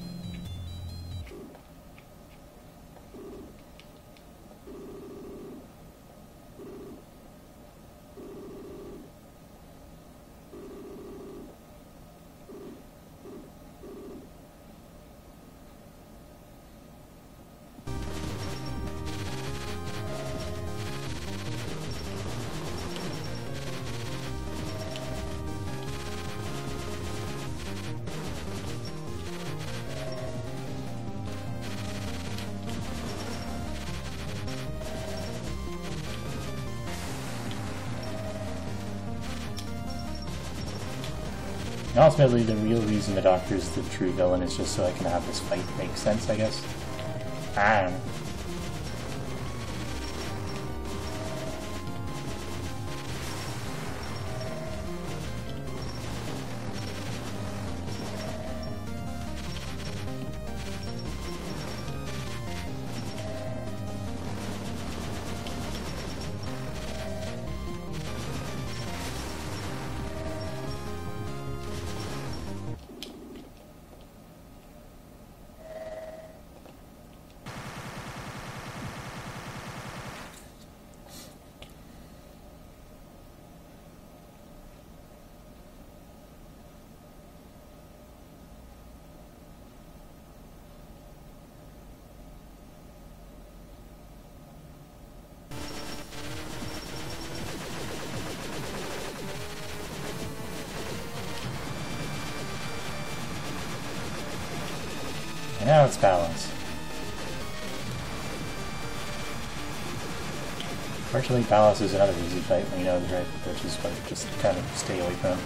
And ultimately, the real reason the Doctor is the true villain is just so I can have this fight make sense, I guess. I don't know. Now it's balanced. Fortunately, balance is another easy fight when you know the right approaches, but just kind of stay away from him.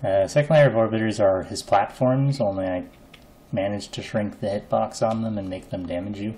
Second layer of orbiters are his platforms, only I managed to shrink the hitbox on them and make them damage you.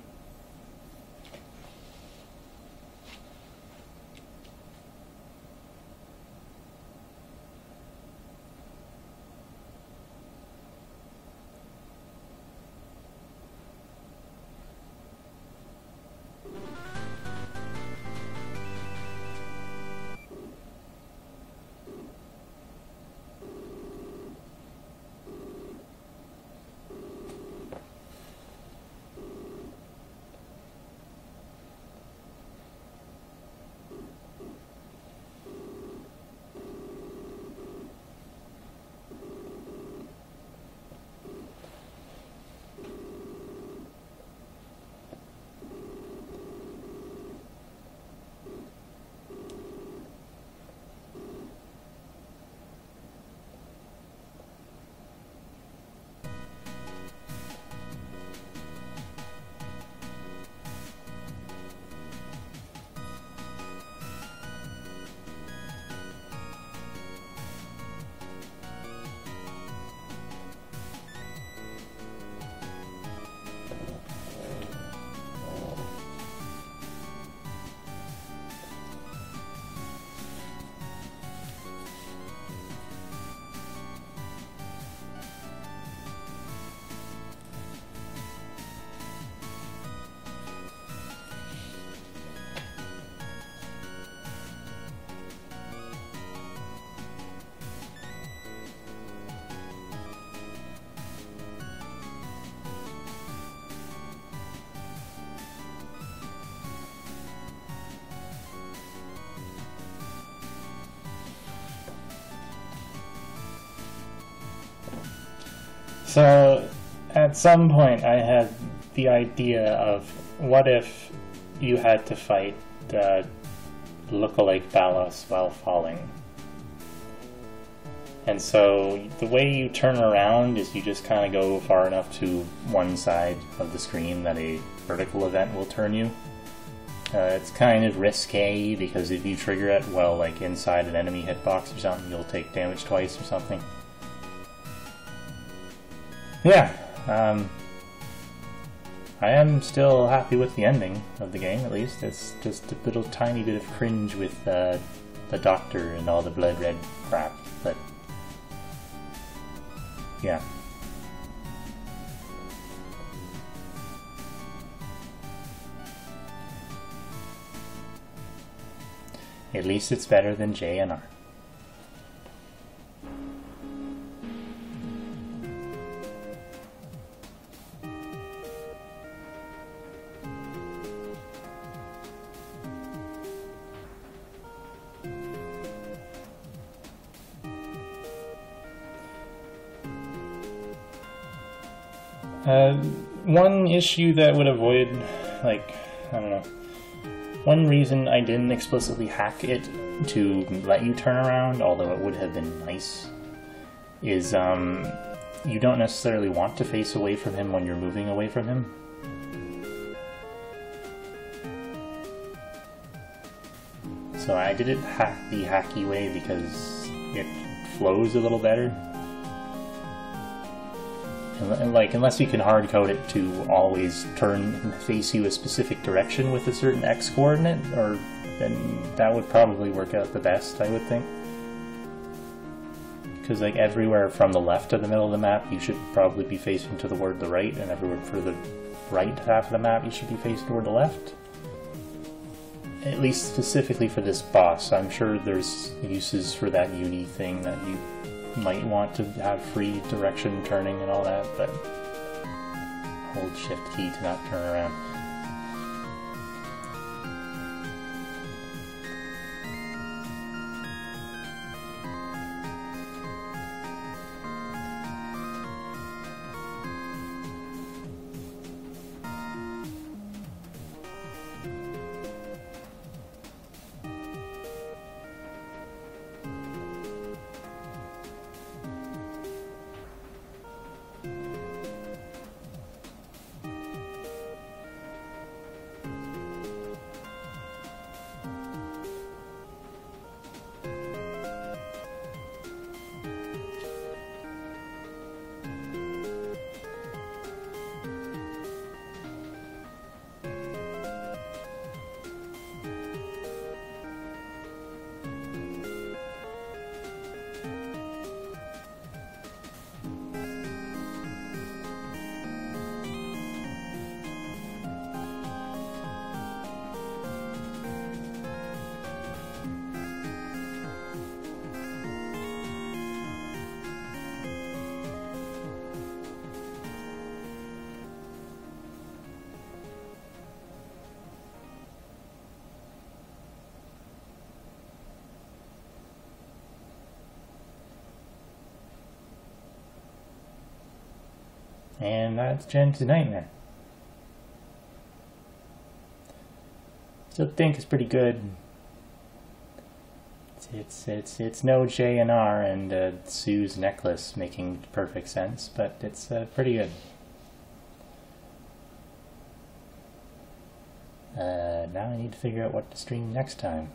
So, at some point I had the idea of what if you had to fight lookalike Balos while falling. And so the way you turn around is you just kind of go far enough to one side of the screen that a vertical event will turn you. It's kind of risque because if you trigger it while like inside an enemy hitbox or something, you'll take damage twice or something. Yeah, I am still happy with the ending of the game, at least. It's just a little tiny bit of cringe with the doctor and all the blood red crap, but yeah. At least it's better than JNR. One issue that would avoid, like, I don't know, one reason I didn't explicitly hack it to let you turn around, although it would have been nice, is you don't necessarily want to face away from him when you're moving away from him. So I did it the hacky way because it flows a little better. And like, unless you can hard code it to always face you a specific direction with a certain X coordinate, or then that would probably work out the best, I would think. Because like everywhere from the left to the middle of the map, you should probably be facing toward the right, and everywhere for the right half of the map, you should be facing toward the left. At least specifically for this boss. I'm sure there's uses for that uni thing that you might want to have free direction turning and all that, but hold shift key to not turn around. And that's Jenka's Nightmare. Still think it's pretty good. It's no J&R and Sue's necklace making perfect sense, but it's pretty good. Now I need to figure out what to stream next time.